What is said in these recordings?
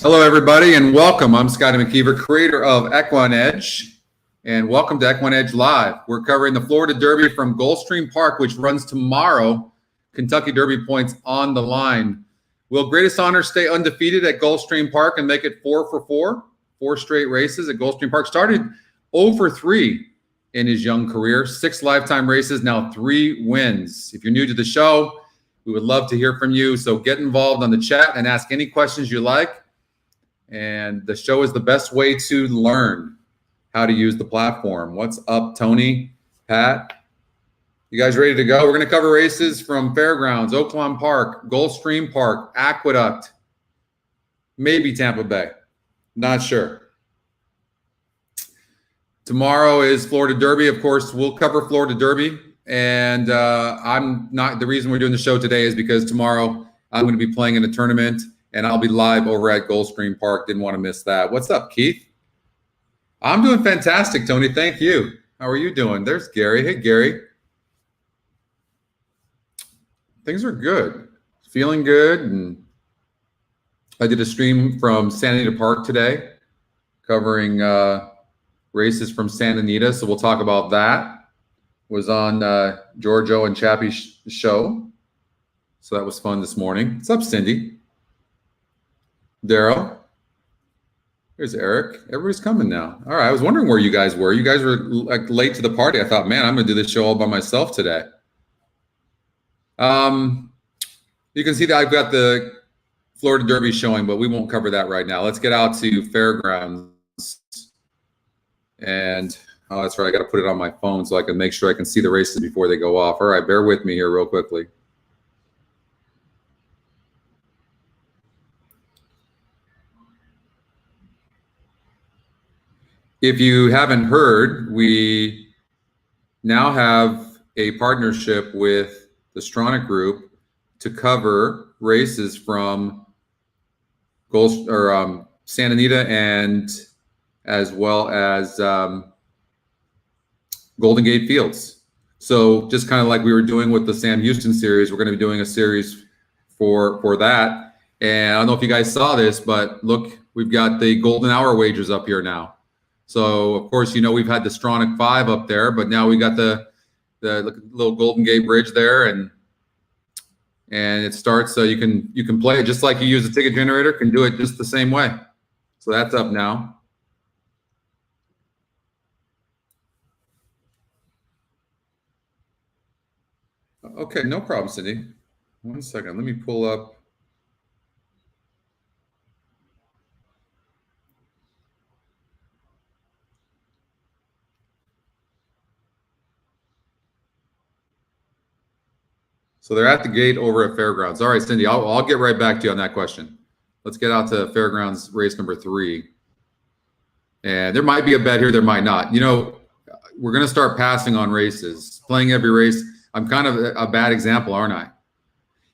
Hello, everybody, and welcome. I'm Scotty McKeever, creator of EquinEdge, and welcome to EquinEdge Live. We're covering the Florida Derby from Gulfstream Park, which runs tomorrow. Kentucky Derby points on the line. Will Greatest Honor stay undefeated at Gulfstream Park and make it 4 for 4? 4 straight races at Gulfstream Park. Started 0 for 3 in his young career. 6 lifetime races, now 3 wins. If you're new to the show, we would love to hear from you. So get involved on the chat and ask any questions you like. And the show is the best way to learn how to use the platform. What's up, Tony, Pat? You guys ready to go? We're going to cover races from Fairgrounds, Oaklawn Park, Gulfstream Park, Aqueduct, maybe Tampa Bay. Not sure. Tomorrow is Florida Derby. Of course, we'll cover Florida Derby. And the reason we're doing the show today is because tomorrow I'm going to be playing in a tournament. And I'll be live over at Gulfstream Park. Didn't want to miss that. What's up, Keith? I'm doing fantastic, Tony. Thank you. How are you doing? There's Gary. Hey, Gary. Things are good. Feeling good. And I did a stream from Santa Anita Park today covering races from Santa Anita. So we'll talk about that. Was on Giorgio and Chappie's show. So that was fun this morning. What's up, Cindy? Daryl. Here's Eric. Everybody's coming now. All right. I was wondering where you guys were. You guys were like late to the party. I thought, man, I'm going to do this show all by myself today. You can see that I've got the Florida Derby showing, but we won't cover that right now. Let's get out to Fairgrounds. And, oh, that's right. I got to put it on my phone so I can make sure I can see the races before they go off. All right. Bear with me here real quickly. If you haven't heard, we now have a partnership with the Stronach Group to cover races from Santa Anita and as well as Golden Gate Fields. So just kind of like we were doing with the Sam Houston series, we're going to be doing a series for that. And I don't know if you guys saw this, but look, we've got the golden hour wagers up here now. So, of course, you know, we've had the Stronach 5 up there, but now we got the little Golden Gate Bridge there, and it starts so you can play it just like you use a ticket generator, can do it just the same way. So that's up now. Okay, no problem, Cindy. 1 second. Let me pull up. So they're at the gate over at Fairgrounds. All right, Cindy, I'll get right back to you on that question. Let's get out to Fairgrounds race number 3. And there might be a bet here, there might not. You know, we're going to start passing on races, playing every race. I'm kind of a bad example, aren't I?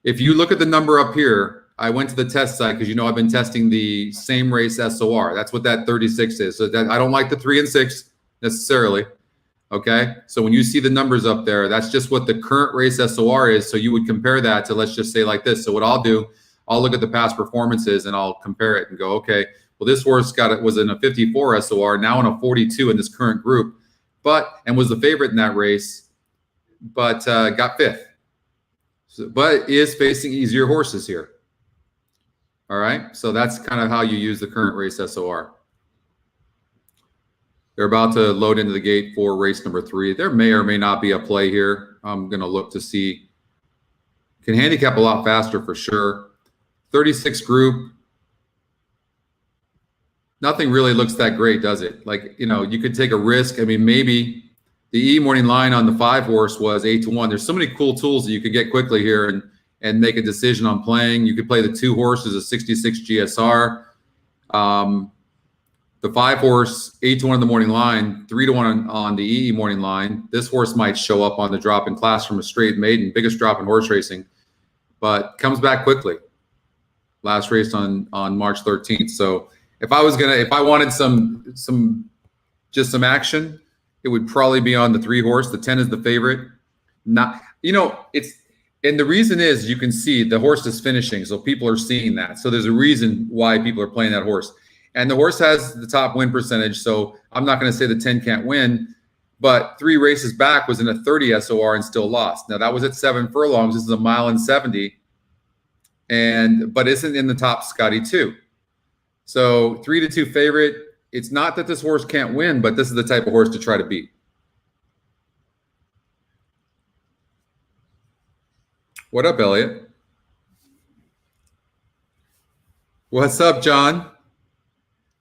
If you look at the number up here, I went to the test site because, you know, I've been testing the same race SOR. That's what that 36 is. So that, I don't like the 3 and 6 necessarily. Okay, so when you see the numbers up there, that's just what the current race SOR is. So you would compare that to, let's just say like this. So what I'll do, I'll look at the past performances and I'll compare it and go, okay, well, this horse was in a 54 SOR, now in a 42 in this current group, and was the favorite in that race, but got 5th. So, but is facing easier horses here. All right, so that's kind of how you use the current race SOR. They're about to load into the gate for race number 3. There may or may not be a play here. I'm going to look to see. Can handicap a lot faster for sure. 36 group. Nothing really looks that great, does it? Like, you know, you could take a risk. I mean, maybe the E morning line on the 5 horse was 8-1. There's so many cool tools that you could get quickly here and make a decision on playing. You could play the 2 horses, a 66 GSR. The 5 horse, 8-1 in the morning line, 3-1 on the EE morning line. This horse might show up on the drop in class from a straight maiden, biggest drop in horse racing, but comes back quickly. Last race on March 13th. So if I wanted some action, it would probably be on the 3 horse. The 10 is the favorite. Not, you know, it's And the reason is, you can see the horse is finishing, so people are seeing that. So there's a reason why people are playing that horse. And the horse has the top win percentage, so I'm not going to say the 10 can't win, but 3 races back was in a 30 SOR and still lost. Now, that was at 7 furlongs. This is a mile and 70, but isn't in the top Scotty 2. So 3-2 favorite. It's not that this horse can't win, but this is the type of horse to try to beat. What up, Elliot? What's up, John?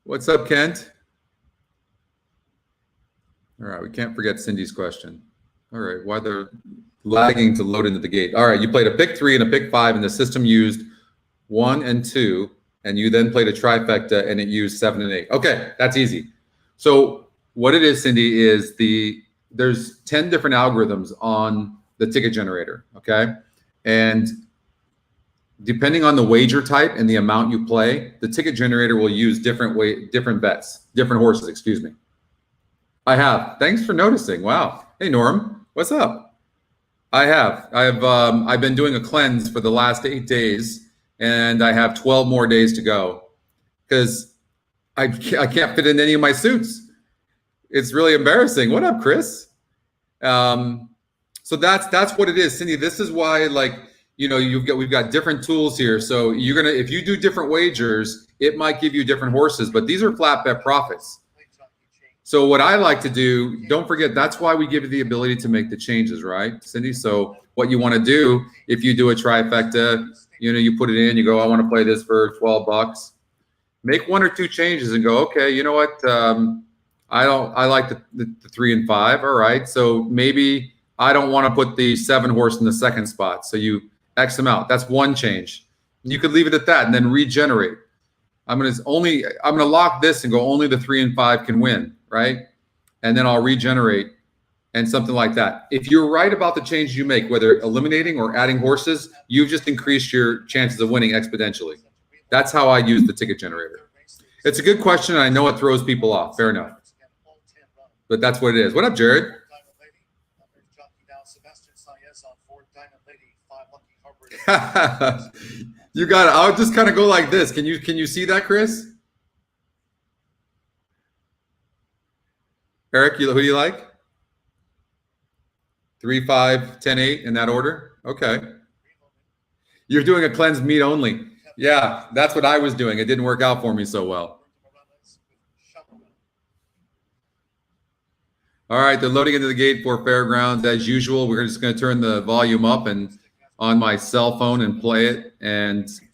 What's up, Kent? All right, we can't forget Cindy's question. All right, why they're lagging to load into the gate. All right, you played a pick 3 and a pick 5, and the system used 1 and 2, and you then played a trifecta, and it used 7 and 8. Okay, that's easy. So what it is, Cindy, is there's 10 different algorithms on the ticket generator, okay? And depending on the wager type and the amount you play, the ticket generator will use different bets, different horses, excuse me. I have. Thanks for noticing. Wow. Hey, Norm, what's up? I've been doing a cleanse for the last 8 days, and I have 12 more days to go because I can't fit in any of my suits. It's really embarrassing. What up, Chris? So that's what it is, Cindy. This is why, like, you know, we've got different tools here. So if you do different wagers, it might give you different horses, but these are flat bet profits. So what I like to do, don't forget, that's why we give you the ability to make the changes, right, Cindy? So what you want to do, if you do a trifecta, you know, you put it in, you go, I want to play this for $12. Make 1 or 2 changes and go, okay, you know what? I like the 3 and 5. All right. So maybe I don't want to put the 7 horse in the second spot. So you X them out. That's 1 change. You could leave it at that and then regenerate. I'm gonna lock this and go, only the 3 and 5 can win, right? And then I'll regenerate and something like that. If you're right about the change you make, whether eliminating or adding horses, you've just increased your chances of winning exponentially. That's how I use the ticket generator. It's a good question, and I know it throws people off. Fair enough. But that's what it is. What up, Jared? You got it. I'll just kind of go like this. Can you see that, Chris? Eric, who do you like? 3, 5, 10, 8 in that order? Okay. You're doing a cleansed meat only. Yeah, that's what I was doing. It didn't work out for me so well. All right, they're loading into the gate for Fairgrounds as usual. We're just going to turn the volume up and on my cell phone and play it.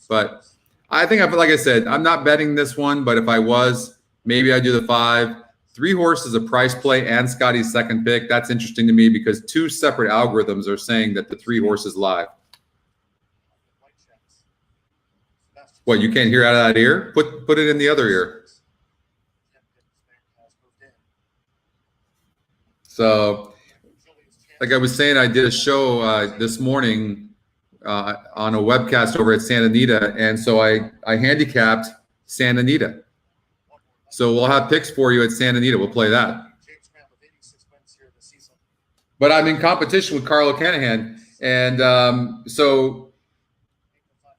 But I think, like I said, I'm not betting this one, but if I was, maybe I do the 5. 3 horses, a price play, and Scotty's second pick. That's interesting to me because 2 separate algorithms are saying that the 3 horses live. What, you can't hear out of that ear? Put it in the other ear. So, like I was saying, I did a show this morning on a webcast over at Santa Anita, and so I handicapped Santa Anita. So we'll have picks for you at Santa Anita. We'll play that. But I'm in competition with Carl O'Canahan, and so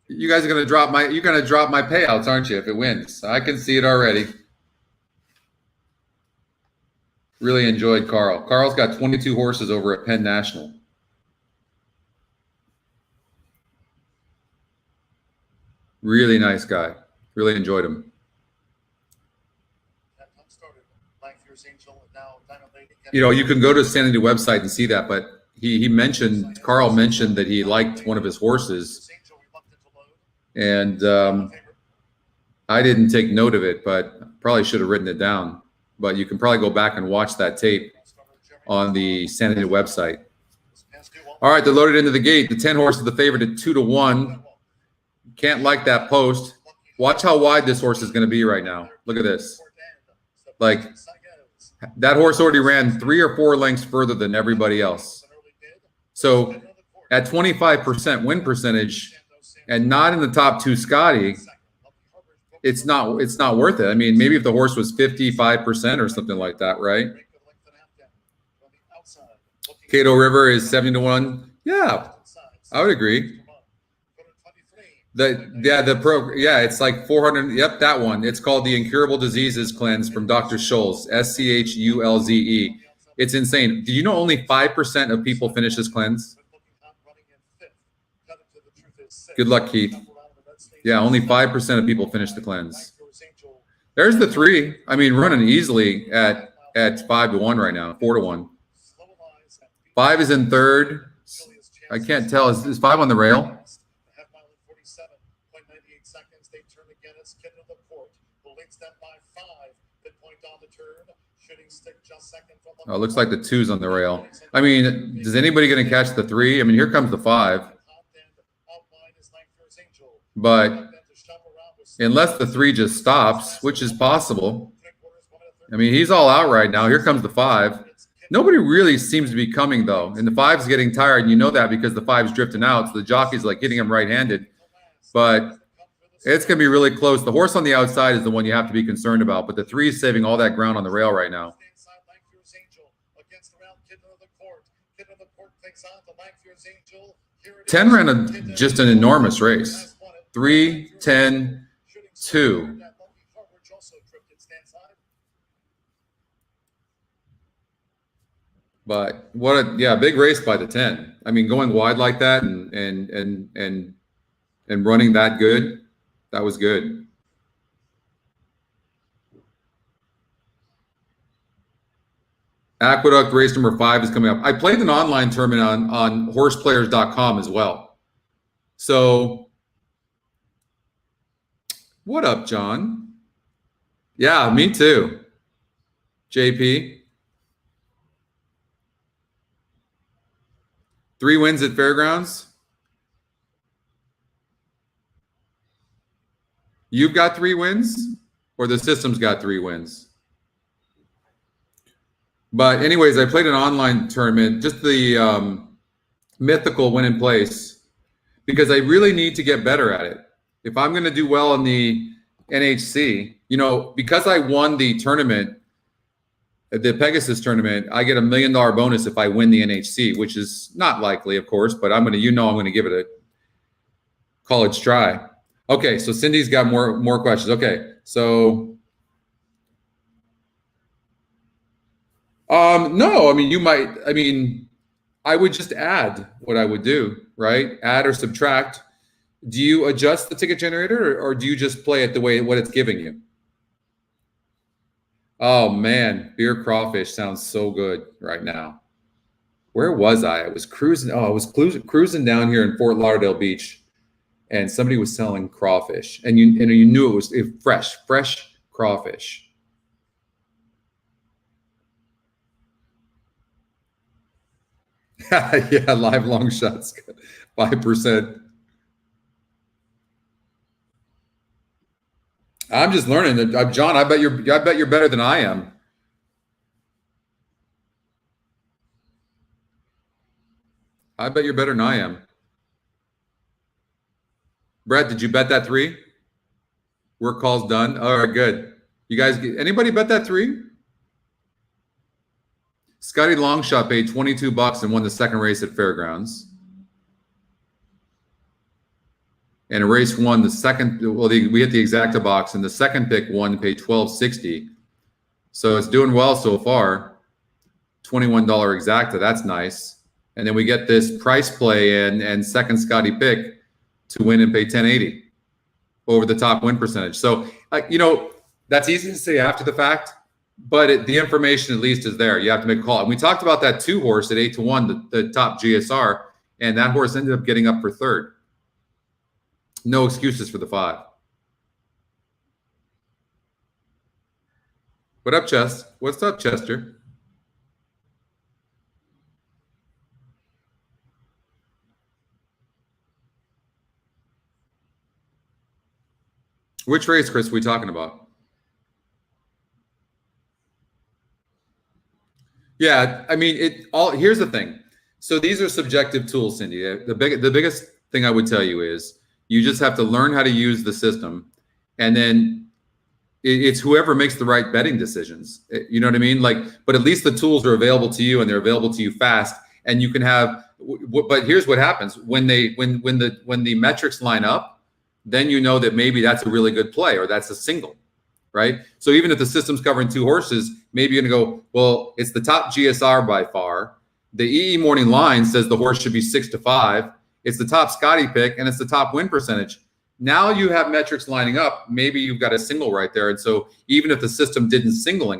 you guys are going to drop my payouts, aren't you? If it wins, I can see it already. Really enjoyed Carl. Carl's got 22 horses over at Penn National. Really nice guy. Really enjoyed him. You know, you can go to Sanity website and see that, but Carl mentioned that he liked one of his horses, and I didn't take note of it, but probably should have written it down. But you can probably go back and watch that tape on the Sanity website. All right, they're loaded into the gate. The 10 horse is the favorite at 2-1. Can't like that post. Watch how wide this horse is going to be right now. Look at this. Like, that horse already ran 3 or 4 lengths further than everybody else. So at 25% win percentage and not in the top 2 Scotty, it's not worth it. I mean, maybe if the horse was 55% or something like that, right? Cato River is 70-1. Yeah. I would agree. It's like 400. Yep, that one. It's called the Incurable Diseases Cleanse from Dr. Schulze, Schulze. It's insane. Do you know only 5% of people finish this cleanse? Good luck, Keith. Yeah, only 5% of people finish the cleanse. There's the 3. I mean, running easily at 5-1 right now, 4-1. 5 is in third. I can't tell. Is 5 on the rail? Oh, it looks like the 2's on the rail. I mean, is anybody going to catch the 3? I mean, here comes the 5. But unless the 3 just stops, which is possible. I mean, he's all out right now. Here comes the 5. Nobody really seems to be coming, though. And the 5's getting tired. And you know that because the 5's drifting out. So the jockey's like hitting him right-handed. But it's going to be really close. The horse on the outside is the one you have to be concerned about. But the 3 is saving all that ground on the rail right now. 10 ran just an enormous race. 3, 10, 2. But what a big race by the 10. I mean, going wide like that and running that good, that was good. Aqueduct race number 5 is coming up. I played an online tournament on horseplayers.com as well. So what up, John? Yeah, me too. JP. 3 wins at Fairgrounds. You've got 3 wins, or the system's got 3 wins? But anyways, I played an online tournament, just the mythical win in place, because I really need to get better at it. If I'm going to do well in the NHC, because I won the tournament, the Pegasus tournament, I get $1 million bonus if I win the NHC, which is not likely, of course, but I'm going to give it a college try. Okay, so Cindy's got more questions. Okay, so no, I mean, I would just add what I would do, right? Add or subtract. Do you adjust the ticket generator or do you just play it the way what it's giving you? Oh man, beer crawfish sounds so good right now. Where was I? I was cruising. Oh, I was cruising down here in Fort Lauderdale Beach, and somebody was selling crawfish, and you knew it was fresh crawfish. Yeah, live long shots, 5%. I'm just learning. John, I bet you're better than I am. I bet you're better than I am. Brett, did you bet that 3? Work call's done. All right, good. You guys, anybody bet that 3? Scotty Longshot paid $22 and won the second race at Fairgrounds. And race 1, the second, we hit the exacta box, and the second pick won, paid $12.60. So it's doing well so far. $21 exacta, that's nice. And then we get this price play and second Scotty pick to win and pay $10.80 over the top win percentage. So, that's easy to say after the fact, but the information at least is there. You have to make a call. And we talked about that 2 horse at 8-1, the top GSR, and that horse ended up getting up for 3rd. No excuses for the 5. What up, Chest? What's up, Chester? Which race, Chris, are we talking about? Yeah, I mean, here's the thing. So these are subjective tools, Cindy. The biggest thing I would tell you is you just have to learn how to use the system, and then it's whoever makes the right betting decisions. You know what I mean? But at least the tools are available to you, and they're available to you fast. And you can have, but here's what happens when the metrics line up, then you know that maybe that's a really good play or that's a single, right? So even if the system's covering 2 horses, maybe you're gonna go, well, it's the top GSR by far. The EE morning line says the horse should be 6-5. It's the top Scotty pick and it's the top win percentage. Now you have metrics lining up. Maybe you've got a single right there. And so even if the system didn't single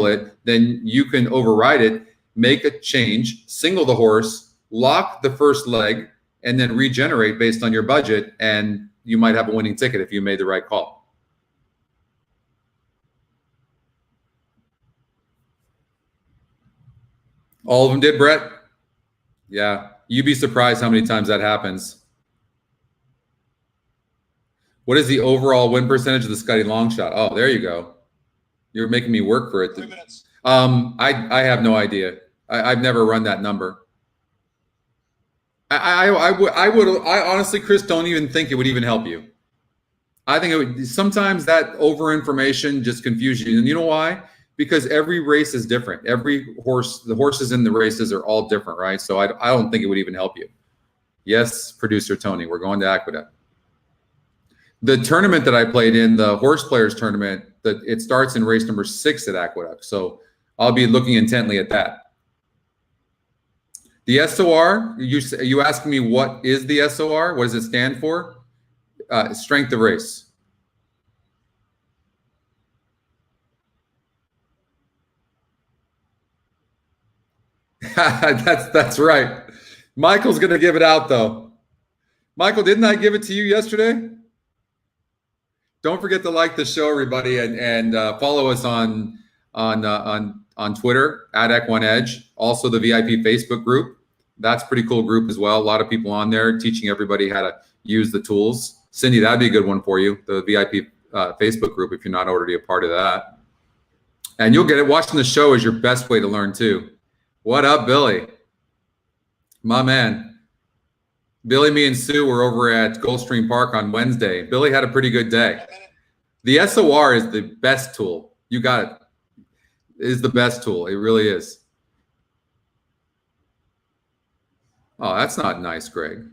it, then you can override it, make a change, single the horse, lock the first leg, and then regenerate based on your budget. And you might have a winning ticket if you made the right call. All of them did, Brett? Yeah. You'd be surprised how many times that happens. What is the overall win percentage of the Scotty long shot? Oh, there you go. You're making me work for it. 3 minutes. I have no idea. I've never run that number. I honestly, Chris, don't even think it would even help you. I think it would. Sometimes that over information just confuses you. And you know why? Because every race is different. The horses in the races are all different, right? So I don't think it would even help you. Yes, producer Tony, we're going to Aqueduct. The tournament that I played in, the horse players tournament, it starts in race number 6 at Aqueduct. So I'll be looking intently at that. The SOR, you asking me what is the SOR? What does it stand for? Strength of race. That's right. Michael's going to give it out though. Michael, didn't I give it to you yesterday? Don't forget to like the show, everybody, and follow us on Twitter at EquinEdge. Also, the VIP Facebook group. That's a pretty cool group as well. A lot of people on there teaching everybody how to use the tools. Cindy, that'd be a good one for you. The VIP Facebook group, if you're not already a part of that, and you'll get it. Watching the show is your best way to learn too. What up, Billy? My man. Billy, me, and Sue were over at Gulfstream Park on Wednesday. Billy had a pretty good day. The SOR is the best tool. You got it. It is the best tool. It really is. Oh, that's not nice, Greg.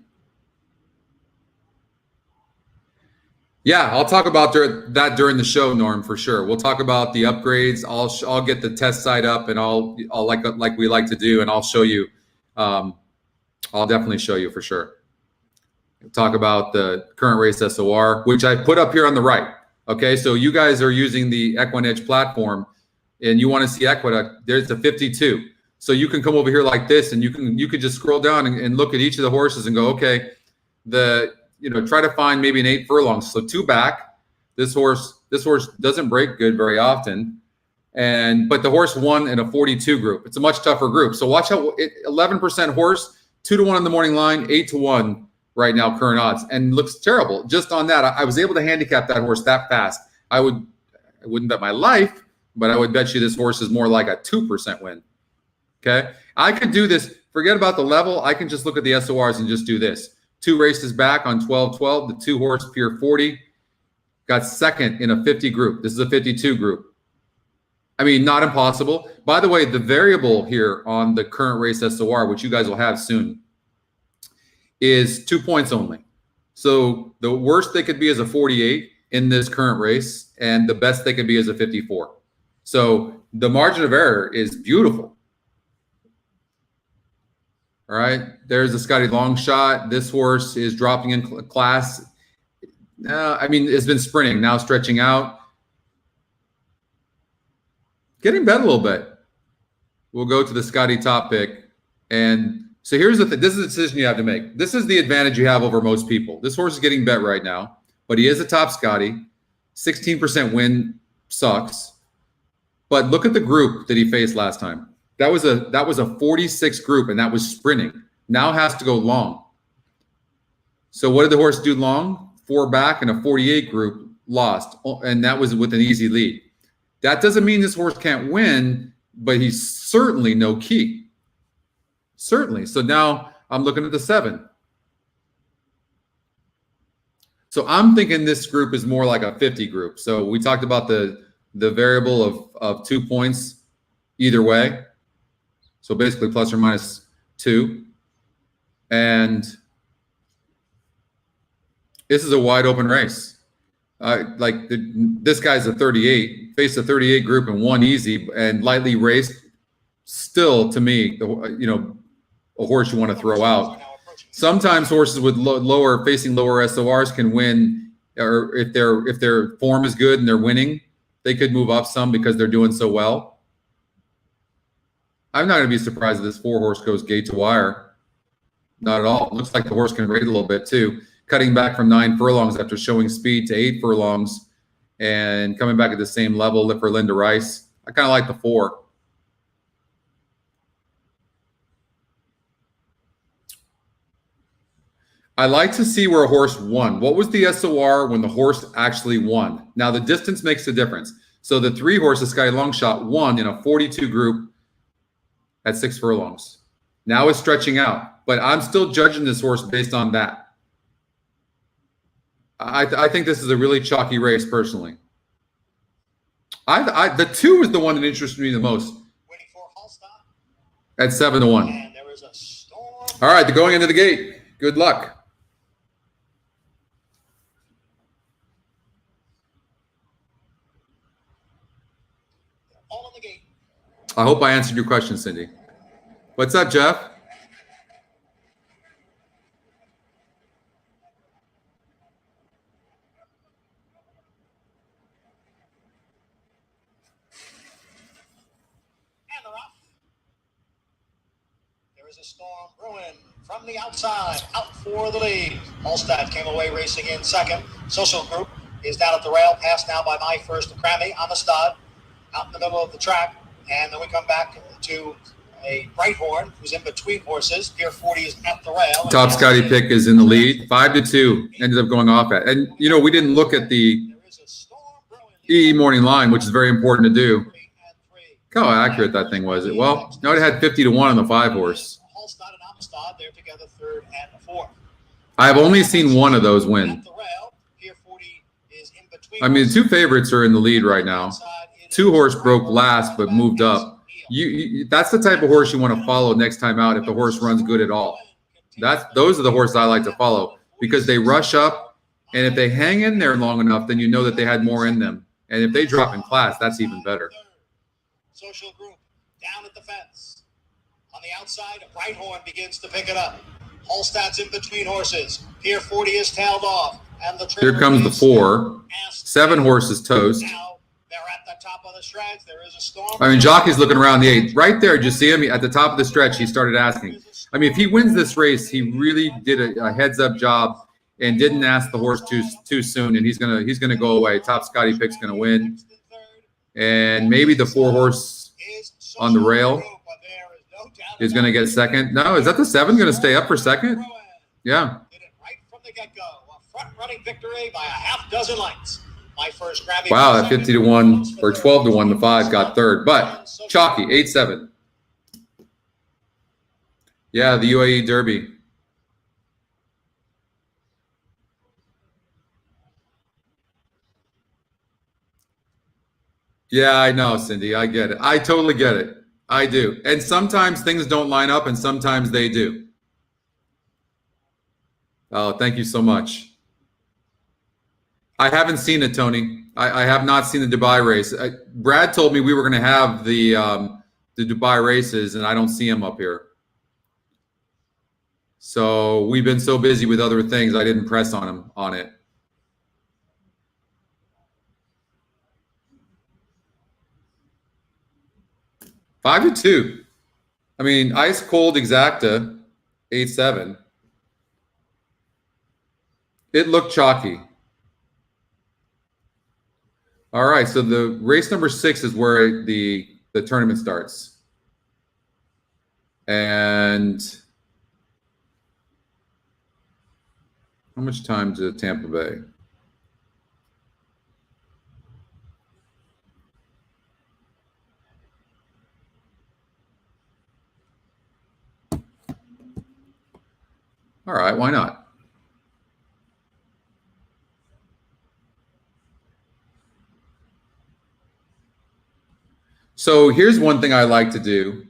Yeah, I'll talk about that during the show, Norm, for sure. We'll talk about the upgrades. I'll get the test site up, and I'll like we like to do, and I'll show you. I'll definitely show you for sure. Talk about the current race SOR, which I put up here on the right. Okay, so you guys are using the EquinEdge platform, and you want to see Aqueduct. There's the 52. So you can come over here like this, and you can just scroll down and look at each of the horses and go, okay, try to find maybe an 8 furlongs. So 2 back. This horse doesn't break good very often, but the horse won in a 42 group. It's a much tougher group. So watch how 11% horse, 2-1 on the morning line, 8-1 right now current odds, and looks terrible. Just on that, I was able to handicap that horse that fast. I wouldn't bet my life, but I would bet you this horse is more like a 2% win. Okay, I could do this. Forget about the level. I can just look at the SORs and just do this. 2 races back on 12-12. The 2 horse Pier 40 got second in a 50 group. This is a 52 group. I mean, not impossible. By the way, the variable here on the current race SOR, which you guys will have soon, is 2 points only. So the worst they could be is a 48 in this current race, and the best they could be is a 54. So the margin of error is beautiful. All right, there's a Scotty long shot. This horse is dropping in class. It's been sprinting, now stretching out. Getting bet a little bit. We'll go to the Scotty top pick. And so here's the thing. This is a decision you have to make. This is the advantage you have over most people. This horse is getting bet right now, but he is a top Scotty. 16% win sucks. But look at the group that he faced last time. That was a 46 group, and that was sprinting. Now has to go long. So what did the horse do long? 4 back in a 48 group, lost. And that was with an easy lead. That doesn't mean this horse can't win, but he's certainly no key. Certainly. So now I'm looking at the 7. So I'm thinking this group is more like a 50 group. So we talked about the variable of 2 points either way. So basically plus or minus 2. And this is a wide open race. This guy's a 38, faced a 38 group and won easy and lightly raced. Still, to me, a horse you want to throw out. Sometimes horses with facing lower SORs can win, or if their form is good and they're winning, they could move up some because they're doing so well. I'm not going to be surprised if this 4-horse goes gate to wire. Not at all. It looks like the horse can rate a little bit too, cutting back from 9 furlongs after showing speed to 8 furlongs and coming back at the same level for Linda Rice. I kind of like the 4. I like to see where a horse won. What was the SOR when the horse actually won? Now, the distance makes a difference. So the 3 horses, Sky Longshot, won in a 42 group at 6 furlongs. Now it's stretching out, but I'm still judging this horse based on that. I think this is a really chalky race, personally. The 2 is the one that interests me the most. At 7-1. All right, they're going into the gate. Good luck. I hope I answered your question, Cindy. What's up, Jeff? There is a storm brewing from the outside, out for the lead. Holstad came away racing in second. Social Group is down at the rail, passed now by My First Grammy on the stud, out in the middle of the track. And then we come back to a Brighthorn who's in between horses. Pier 40 is at the rail. Top Scotty pick is in the lead. 5-2 ended up going off at. And, we didn't look at the EE morning line, which is very important to do. Look how accurate that thing was. Well, no, it had 50-1 on the 5-horse. They're together third and fourth. I've only seen one of those win. I mean, the 2 favorites are in the lead right now. 2-horse broke last but moved up. That's the type of horse you want to follow next time out if the horse runs good at all. Those are the horses I like to follow because they rush up, and if they hang in there long enough, then you know that they had more in them. And if they drop in class, that's even better. Social Group down at the fence. On the outside, Brighthorn begins to pick it up. Holstad's in between horses. Pier 40 is tailed off. And here comes the 4. 7 horses toast. Now they're at the top of the stretch. There is a storm. I mean, Jockey's looking around the 8. Right there, did you see him? At the top of the stretch, he started asking. I mean, if he wins this race, he really did a heads-up job and didn't ask the horse too soon, and he's gonna go away. Top Scotty pick's gonna win. And maybe the 4-horse on the rail is going to get second. No, is that the 7 going to stay up for second? Yeah. Did it right from the get-go. A front-running victory by a half dozen lengths. My First Grammy. Wow, that 50-1 or 12-1, the 5 got third, but chalky 8-7. Yeah, the UAE Derby. Yeah, I know, Cindy. I get it. I totally get it. I do. And sometimes things don't line up and sometimes they do. Oh, thank you so much. I haven't seen it, Tony. I have not seen the Dubai race. Brad told me we were going to have the Dubai races, and I don't see him up here. So we've been so busy with other things, I didn't press on him on it. Five to 2. I mean, ice cold exacta, 8-7. It looked chalky. All right, so the race number 6 is where the tournament starts. And how much time to Tampa Bay? All right, why not? So here's one thing I like to do.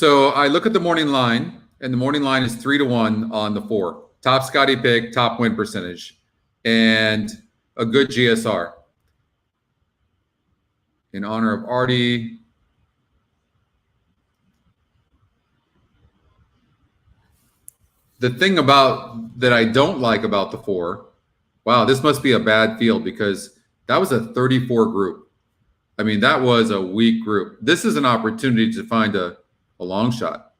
So I look at the morning line, and the morning line is 3-1 on the 4. Top Scotty pick, top win percentage, and a good GSR. In honor of Artie. The thing about that I don't like about the 4, wow, this must be a bad field because that was a 34 group. I mean, that was a weak group. This is an opportunity to find a long shot.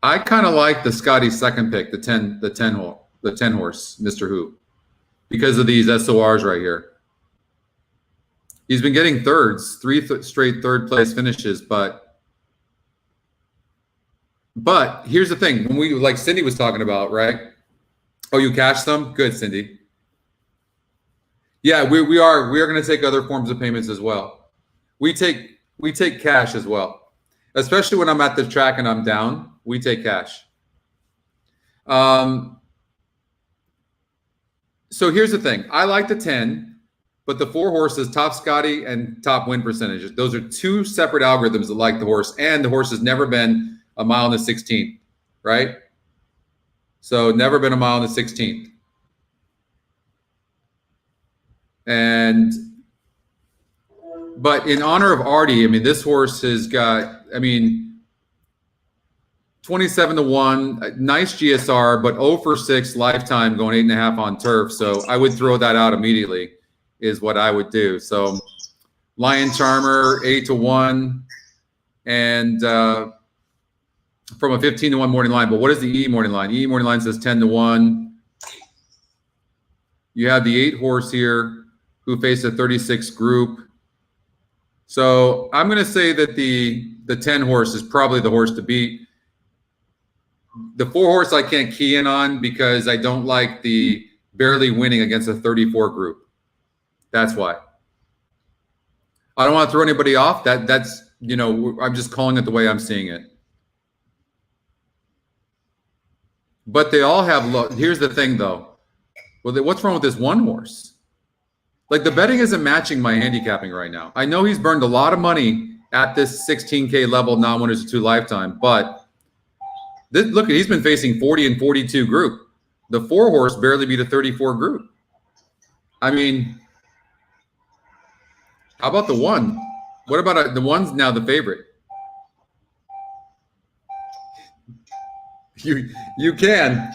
I kind of like the Scotty second pick, the 10 horse, Mr. Who, because of these SORs right here. He's been getting thirds, 3 straight third place finishes, but here's the thing. When we, like Cindy was talking about, right? Oh, you cashed some? Good, Cindy. Yeah, we are going to take other forms of payments as well. We take cash as well. Especially when I'm at the track and I'm down, we take cash. So here's the thing. I like the 10, but the 4 horses, top Scotty and top win percentages, those are 2 separate algorithms that like the horse, and the horse has never been a mile in the 16th, right? So never been a mile in the 16th. But in honor of Artie, I mean, this horse has got, I mean, 27-1, nice GSR, but 0 for 6 lifetime, going 8.5 on turf. So I would throw that out immediately, is what I would do. So Lion Charmer, 8-1, and from a 15-1 morning line. But what is the E morning line? E morning line says 10-1. You have the 8 horse here who faced a 36 group. So I'm going to say that the 10 horse is probably the horse to beat. The 4 horse I can't key in on because I don't like the barely winning against a 34 group. That's why. I don't want to throw anybody off. That's, you know, I'm just calling it the way I'm seeing it. But they all have, here's the thing though. Well, what's wrong with this 1 horse? Like, the betting isn't matching my handicapping right now. I know he's burned a lot of money at this 16K level, non-winners of 2 lifetime, but look, he's been facing 40 and 42 group. The 4 horse barely beat a 34 group. I mean, how about the 1? What about the 1's now the favorite? You can.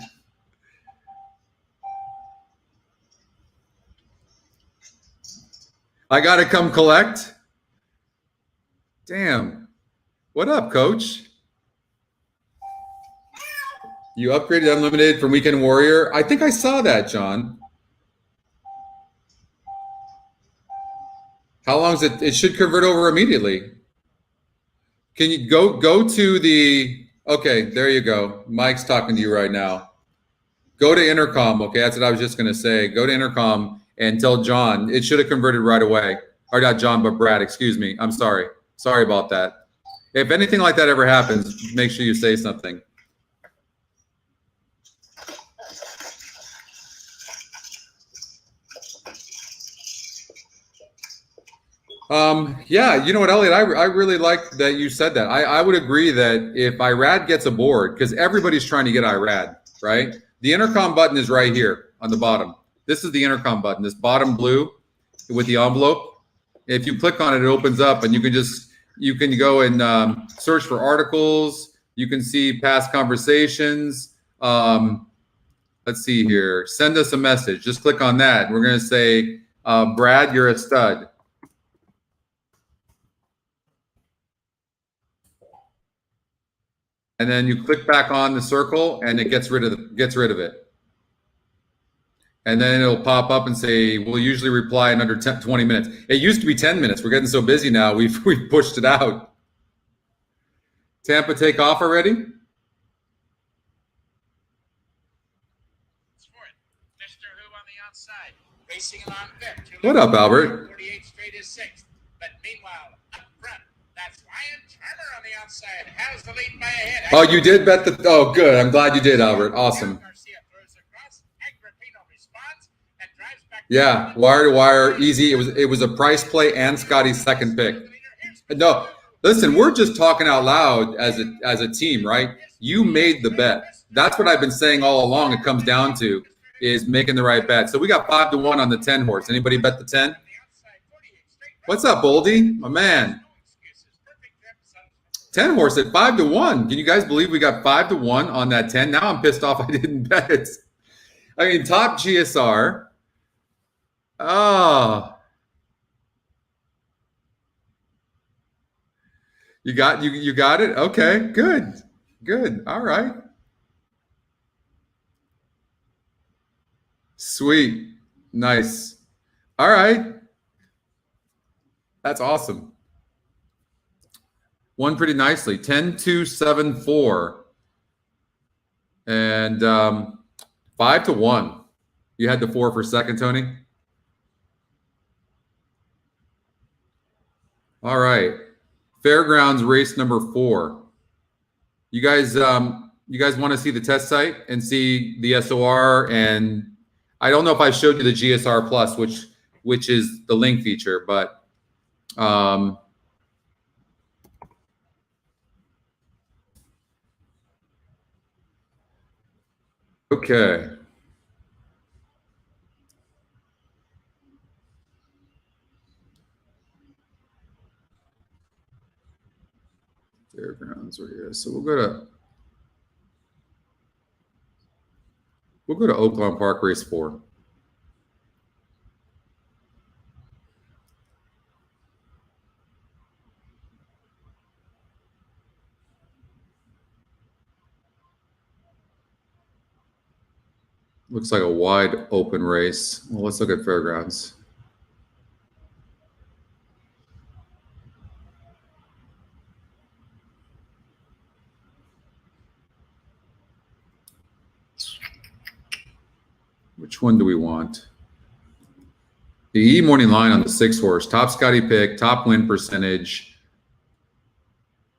I got to come collect. Damn. What up, coach? You upgraded unlimited from Weekend Warrior. I think I saw that, John. How long is it? It should convert over immediately. Can you go to the, okay, there you go. Mike's talking to you right now. Go to intercom. Okay, that's what I was just going to say. Go to intercom and tell John. It should have converted right away. Or not John, but Brad, excuse me. I'm sorry. Sorry about that. If anything like that ever happens, make sure you say something. Yeah, you know what, Elliot, I really like that you said that. I would agree that if Irad gets aboard, because everybody's trying to get Irad, right? The intercom button is right here on the bottom. This is the intercom button, this bottom blue with the envelope. If you click on it, it opens up and you can go and search for articles. You can see past conversations. Let's see here. Send us a message. Just click on that. We're going to say, Brad, you're a stud. And then you click back on the circle and it gets rid of it. And then it'll pop up and say, we'll usually reply in under 20 minutes. It used to be 10 minutes. We're getting so busy now, we've pushed it out. Tampa take off already? What up, Albert? 38 straight is 6th. But meanwhile, up front, that's Lion Charmer on the outside. Has the lead by a head. Oh, you did bet the. Oh, good. I'm glad you did, Albert. Awesome. Yeah, wire to wire, easy. It was a price play and Scotty's second pick. No, Listen, we're just talking out loud as a team, right? You made the bet. That's what I've been saying all along. It comes down to is making the right bet. So we got 5-1 on the 10 horse. Anybody bet the 10? What's up, Boldy? My man. 10 horse at 5-1. Can you guys believe we got 5-1 on that 10? Now I'm pissed off I didn't bet it. I mean, top GSR. Oh. You got it? Okay, good. Good. All right. Sweet. Nice. All right. That's awesome. Won pretty nicely. 10-2-7-4. And 5-1. You had the 4 for second, Tony? All right. Fairgrounds race number 4. You guys want to see the test site and see the SOR, and I don't know if I showed you the GSR Plus, which is the link feature, but okay. Fairgrounds right here. So we'll go to Oaklawn Park race 4. Looks like a wide open race. Well, let's look at Fairgrounds. Which one do we want? The E morning line on the 6 horse, top Scotty pick, top win percentage.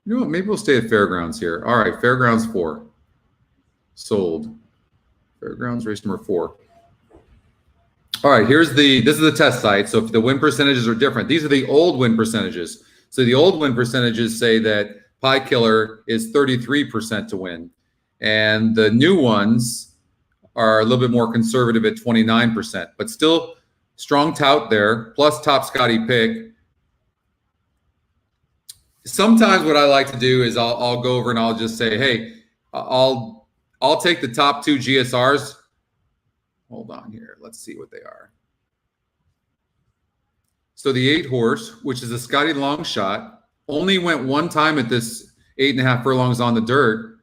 You know what? Maybe we'll stay at Fairgrounds here. All right, Fairgrounds 4. Sold. Fairgrounds race number 4. All right, this is the test site. So if the win percentages are different, these are the old win percentages. So the old win percentages say that Pie Killer is 33% to win. And the new ones are a little bit more conservative at 29%, but still strong tout there, plus top Scotty pick. Sometimes what I like to do is I'll go over and I'll just say, hey, I'll take the top 2 GSRs. Hold on here. Let's see what they are. So the 8 horse, which is a Scotty long shot, only went one time at this 8.5 furlongs on the dirt.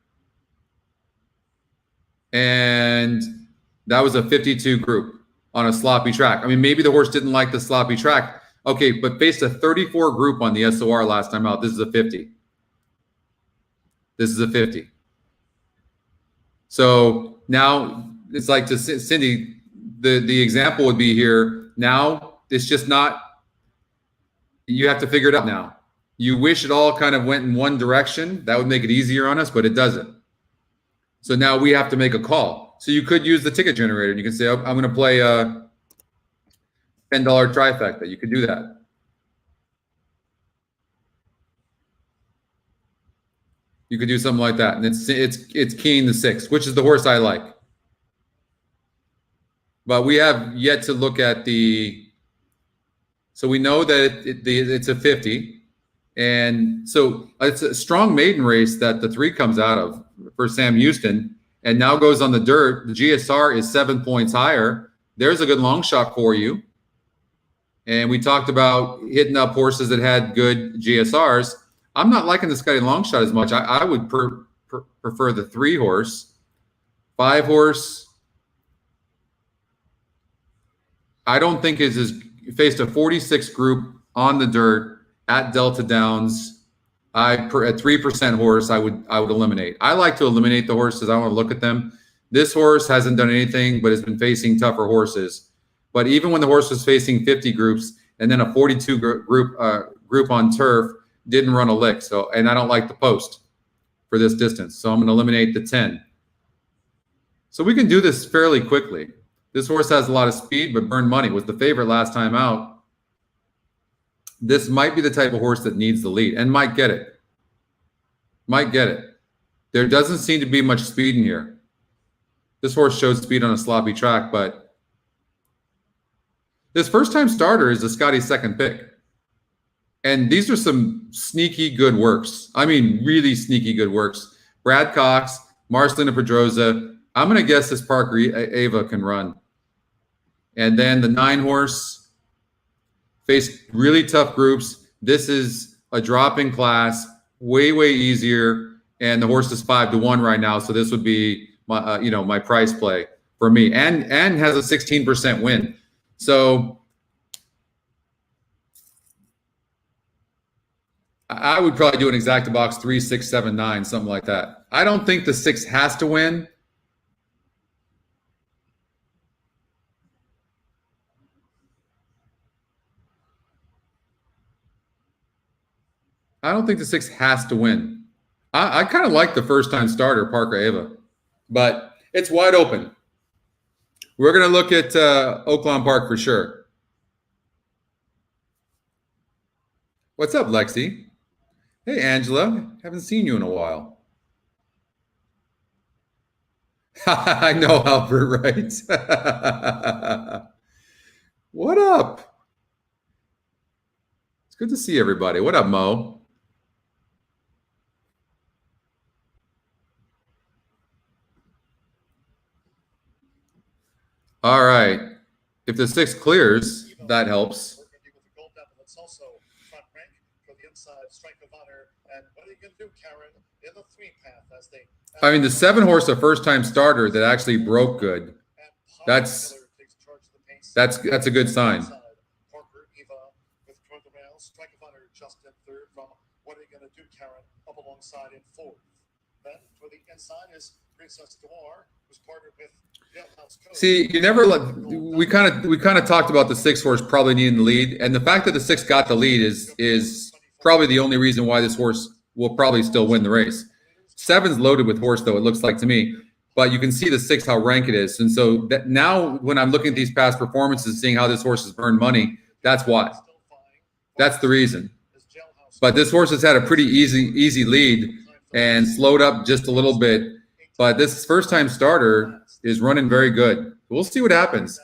And that was a 52 group on a sloppy track. I mean, maybe the horse didn't like the sloppy track. Okay, but faced a 34 group on the SOR last time out. This is a 50. This is a 50. So now it's like to Cindy, the example would be here. Now it's just not, you have to figure it out now. You wish it all kind of went in one direction. That would make it easier on us, but it doesn't. So now we have to make a call. So you could use the ticket generator. And you can say, oh, I'm going to play a $10 trifecta. You could do that. You could do something like that. And it's keying the 6, which is the horse I like. But we have yet to look at the, so we know that it's a 50. And so it's a strong maiden race that the 3 comes out of for Sam Houston and now goes on the dirt. The GSR is 7 points higher. There's a good long shot for you. And we talked about hitting up horses that had good GSRs. I'm not liking the Scotty long shot as much. I would prefer the 3 horse. 5 horse, I don't think is faced a 46 group on the dirt at Delta Downs. At 3% horse, I would eliminate. I like to eliminate the horses. I want to look at them. This horse hasn't done anything, but has been facing tougher horses. But even when the horse was facing 50 groups and then a 42 group on turf, didn't run a lick. So, and I don't like the post for this distance. So I'm going to eliminate the 10. So we can do this fairly quickly. This horse has a lot of speed, but burned money. Was the favorite last time out. this might be the type of horse that needs the lead and might get it. Might get it. There doesn't seem to be much speed in here. This horse showed speed on a sloppy track, but this first-time starter is the Scotty's second pick. And these are some sneaky good works. I mean, really sneaky good works. Brad Cox, Marcelina Pedroza. I'm going to guess this Parker Ava can run. And then the 9 horse faced really tough groups. This is a drop-in class, way, way easier. And the horse is 5-1 right now. So this would be my, my price play for me. And has a 16% win. So I would probably do an exacta box 3, 6, 7, 9, something like that. I don't think the 6 has to win. I don't think the 6 has to win. I kind of like the first-time starter, Parker Ava, but it's wide open. We're going to look at Oaklawn Park for sure. What's up, Lexi? Hey, Angela. Haven't seen you in a while. I know, Albert, right? What up? It's good to see everybody. What up, Mo? All right. If the 6 clears, that helps. I mean, the 7 horse, a first-time starter that actually broke good. That's a good sign. See, you never let. We kind of talked about the 6 horse probably needing the lead, and the fact that the 6 got the lead is probably the only reason why this horse will probably still win the race. 7's loaded with horse, though, it looks like to me. But you can see the 6 how rank it is, and so that now when I'm looking at these past performances, seeing how this horse has burned money, that's why. That's the reason. But this horse has had a pretty easy lead and slowed up just a little bit. But this first-time starter is running very good. We'll see what happens.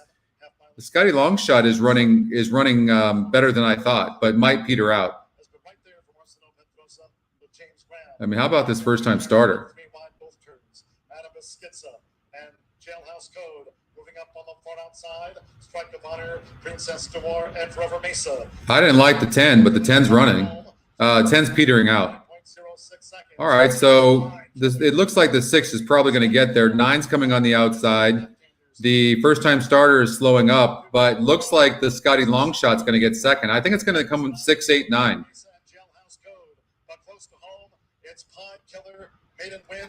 The Scotty Longshot is running better than I thought, but might peter out. I mean, how about this first-time starter? I didn't like the 10, but the 10's running. 10's petering out. All right, so it looks like the 6 is probably going to get there. 9's coming on the outside. The first-time starter is slowing up, but looks like the Scotty Longshot's going to get second. I think it's going to come 6, 8, 9.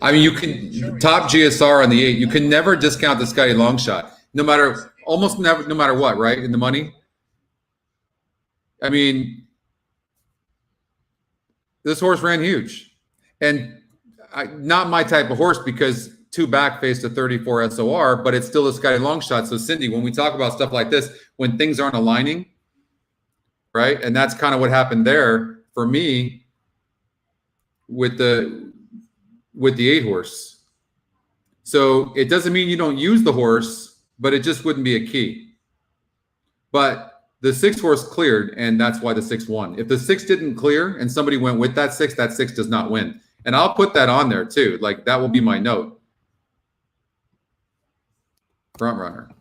I mean, you can top GSR on the 8. You can never discount the Scotty Longshot, no matter what, right? In the money. I mean, this horse ran huge, and not my type of horse because 2 back faced a 34 SOR, but it's still a Scotty Longshot. So Cindy, when we talk about stuff like this, when things aren't aligning, right? And that's kind of what happened there for me with the 8 horse. So it doesn't mean you don't use the horse, but it just wouldn't be a key. But the 6 horse cleared, and that's why the 6 won. If the 6 didn't clear and somebody went with that 6 does not win. And I'll put that on there too. Like that will be my note. Front runner.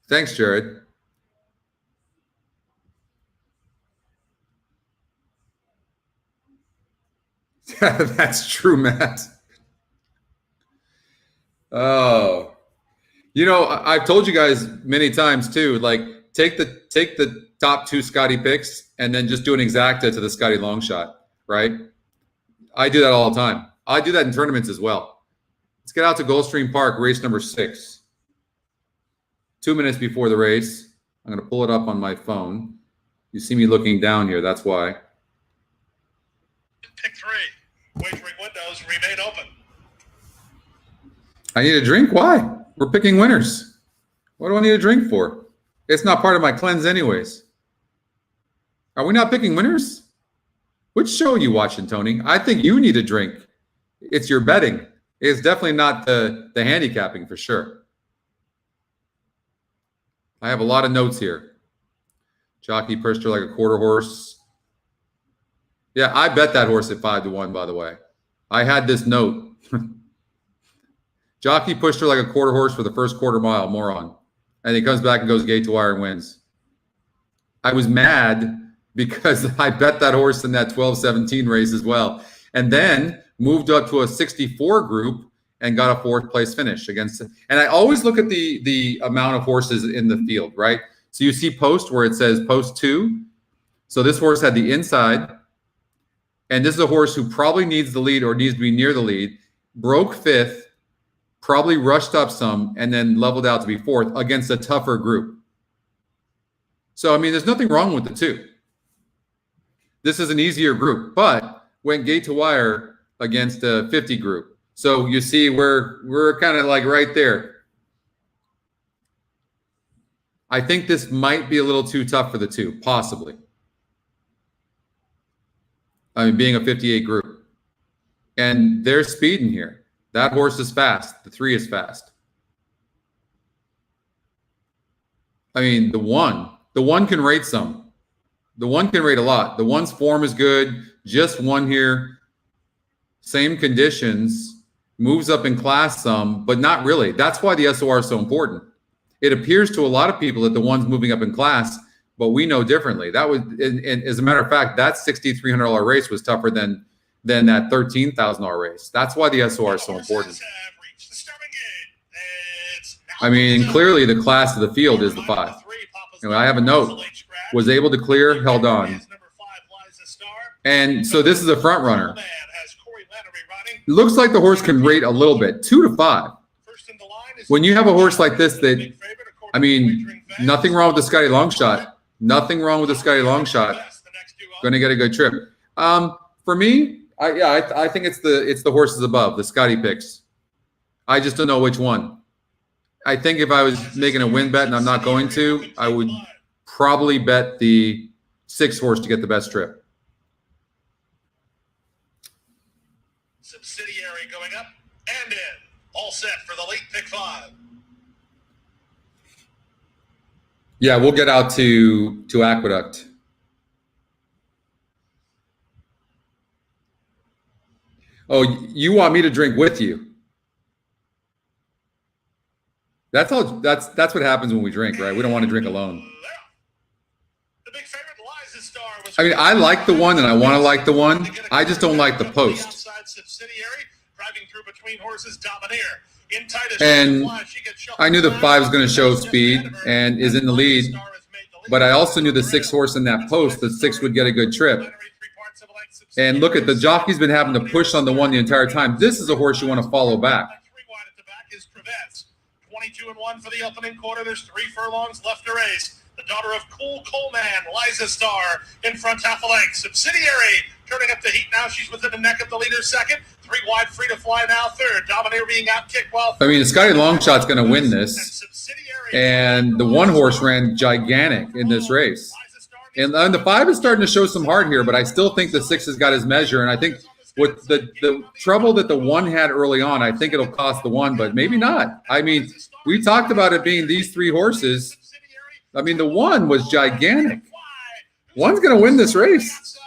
Thanks, Jared. That's true, Matt. Oh, I've told you guys many times too, like take the top 2 Scotty picks and then just do an exacta to the Scotty Longshot, right? I do that all the time. I do that in tournaments as well. Let's get out to Gulfstream Park, race number 6. 2 minutes before the race. I'm going to pull it up on my phone. You see me looking down here. That's why. Pick 3. Wagering windows remain open. I need a drink? Why? We're picking winners. What do I need a drink for? It's not part of my cleanse anyways. Are we not picking winners? Which show are you watching, Tony? I think you need a drink. It's your betting. It's definitely not the handicapping for sure. I have a lot of notes here. Jockey pushed her like a quarter horse. Yeah, I bet that horse at 5-1, by the way. I had this note. Jockey pushed her like a quarter horse for the first quarter mile, moron. And he comes back and goes gate to wire and wins. I was mad because I bet that horse in that 12-17 race as well. And then moved up to a 64 group and got a 4th place finish against. And I always look at the amount of horses in the field, right? So you see post where it says post 2. So this horse had the inside. And this is a horse who probably needs the lead or needs to be near the lead. Broke 5th, probably rushed up some, and then leveled out to be 4th against a tougher group. So, I mean, there's nothing wrong with the 2. This is an easier group, but went gate to wire against a 50 group. So you see we're kind of like right there. I think this might be a little too tough for the 2, possibly. I mean, being a 58 group. And they're speeding here. That horse is fast. The 3 is fast. I mean, the one can rate some. The 1 can rate a lot. The 1's form is good. Just 1 here. Same conditions. Moves up in class some, but not really. That's why the SOR is so important. It appears to a lot of people that the 1's moving up in class, but we know differently. That was, and as a matter of fact, that $6,300 race was tougher than that $13,000 race. That's why the SOR is so important. I mean, clearly the class of the field is the 5. Anyway, I have a note. Was able to clear, held on. And so this is a front runner. It looks like the horse can rate a little bit, 2-5. When you have a horse like this that, I mean, nothing wrong with the Scotty long shot. Nothing wrong with the Scotty long shot. Going to get a good trip. For me, I think it's the horses above, the Scotty picks. I just don't know which one. I think if I was making a win bet and I'm not going to, I would probably bet the 6 horse to get the best trip. Subsidiary going up and in. All set for the late pick 5. Yeah, we'll get out to Aqueduct. Oh, you want me to drink with you? That's all. That's what happens when we drink, right? We don't want to drink alone. The big favorite Liza Star was, I mean, I like the 1 and I want to like the 1. I just don't like the post. Subsidiary driving through between horses, Domineer. And I knew the 5 was going to show speed and is in the lead, but I also knew the 6 horse in that post, the 6 would get a good trip. And look at the jockey's been having to push on the 1 the entire time. This is a horse you want to follow back. 22-1 for the opening quarter. There's 3 furlongs left to race. The daughter of Cool Coleman, Liza Star, in front half a length. Subsidiary turning up the heat now. She's within the neck of the leader second. 3 wide, free to fly now third. Domineer being outkicked while. I mean, Scotty Longshot's going to win this. And the 1 horse ran gigantic in this race. And the 5 is starting to show some heart here, but I still think the 6 has got his measure. And I think with the trouble that the 1 had early on, I think it'll cost the 1, but maybe not. I mean, we talked about it being these 3 horses. I mean, the 1 was gigantic. 1's going to win this race.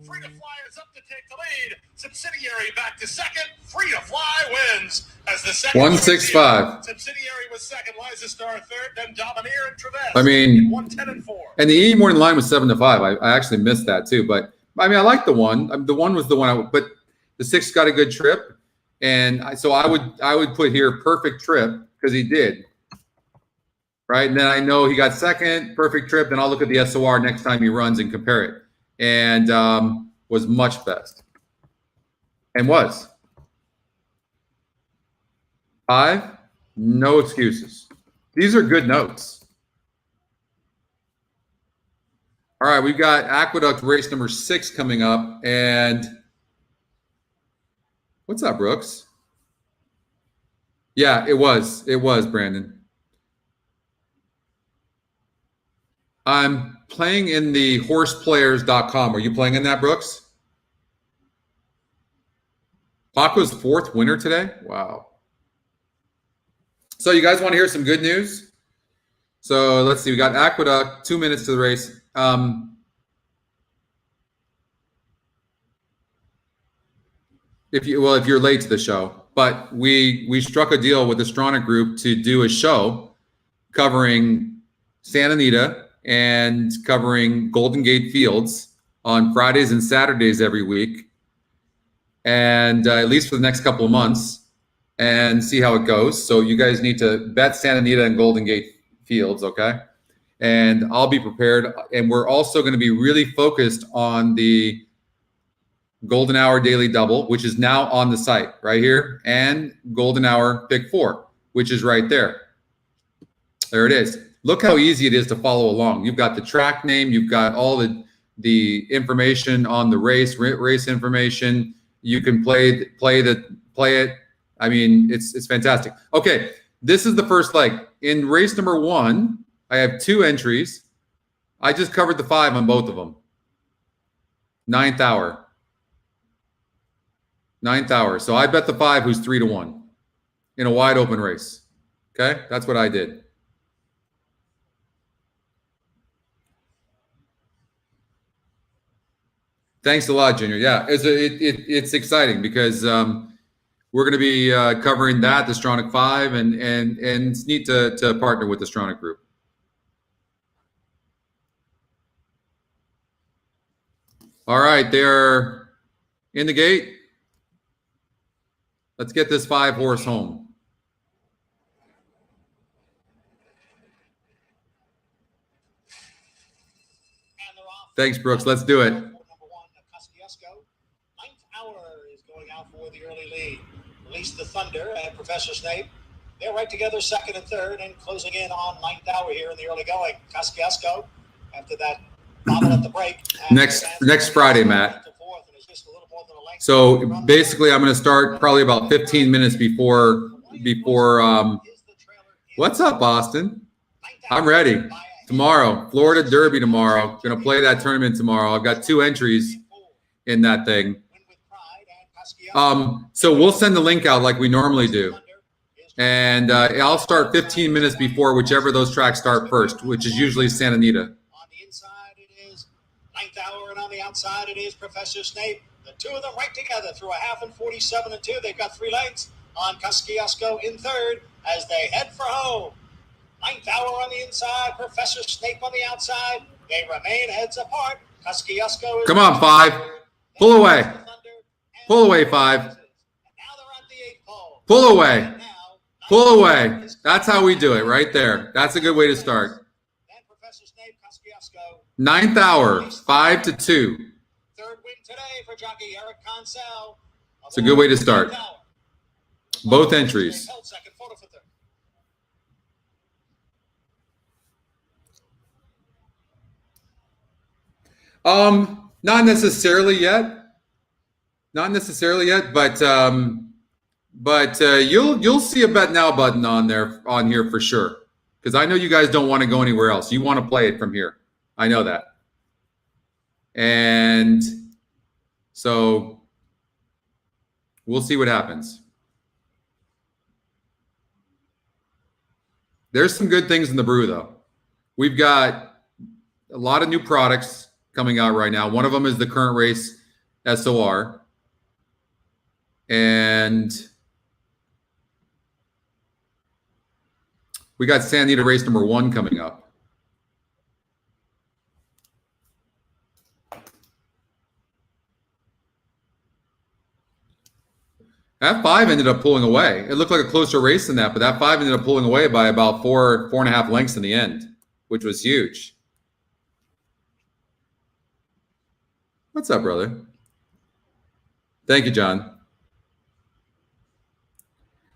Free to fly is up to take the lead. Subsidiary back to second. Free to fly wins as the second. 165. Subsidiary was second. Liza Star third. Then Domineer and Traverse. I mean, 110-4. And the E morning line was 7-5. I actually missed that too, but I mean, I like the 1. The 1 was the one, but the 6 got a good trip, and so I would put here perfect trip because he did. Right, and then I know he got second, perfect trip. Then I'll look at the SOR next time he runs and compare it, and was much best, and was 5. No excuses. These are good notes. All right, we've got Aqueduct race number 6 coming up, and what's up, Brooks? Yeah, it was Brandon. I'm playing in the horseplayers.com. Are you playing in that, Brooks? Paco's 4th winner today? Wow. So you guys want to hear some good news? So let's see. We got Aqueduct, 2 minutes to the race. If you're late to the show, but we struck a deal with the Stronach Group to do a show covering Santa Anita and covering Golden Gate Fields on Fridays and Saturdays every week, and at least for the next couple of months, and see how it goes. So you guys need to bet Santa Anita and Golden Gate Fields, okay? And I'll be prepared. And we're also going to be really focused on the Golden Hour Daily Double, which is now on the site right here, and Golden Hour Pick 4, which is right there. There it is. Look how easy it is to follow along. You've got the track name. You've got all the information on the race information. You can play it. I mean, it's fantastic. Okay, this is the first leg. In race number 1, I have 2 entries. I just covered the 5 on both of them. 9th hour. 9th hour. So I bet the 5 who's 3-1 in a wide open race. Okay, that's what I did. Thanks a lot, Junior. Yeah, it's exciting because we're going to be covering that, the Stronach 5, and it's neat to partner with the Stronach Group. All right, they're in the gate. Let's get this 5-horse home. Thanks, Brooks. Let's do it. Release the Thunder and Professor Snape. They're right together, 2nd and 3rd, and closing in on 9th hour here in the early going. Kosciuszko, after that bobble at the break. Next Friday, Matt. So basically, I'm going to start probably about 15 minutes before. What's up, Boston? I'm ready. Tomorrow, Florida Derby tomorrow. Going to play that tournament tomorrow. I've got 2 entries in that thing. So we'll send the link out like we normally do. And I'll start 15 minutes before whichever those tracks start first, which is usually Santa Anita. On the inside, it is 9th hour, and on the outside, it is Professor Snape. The 2 of them right together through a half and 47 and 2. They've got 3 lengths on Kosciuszko in 3rd as they head for home. 9th hour on the inside, Professor Snape on the outside. They remain heads apart. Kosciuszko is. Come on, 5. Pull away. Pull away, 5. Pull away. Pull away. That's how we do it right there. That's a good way to start. 9th hour, 5-2. 3rd win today for jockey Eric Consell. It's a good way to start. Both entries. Not necessarily yet. Not necessarily yet, but you'll see a bet now button on here for sure, because I know you guys don't want to go anywhere else. You want to play it from here. I know that, and so we'll see what happens. There's some good things in the brew, though. We've got a lot of new products coming out right now. One of them is the current race SOR. And we got Santa Anita race number 1 coming up. That 5 ended up pulling away. It looked like a closer race than that, but that 5 ended up pulling away by about 4.5 lengths in the end, which was huge. What's up, brother? Thank you, John.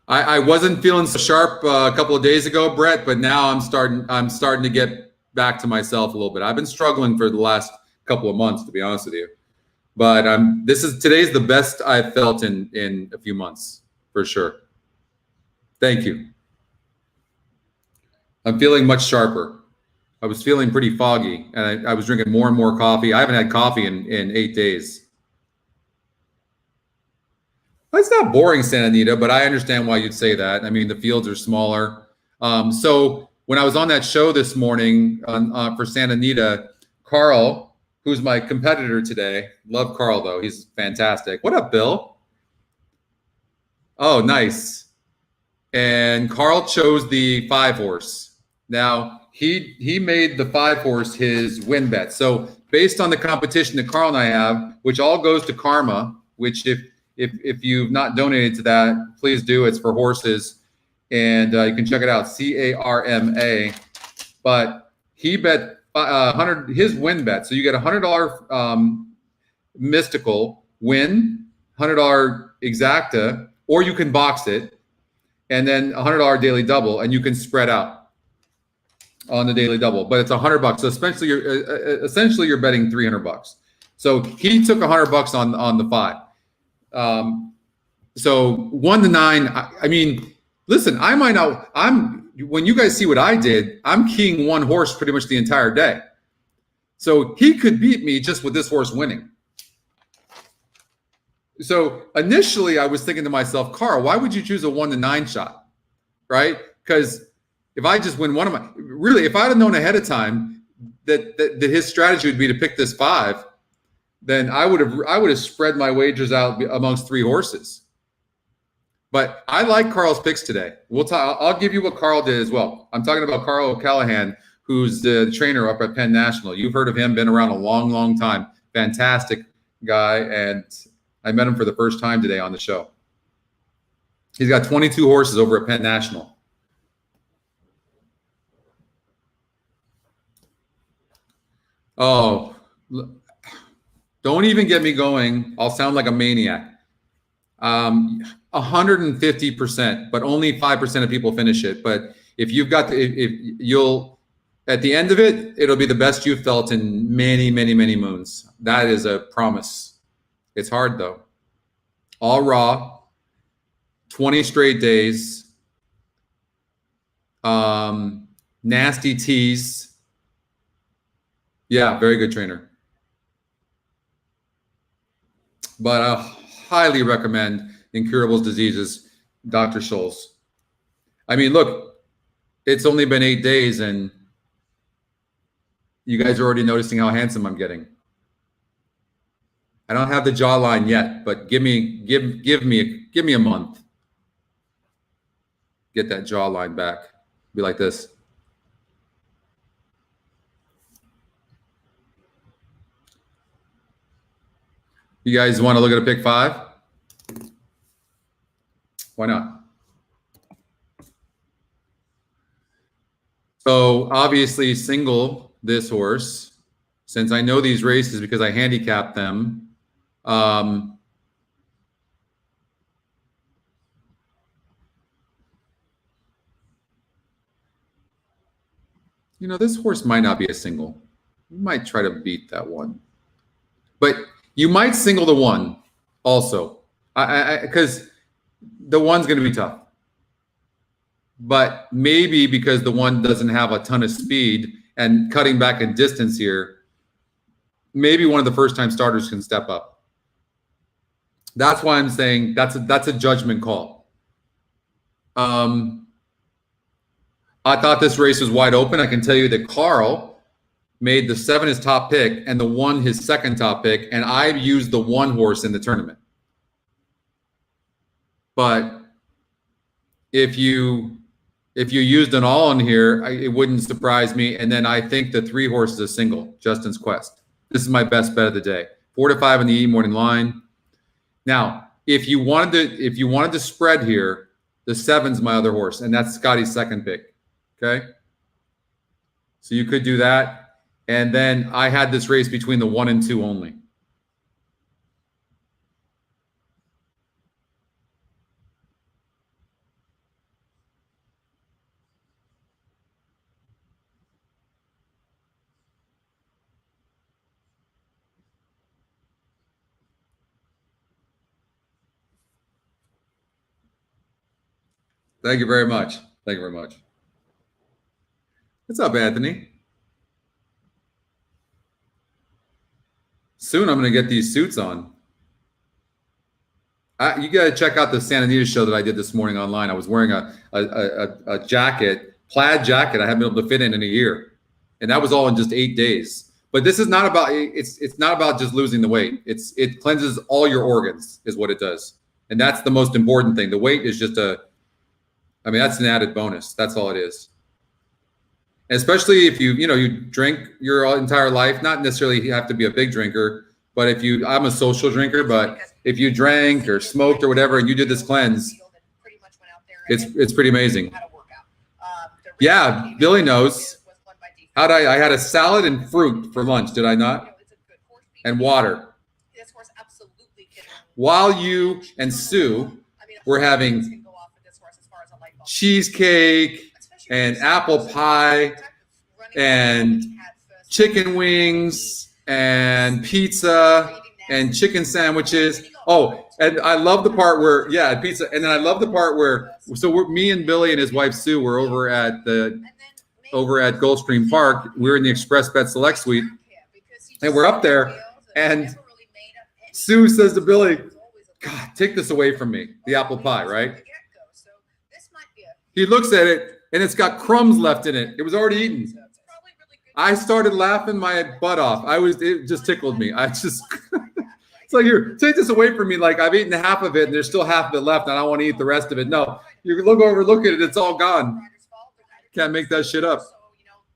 I wasn't feeling so sharp a couple of days ago, Brett, but now I'm starting to get back to myself a little bit. I've been struggling for the last couple of months, to be honest with you. But today's the best I've felt in a few months, for sure. Thank you. I'm feeling much sharper. I was feeling pretty foggy, and I was drinking more and more coffee. I haven't had coffee in 8 days. It's not boring, Santa Anita, but I understand why you'd say that. I mean, the fields are smaller. So when I was on that show this morning for Santa Anita, Carl, who's my competitor today, love Carl though, he's fantastic. What up, Bill? Oh, nice. And Carl chose the 5-horse. Now he made the 5-horse his win bet. So based on the competition that Carl and I have, which all goes to Karma, which if you've not donated to that, please do. It's for horses, and you can check it out, CARMA. But he bet 100 his win bet. So you get $100 mystical win, $100 exacta, or you can box it, and then $100 daily double, and you can spread out on the daily double. But it's $100. So essentially you're betting $300. So he took $100 on the 5. So 1 to 9. I mean, listen, I might not. When you guys see what I did, I'm keying one horse pretty much the entire day. So he could beat me just with this horse winning. So initially I was thinking to myself, Carl, why would you choose a 1 to 9 shot? Right? Because if I just win one of my, really, if I'd have known ahead of time that his strategy would be to pick this 5, then I would have spread my wagers out amongst 3 horses. But I like Carl's picks today. I'll give you what Carl did as well. I'm talking about Carl O'Callahan, who's the trainer up at Penn National. You've heard of him, been around a long, long time. Fantastic guy, and I met him for the first time today on the show. He's got 22 horses over at Penn National. Oh, don't even get me going. I'll sound like a maniac. 150%, but only 5% of people finish it. But if you've got, if you'll, at the end of it, it'll be the best you've felt in many, many, many moons. That is a promise. It's hard though. All raw, 20 straight days, nasty teas. Yeah, very good trainer. But I highly recommend Incurables Diseases, Dr. Scholl's. I mean, look, it's only been 8 days and you guys are already noticing how handsome I'm getting. I don't have the jawline yet, but give me a month. Get that jawline back. Be like this. You guys want to look at a pick 5? Why not? So obviously single this horse, since I know these races because I handicapped them. You know, this horse might not be a single. You might try to beat that one. But you might single the 1 also. Because the 1's going to be tough. But maybe because the 1 doesn't have a ton of speed and cutting back in distance here, maybe one of the first-time starters can step up. That's why I'm saying that's a judgment call. I thought this race was wide open. I can tell you that Carl made the 7 his top pick and the 1 his second top pick, and I used the 1 horse in the tournament. But if you used an all in here, it wouldn't surprise me. And then I think the 3 horse is a single, Justin's Quest. This is my best bet of the day. 4 to 5 in the E morning line. Now, if you wanted to spread here, the 7's my other horse, and that's Scotty's second pick. Okay. So you could do that. And then I had this race between the 1 and 2 only. Thank you very much. Thank you very much. What's up, Anthony? Soon I'm going to get these suits on. You got to check out the Santa Anita show that I did this morning online. I was wearing a jacket, plaid jacket I haven't been able to fit in a year. And that was all in just 8 days. But this is not about, it's not about just losing the weight. It cleanses all your organs is what it does. And that's the most important thing. The weight is just that's an added bonus. That's all it is. And especially if you drink your entire life, not necessarily you have to be a big drinker, but I'm a social drinker, but if you drank or smoked or whatever, and you did this cleanse, it's pretty amazing. Yeah, Billy knows. I had a salad and fruit for lunch, did I not? And water. While you and Sue were having cheesecake and apple pie and chicken wings and pizza and chicken sandwiches. Oh, and I love the part where, pizza. And then I love the part where, me and Billy and his wife Sue were over at Gulfstream Park. We're in the Xpressbet Select Suite, and we're up there, and Sue says to Billy, "God, take this away from me, the apple pie, right?" He looks at it, and it's got crumbs left in it. It was already eaten. I started laughing my butt off. It just tickled me. It's like, here, take this away from me. Like, I've eaten half of it, and there's still half of it left, and I don't want to eat the rest of it. No, you look at it, it's all gone. Can't make that shit up. So,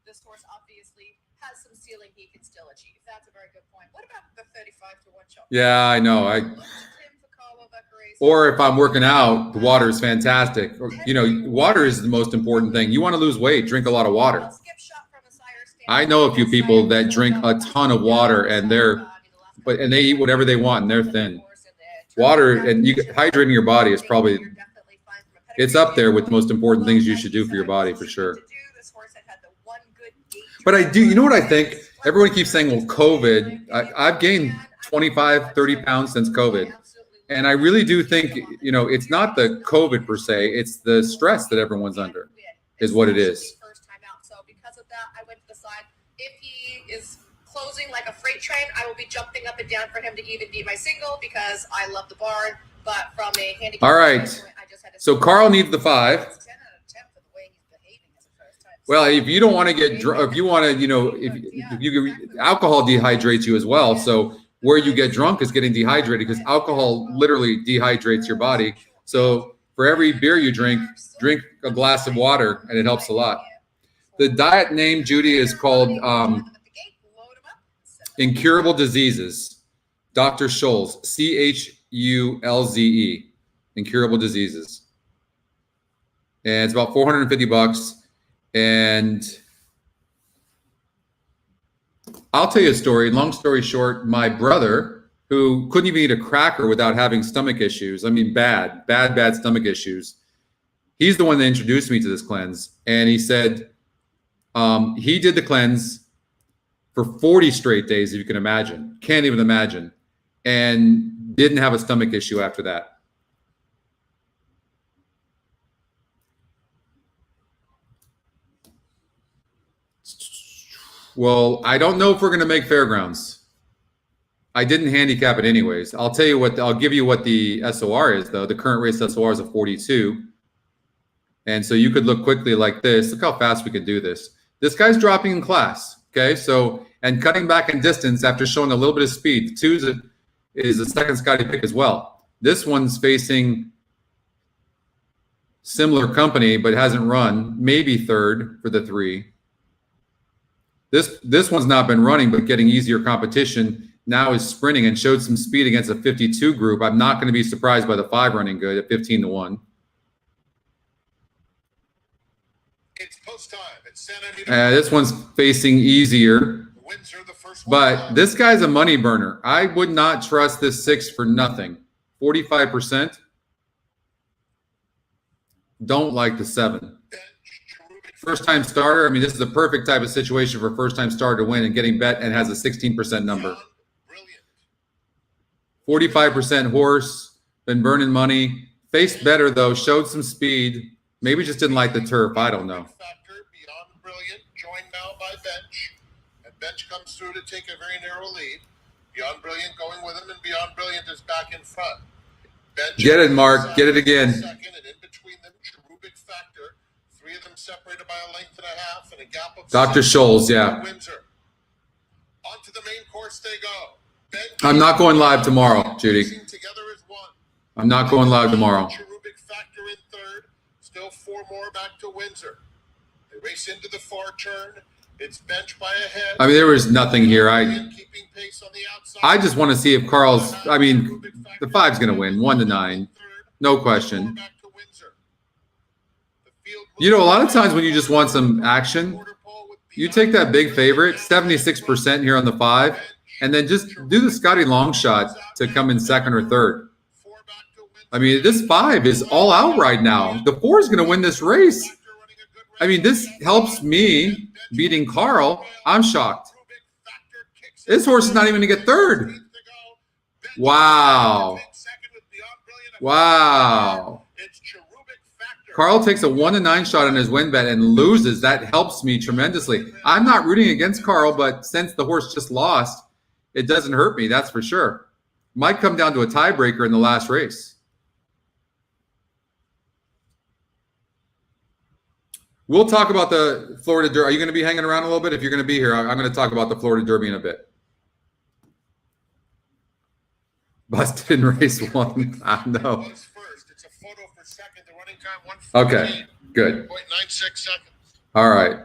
this horse obviously has some ceiling he can still achieve. That's a very good point. What about the 35-1 shot? Yeah, I know. Or if I'm working out, the water is fantastic. Water is the most important thing. You want to lose weight, drink a lot of water. I know a few people that drink a ton of water and they eat whatever they want and they're thin. Water and hydrating your body is probably, it's up there with the most important things you should do for your body for sure. But I do, you know what I think? Everyone keeps saying, well, COVID, I've gained 25, 30 pounds since COVID. And I really do think, it's not the COVID per se, it's the stress that everyone's under is what it is. So because of that, I went to the side. If he is closing like a freight train, I will be jumping up and down for him to even be my single because I love the barn. But from a handicap, all right. So Carl needs the 5. Well, if you don't want to get drunk, if you want to, if you alcohol dehydrates you as well. So where you get drunk is getting dehydrated because alcohol literally dehydrates your body. So for every beer you drink a glass of water, and it helps a lot. The diet name, Judy, is called Incurable Diseases. Dr. Scholl's, Chulze, Incurable Diseases. And it's about $450. And I'll tell you a story. Long story short, my brother, who couldn't even eat a cracker without having stomach issues, bad stomach issues, he's the one that introduced me to this cleanse. And he said he did the cleanse for 40 straight days, if you can imagine. Can't even imagine. And didn't have a stomach issue after that. Well, I don't know if we're going to make fairgrounds. I didn't handicap it anyways. I'll give you what the SOR is though. The current race SOR is a 42. And so you could look quickly like this. Look how fast we could do this. This guy's dropping in class. Okay. So, and cutting back in distance after showing a little bit of speed. 2 is a second Scotty pick as well. This one's facing similar company, but hasn't run, maybe third for the 3. This one's not been running, but getting easier competition. Now is sprinting and showed some speed against a 52 group. I'm not going to be surprised by the 5 running good at 15-1. It's post time at Santa Anita. This one's facing easier, but this guy's a money burner. I would not trust this 6 for nothing. 45%. Don't like the 7. First-time starter, this is a perfect type of situation for first-time starter to win and getting bet and has a 16% number. 45% horse, been burning money. Faced better, though, showed some speed. Maybe just didn't like the turf. I don't know. Beyond brilliant, joined now by Bench. And Bench comes through to take a very narrow lead. Beyond Brilliant going with him, and Beyond Brilliant is back in front. Bench Get it, Mark. Get it again. Second, and in between them, Cherubic Factor. Three of them separated by a length and a half and a gap of Dr. 6. Scholes, yeah. Windsor. Onto the main course they go. Ben I'm not going live tomorrow, Judy. racing together as one. I'm not going live tomorrow. Cherubic Factor in third. Still 4 more back to Windsor. They race into the far turn. It's Bench by a head. I mean, there was nothing here. Keeping pace on the outside. I just want to see if Carl's. I mean, the 5's going to win 1-9, no question. Back to Windsor. The field You know, a lot of times when you just want some action, you take that big favorite, 76% here on the 5, and then just do the Scotty long shot to come in second or third. I mean, this 5 is all out right now. The 4 is going to win this race. I mean, this helps me beating Carl. I'm shocked. This horse is not even going to get third. Wow. Wow. Carl takes a 1-9 shot on his win bet and loses. That helps me tremendously. I'm not rooting against Carl, but since the horse just lost, it doesn't hurt me, that's for sure. Might come down to a tiebreaker in the last race. We'll talk about the Florida Derby. Are you going to be hanging around a little bit? If you're going to be here, I'm going to talk about the Florida Derby in a bit. Busted in race 1. I know. It's a photo for second. The running time 1:48. Okay, good. 0.96 seconds. All right.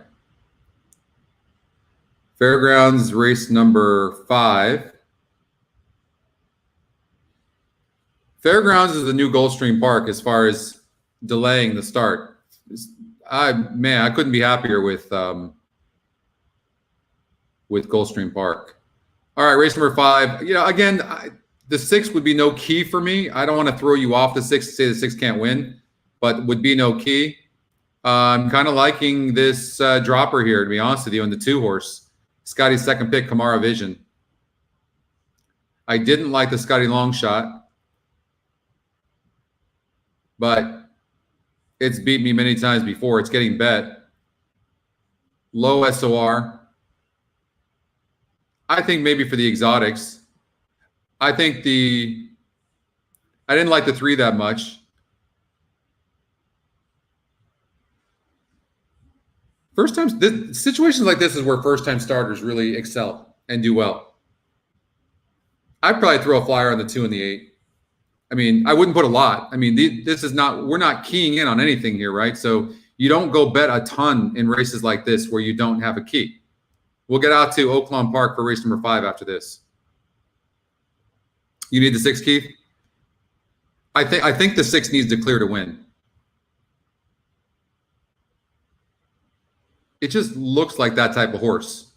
Fairgrounds race number 5. Fairgrounds is the new Gulfstream Park as far as delaying the start. I couldn't be happier with Gulfstream Park. All right, race number 5. You know, again, the 6 would be no key for me. I don't want to throw you off the 6 to say the 6 can't win, but would be no key. I'm kind of liking this dropper here, to be honest with you, in the 2 horse. Scotty's second pick, Kamara Vision. I didn't like the Scotty long shot, but it's beat me many times before. It's getting bet. Low SOR. I think maybe for the exotics. I didn't like the 3 that much. First time, situations like this is where first-time starters really excel and do well. I'd probably throw a flyer on the 2 and the 8. I mean, I wouldn't put a lot. I mean, we're not keying in on anything here, right? So you don't go bet a ton in races like this where you don't have a key. We'll get out to Oaklawn Park for race number 5 after this. You need the 6, Keith? I think the 6 needs to clear to win. It just looks like that type of horse.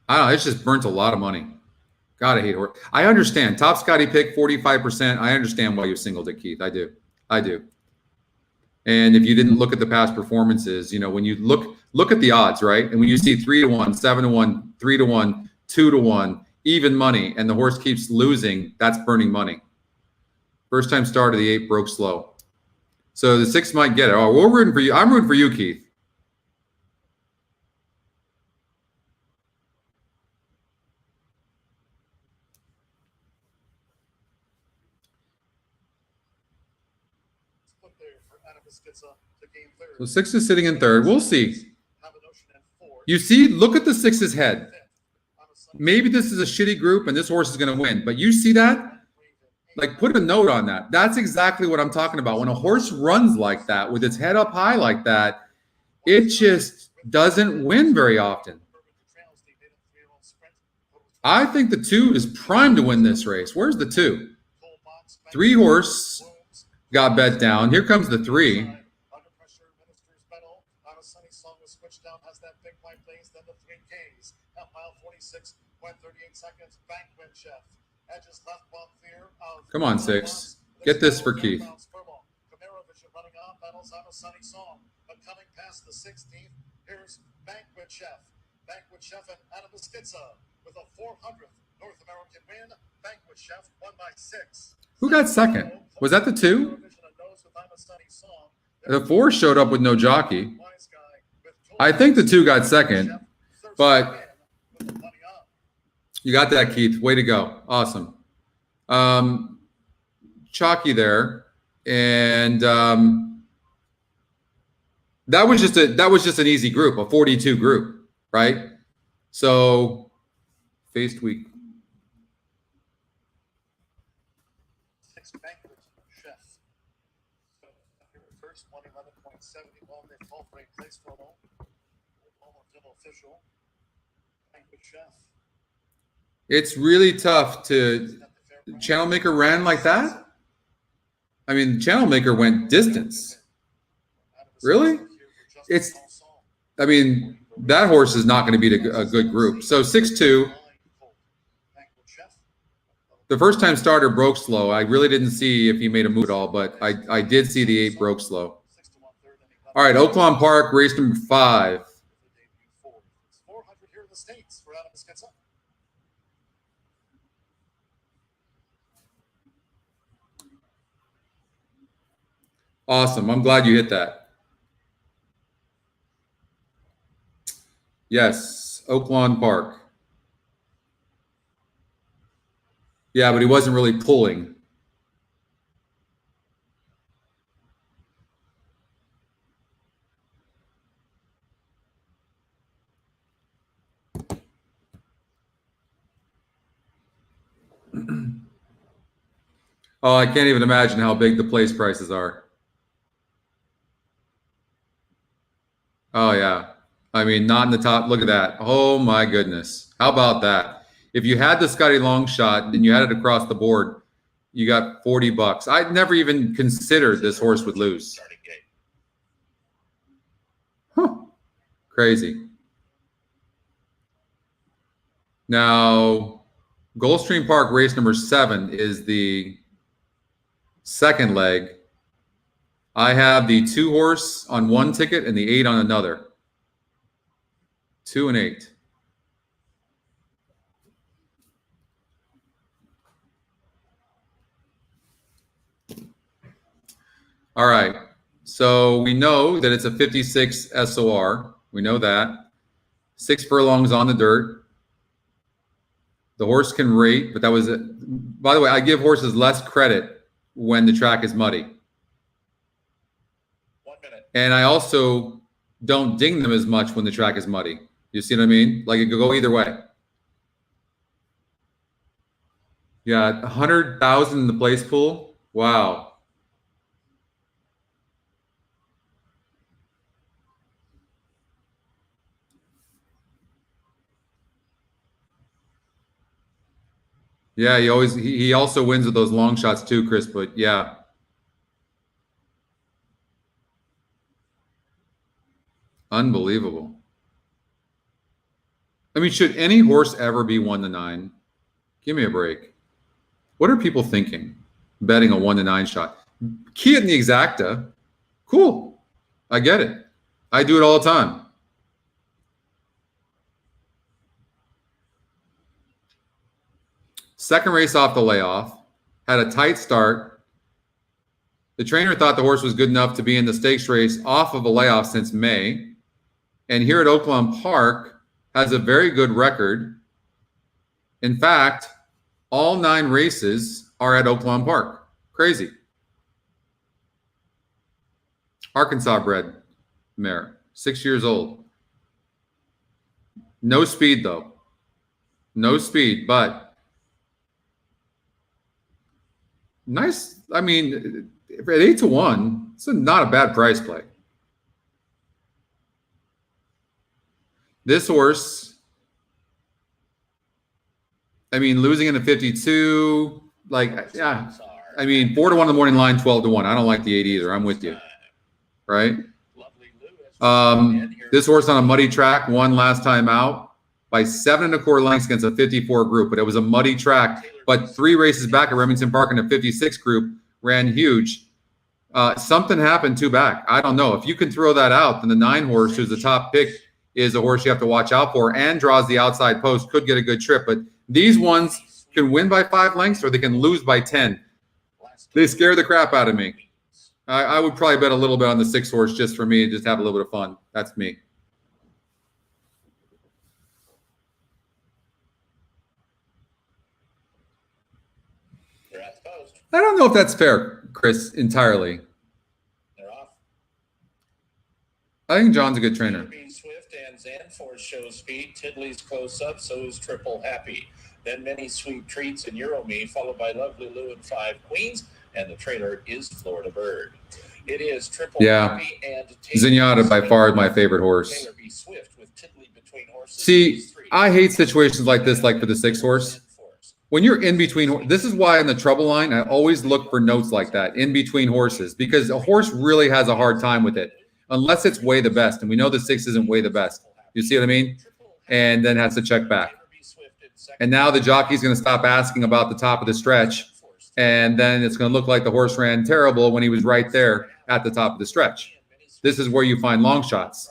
I don't know. It's just burnt a lot of money. God, I hate horse. I understand. Top Scotty pick, 45%. I understand why you singled it, Keith. I do. And if you didn't look at the past performances, you know, when you look at the odds, right? And when you see 3-1, 7-1, 3-1, 2-1, even money, and the horse keeps losing, that's burning money. First time start of the 8 broke slow. So the 6 might get it. Oh, we're rooting for you. I'm rooting for you, Keith. So 6 is sitting in third. We'll see. You see, look at the 6's head. Maybe this is a shitty group and this horse is going to win. But you see that? Like, put a note on that. That's exactly what I'm talking about. When a horse runs like that, with its head up high like that, it just doesn't win very often. I think the 2 is primed to win this race. Where's the 2? 3 horse got bet down. Here comes the 3. Come on, 6. Get this for Keith. Coming past the 16th, here's Banquet Chef and Anita with a 400th North American win. Banquet Chef won by 6. Who got second? Was that the 2? The 4 showed up with no jockey. I think the 2 got second, but Money up. You got that, Keith. Way to go. Awesome. Chalky there. And that was just an easy group, a 42 group, right? So faced week. 6 banquet chef. So first 111.71. They both rate place photo. Almost official. Banquet chef. It's really tough to channel maker ran like that. I mean, channel maker went distance. Really? I mean, that horse is not going to beat a good group. So 6-2. The first time starter broke slow. I really didn't see if he made a move at all, but I did see the 8 broke slow. All right, Oaklawn Park, race number 5. 400 here in the States for Adam Sketsa. Awesome. I'm glad you hit that. Yes, Oaklawn Park. Yeah, but he wasn't really pulling. Oh, I can't even imagine how big the place prices are. Oh, yeah. I mean, not in the top. Look at that. Oh, my goodness. How about that? If you had the Scotty long shot and you had it across the board, you got $40. I'd never even considered this horse would lose. Huh. Crazy. Now, Gulfstream Park race number 7 is the second leg. I have the 2 horse on one ticket and the 8 on another. 2 and 8. All right. So we know that it's a 56 SOR. We know that. 6 furlongs on the dirt. The horse can rate, but that was it. By the way, I give horses less credit when the track is muddy. 1 minute. And I also don't ding them as much when the track is muddy. You see what I mean? Like it could go either way. Yeah, 100,000 in the place pool. Wow. Yeah, he also wins with those long shots too, Chris, but yeah. Unbelievable. I mean, should any horse ever be 1-9? Give me a break. What are people thinking? Betting a 1-9 shot. Key it in the exacta. Cool. I get it. I do it all the time. Second race off the layoff. Had a tight start. The trainer thought the horse was good enough to be in the stakes race off of a layoff since May. And here at Oaklawn Park, has a very good record. In fact, all 9 races are at Oaklawn Park. Crazy. Arkansas bred mare, 6 years old. No speed, though. No speed, but nice. I mean, at 8-1, it's not a bad price play. This horse, I mean, losing in the 52, like, yeah. I mean, 4-1 in the morning line, 12-1. I don't like the 8 either. I'm with you, right? This horse on a muddy track won last time out by 7 1/4 lengths against a 54 group, but it was a muddy track. But 3 races back at Remington Park in a 56 group ran huge. Something happened 2 back. I don't know. If you can throw that out, then the 9 horse, who's the top pick, is a horse you have to watch out for and draws the outside post, could get a good trip. But these ones can win by 5 lengths or they can lose by 10. They scare the crap out of me. I would probably bet a little bit on the 6 horse just for me, just have a little bit of fun. That's me. They're at the post. I don't know if that's fair, Chris, entirely. They're off. I think John's a good trainer. Be Swift and Zanforce show speed. Tiddly's close up, so is Triple Happy. Then Many Sweet Treats and Euro Me, followed by Lovely Lou and 5 Queens, and the trailer is Florida Bird. It is Triple Happy and Zenyatta by far my favorite horse. Taylor B. Swift with Tiddly between horses. See, I hate situations like this, like for the 6 horse. When you're in between, this is why in the trouble line, I always look for notes like that, in between horses, because a horse really has a hard time with it, unless it's way the best. And we know the 6 isn't way the best. You see what I mean? And then has to check back. And now the jockey's going to stop asking about the top of the stretch. And then it's going to look like the horse ran terrible when he was right there at the top of the stretch. This is where you find long shots.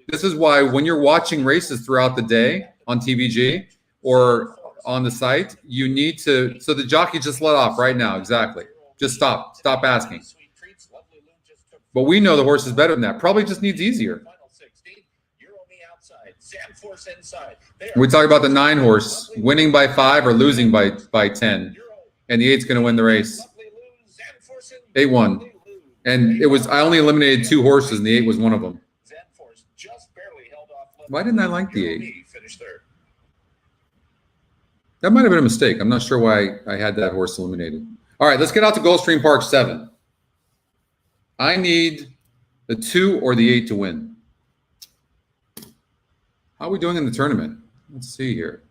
This is why when you're watching races throughout the day on TVG or on the site, you need to, so the jockey just let off right now. Exactly. Just stop asking. But we know the horse is better than that. Probably just needs easier. We talk about the 9 horse winning by 5 or losing by 10, and the 8's going to win the race. 8-1, and it was, I only eliminated 2 horses, and the 8 was one of them. Why didn't I like the 8? That might have been a mistake. I'm not sure why I had that horse eliminated. All right, let's get out to Gulfstream Park 7. I need the 2 or the 8 to win. How are we doing in the tournament? Let's see here.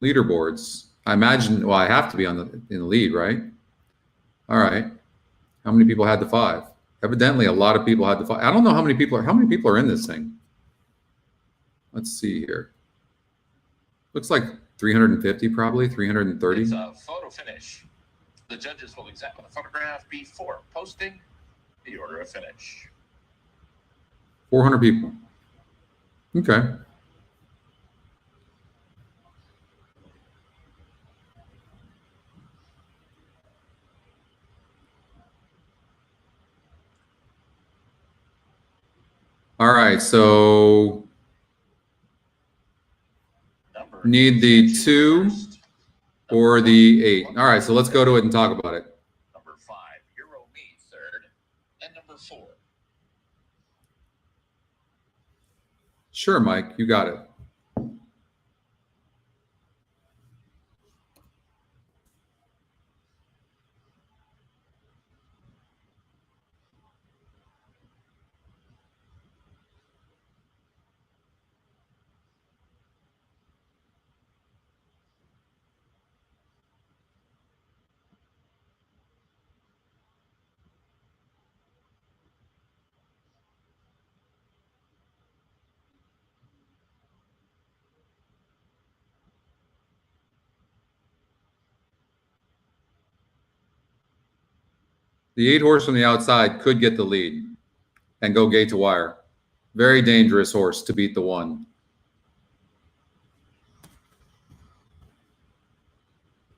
Leaderboards. I imagine, well, I have to be in the lead, right? All right. How many people had the 5? Evidently, a lot of people had the 5. I don't know how many people are in this thing. Let's see here. Looks like 350, probably 330. It's a photo finish. The judges will examine the photograph before posting the order of finish. 400 people. Okay. All right, so need the 2 or the 8. All right, so let's go to it and talk about it. Number 5, Euro Me, 3rd, and number 4. Sure, Mike, you got it. The 8 horse from the outside could get the lead and go gate to wire. Very dangerous horse to beat the 1.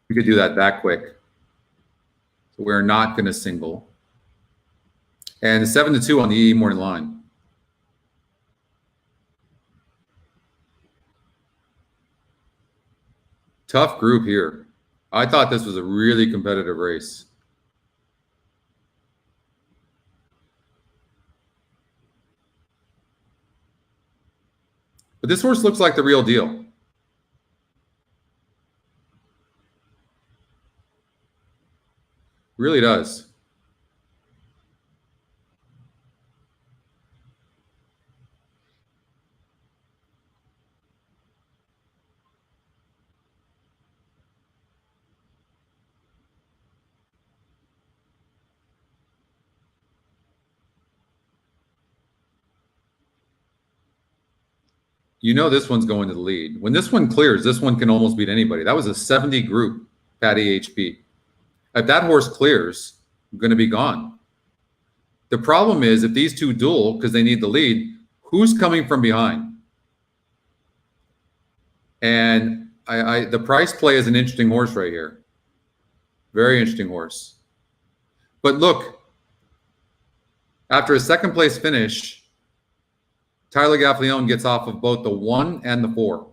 We could do that quick. So we're not going to single. And 7-2 on the E morning line. Tough group here. I thought this was a really competitive race. But this horse looks like the real deal. Really does. You know this one's going to the lead. When this one clears, this one can almost beat anybody. That was a 70 group, Patty HP. If that horse clears, I'm going to be gone. The problem is if these 2 duel, because they need the lead, who's coming from behind? And the price play is an interesting horse right here. Very interesting horse. But look, after a 2nd place finish, Tyler Gaffalione gets off of both the 1 and the 4.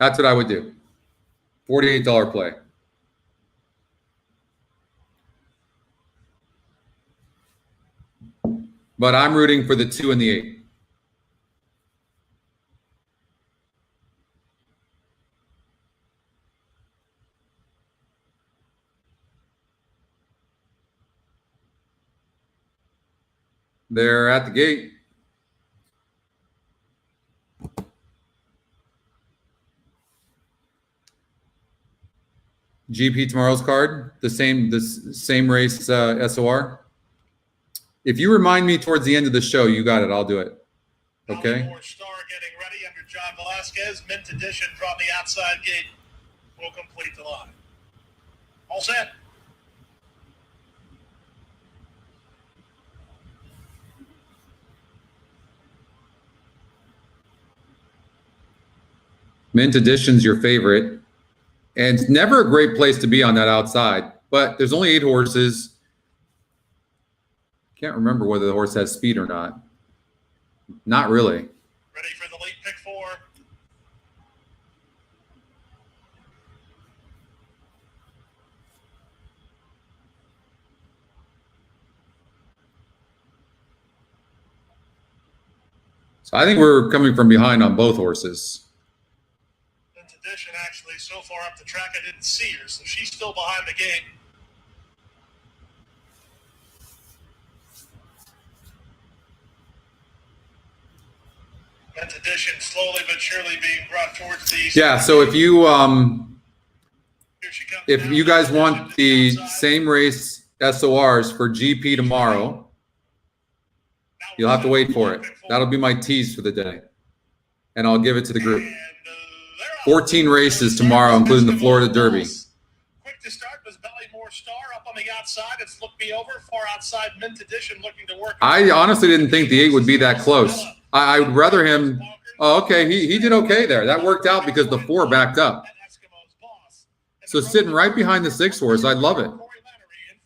That's what I would do. $48 play. But I'm rooting for the 2 and the 8. They're at the gate. GP tomorrow's card, the same race SOR. If you remind me towards the end of the show, you got it. I'll do it. Okay. Star getting ready under John Velasquez. Mint edition from the outside gate will complete the line. All set. Mint edition's your favorite. And it's never a great place to be on that outside, but there's only 8 horses. Can't remember whether the horse has speed or not. Not really. Ready for the late pick 4. So I think we're coming from behind on both horses. Edition actually so far up the track I didn't see her, so she's still behind the gate. Mint edition slowly but surely being brought towards the Yeah, so if you guys want the same race SORs for GP tomorrow, you'll have to wait for it. That'll be my tease for the day. And I'll give it to the group. 14 races tomorrow, including the Florida Derby. Quick to start was Ballymore Star up on the outside. It's Look Me Over, far outside Mint edition looking to work. I honestly didn't think the 8 would be that close. I would rather him. Oh, okay. He did okay there. That worked out because the 4 backed up. So sitting right behind the 6 horse, I love it. In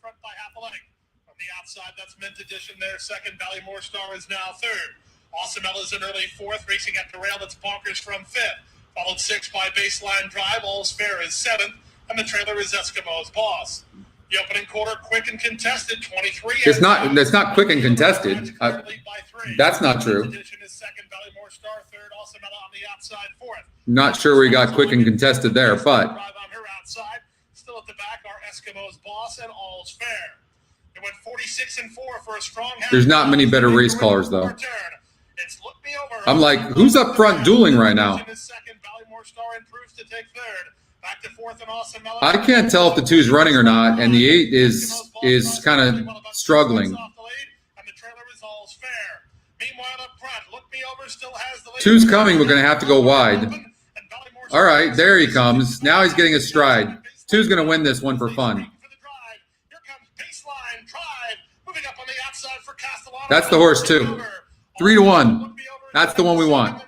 front by half a length. On the outside, that's Mint edition there. Second, Ballymore Star is now third. Awesomella's in early 4th, racing at the rail. That's Bonkers from 5th. Followed 6 by Baseline Drive. All's Fair is 7th. And the trailer is Eskimo's Boss. The opening quarter, quick and contested, 23. It's not quick and contested. That's not true. Edition is second, Ballymore Star third, Awesomella on the outside 4th. Not sure we got quick and contested there, but Drive on her outside. Still at the back are Eskimo's Boss and All's Fair. It went 46-4 for a strong half. there's not many better race callers though. It's Look Me Over. I'm like, who's up front dueling right now? Second, Ballymore Star improves to take third. Back to 4th and Awesomella. I can't tell if the 2's running or not, and the 8 is kind of struggling. And the trailer is All's Fair. Meanwhile, up front, Look Me Over still has the lead. 2's coming. We're going to have to go wide. All right, there he comes. Now he's getting a stride. 2's going to win this one for fun. Here comes Baseline Drive. Moving up on the outside for Castellano. That's the horse too. 3-1. That's the one we want.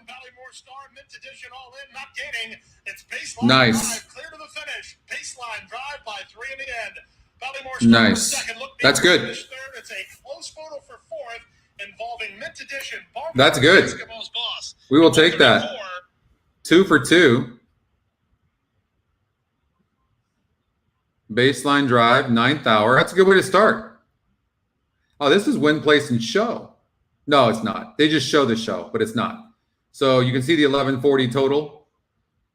Nice. Clear to the finish. Baseline Drive by 3 in the end. Nice. That's good. It's a close photo for 4th involving Mint Edition. That's good. We will take that. 2 for 2. Baseline Drive, 9th hour. That's a good way to start. Oh, this is win, place, and show. No, it's not. They just show the show, but it's not. So you can see the 1140 total.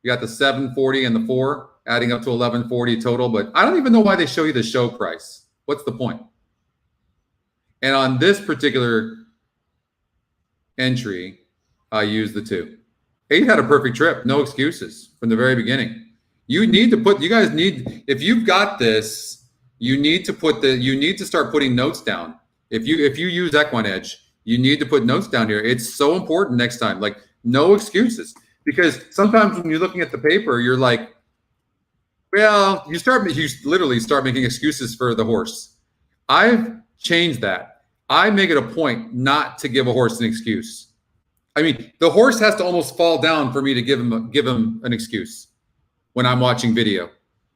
You got the 740 and the 4 adding up to 1140 total, but I don't even know why they show you the show price. What's the point? And on this particular entry, I used the 2. 8 had a perfect trip, no excuses from the very beginning. You guys need, if you've got this, you need to start putting notes down. If you use EquinEdge, you need to put notes down here. It's so important next time, like no excuses. Because sometimes when you're looking at the paper, you're like, well, you literally start making excuses for the horse. I've changed that. I make it a point not to give a horse an excuse. I mean, the horse has to almost fall down for me to give him an excuse when I'm watching video,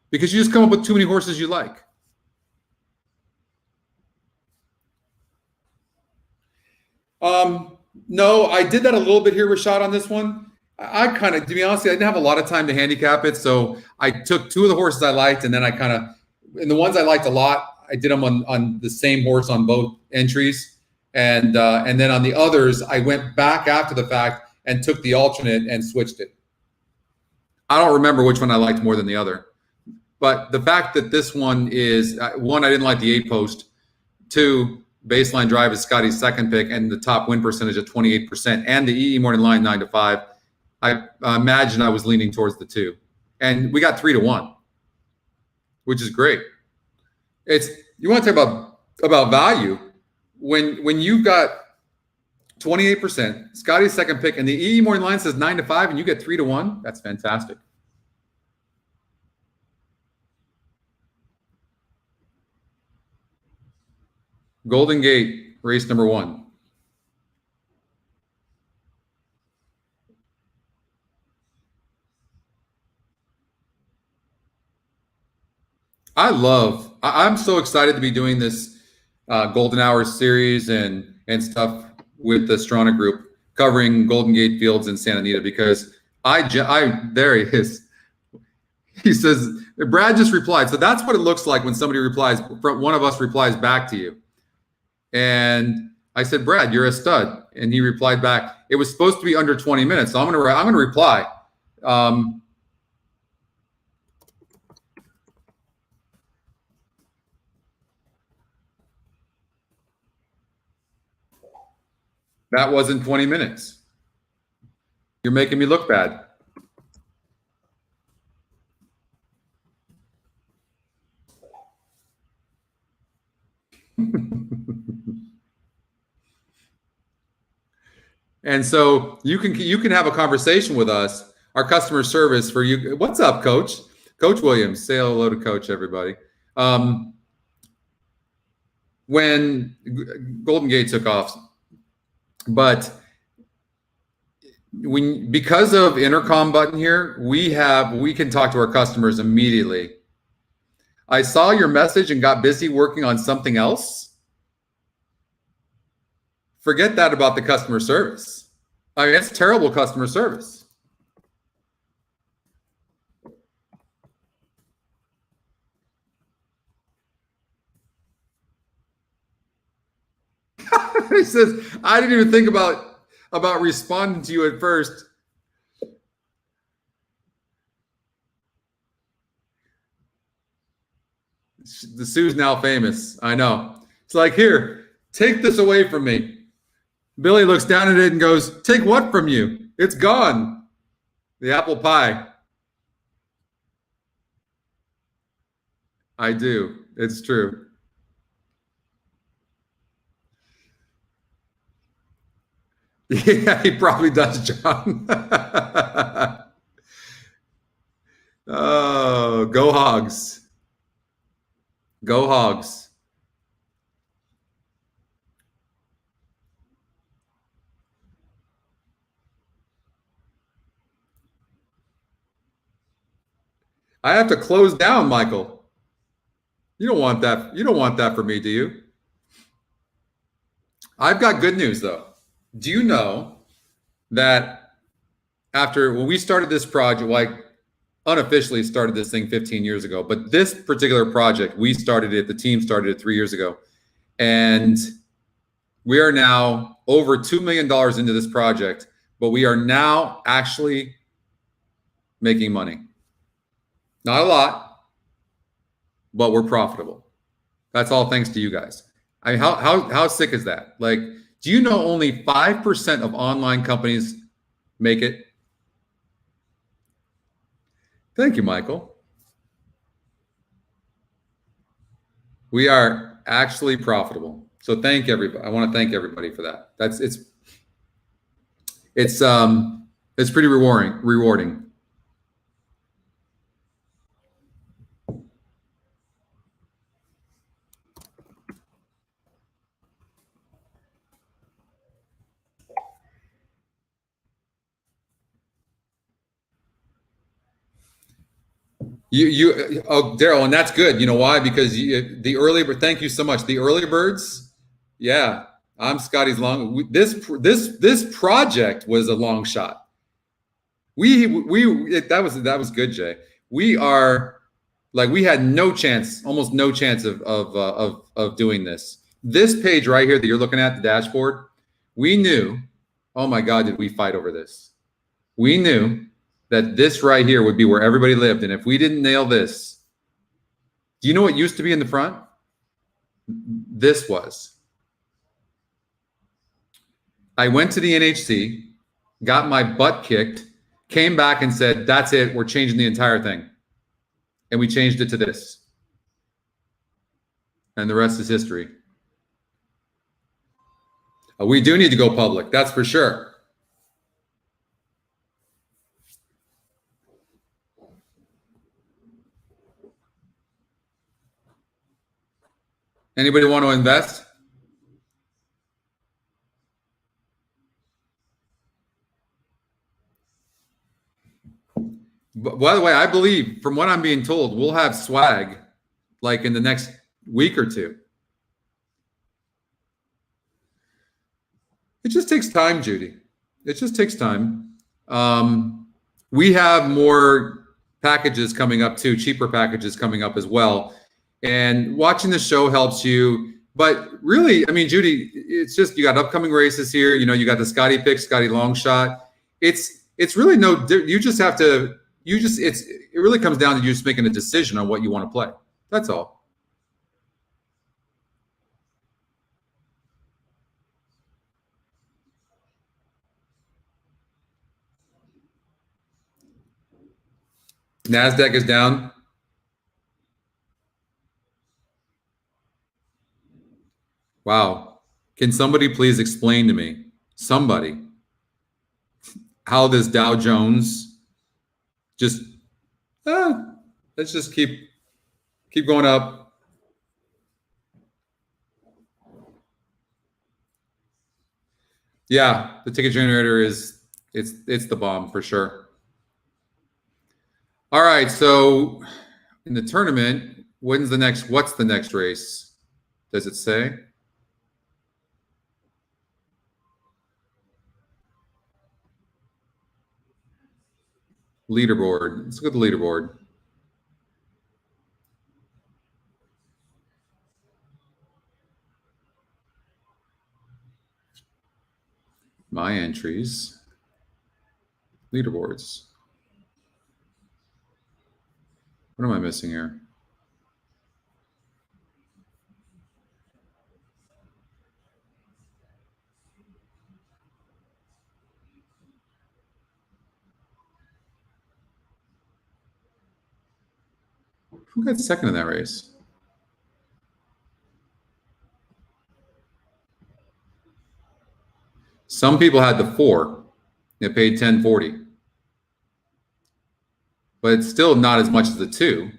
because you just come up with too many horses you like. No, I did that a little bit here, Rashad, on this one. I kind of, to be honest, I didn't have a lot of time to handicap it. So I took two of the horses I liked, and then I kind of, and the ones I liked a lot, I did them on the same horse on both entries. And then on the others, I went back after the fact and took the alternate and switched it. I don't remember which one I liked more than the other. But the fact that this one is, one, I didn't like the 8 post. Two, baseline drive is Scotty's second pick, and the top win percentage at 28%, and the EE morning line 9-5. I imagine I was leaning towards the 2, and we got 3-1, which is great. It's, you want to talk about value when you've got 28%, Scotty's second pick, and the EE morning line says 9-5, and you get 3-1. That's fantastic. Golden Gate, race number 1. I'm so excited to be doing this Golden Hours series and stuff with the Strana group covering Golden Gate Fields in Santa Anita, because there he is. He says, Brad just replied. So that's what it looks like when somebody replies, one of us replies back to you. And I said, Brad, you're a stud. And he replied back, it was supposed to be under 20 minutes. So I'm going to reply. That wasn't 20 minutes. You're making me look bad. And so you can have a conversation with us, our customer service for you. What's up, Coach? Coach Williams, say hello to Coach, everybody. When Golden Gate took off, but because of intercom button here, we can talk to our customers immediately. I saw your message and got busy working on something else. Forget that about the customer service. I mean, it's terrible customer service. He says, I didn't even think about responding to you at first. The Sue's now famous. I know. It's like, here, take this away from me. Billy looks down at it and goes, take what from you? It's gone. The apple pie. I do. It's true. Yeah, he probably does, John. Oh, go Hogs. Go Hogs. I have to close down, Michael. You don't want that. You don't want that for me, do you? I've got good news, though. Do you know that when we started this project, like unofficially started this thing 15 years ago, but this particular project, we started it, the team started it 3 years ago. And we are now over $2 million into this project, but we are now actually making money. Not a lot, but we're profitable. That's all thanks to you guys. I mean, how sick is that? Like, do you know only 5% of online companies make it? Thank you, Michael. We are actually profitable. So thank everybody. I want to thank everybody for that. It's pretty rewarding. Oh, Daryl, and that's good. You know why? Because thank you so much. The early birds, yeah, I'm Scotty's long. This project was a long shot. That was good, Jay. We are like, we had no chance, almost no chance of doing this. This page right here that you're looking at, the dashboard, we knew, oh my God, did we fight over this? We knew that this right here would be where everybody lived. And if we didn't nail this, do you know what used to be in the front? This was. I went to the NHC, got my butt kicked, came back and said, that's it, we're changing the entire thing. And we changed it to this. And the rest is history. We do need to go public, that's for sure. Anybody want to invest? By the way, I believe, from what I'm being told, we'll have swag like in the next week or two. It just takes time, Judy. It just takes time. We have more packages coming up too, cheaper packages coming up as well. And watching the show helps you. But really, I mean, Judy, it's just, you got upcoming races here. You know, you got the Scotty pick, Scotty long shot. It's really no, you just have to, it really comes down to you just making a decision on what you want to play. That's all. NASDAQ is down. Wow. Can somebody please explain to me, somebody, how this Dow Jones just, let's just keep going up. Yeah, the ticket generator is, it's the bomb for sure. All right, so in the tournament, what's the next race? Does it say? Leaderboard. Let's look at the leaderboard. My entries. Leaderboards. What am I missing here? Who got second in that race? Some people had the 4. They paid $10.40. But it's still not as much as the 2.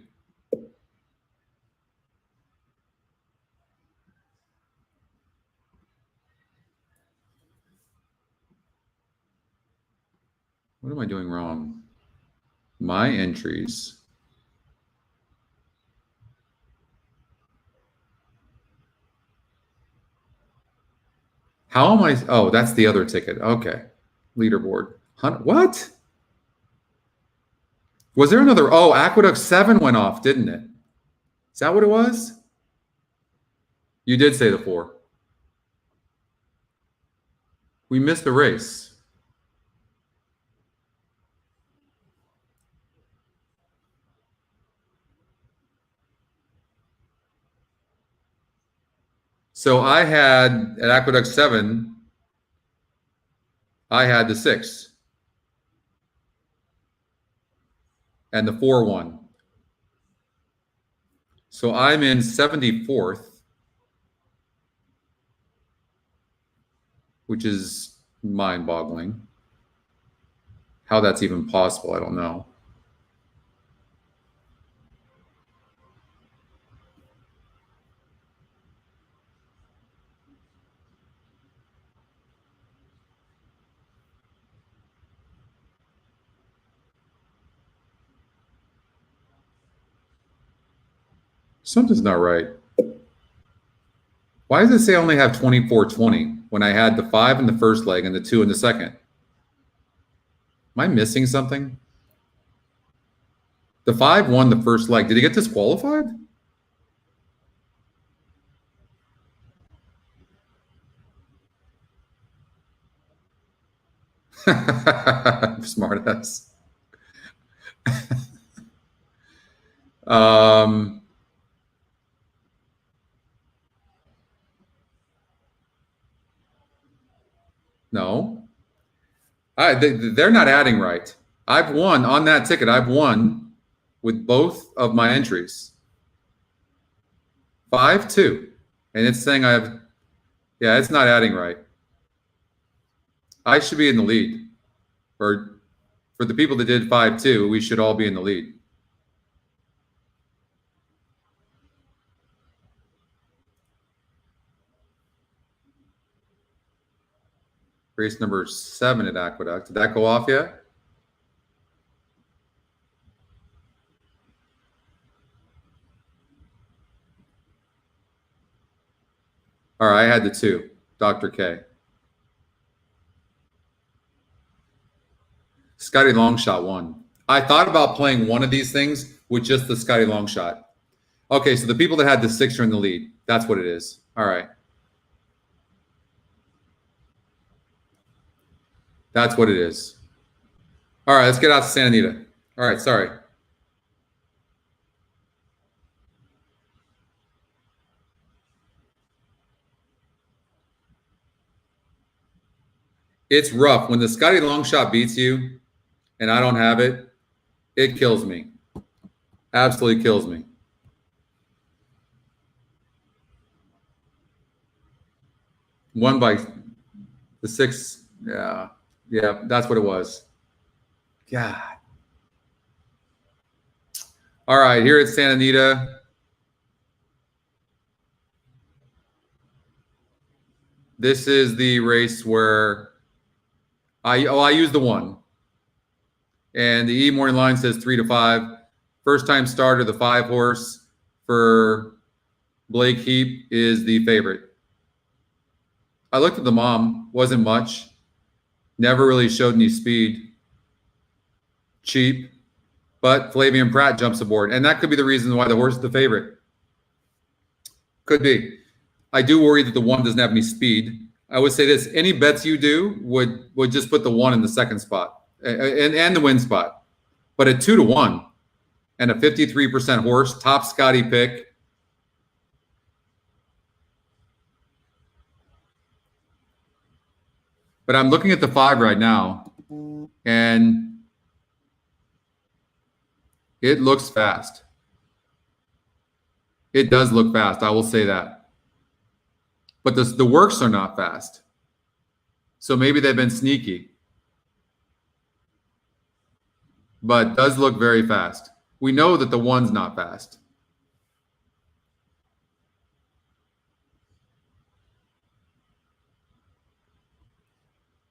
What am I doing wrong? My entries. How am I? Oh, that's the other ticket. Okay. Leaderboard. What? Was there another? Oh, Aqueduct 7 went off, didn't it? Is that what it was? You did say the 4. We missed the race. So I had at Aqueduct 7, I had the 6 and the 4-1. So I'm in 74th, which is mind-boggling. How that's even possible, I don't know. Something's not right. Why does it say I only have 24.20 when I had the 5 in the first leg and the 2 in the second? Am I missing something? The 5 won the first leg. Did he get disqualified? Smart ass. No. They're not adding right. I've won on that ticket. I've won with both of my entries. 5-2. And it's saying I have, yeah, it's not adding right. I should be in the lead. Or for the people that did 5-2, we should all be in the lead. Race number 7 at Aqueduct. Did that go off yet? All right, I had the 2, Dr. K. Scotty Longshot won. I thought about playing one of these things with just the Scotty Longshot. Okay, so the people that had the 6 are in the lead. That's what it is. All right. That's what it is. All right, let's get out to Santa Anita. All right, sorry. It's rough. When the Scotty Longshot beats you and I don't have it, it kills me. Absolutely kills me. Won by the 6. Yeah. Yeah, that's what it was. God. All right, here at Santa Anita. This is the race where I use the 1. And the E morning line says 3-5. First time starter, the 5 horse for Blake Heap is the favorite. I looked at the mom, wasn't much. Never really showed any speed. Cheap. But Flavian Pratt jumps aboard. And that could be the reason why the horse is the favorite. Could be. I do worry that the 1 doesn't have any speed. I would say this. Any bets you do would just put the 1 in the second spot. And the win spot. But at 2-1 and a 53% horse, top Scotty pick. But I'm looking at the 5 right now, and it looks fast. It does look fast. I will say that. But the works are not fast. So maybe they've been sneaky. But does look very fast. We know that the 1's not fast.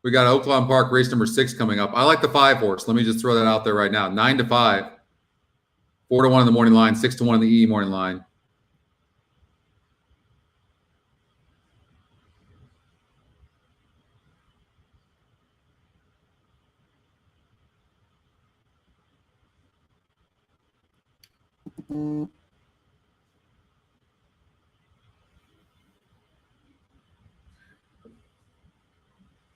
We got Oaklawn Park race number 6 coming up. I like the 5 horse. Let me just throw that out there right now. 9-5, 4-1 in the morning line, 6-1 in the E morning line.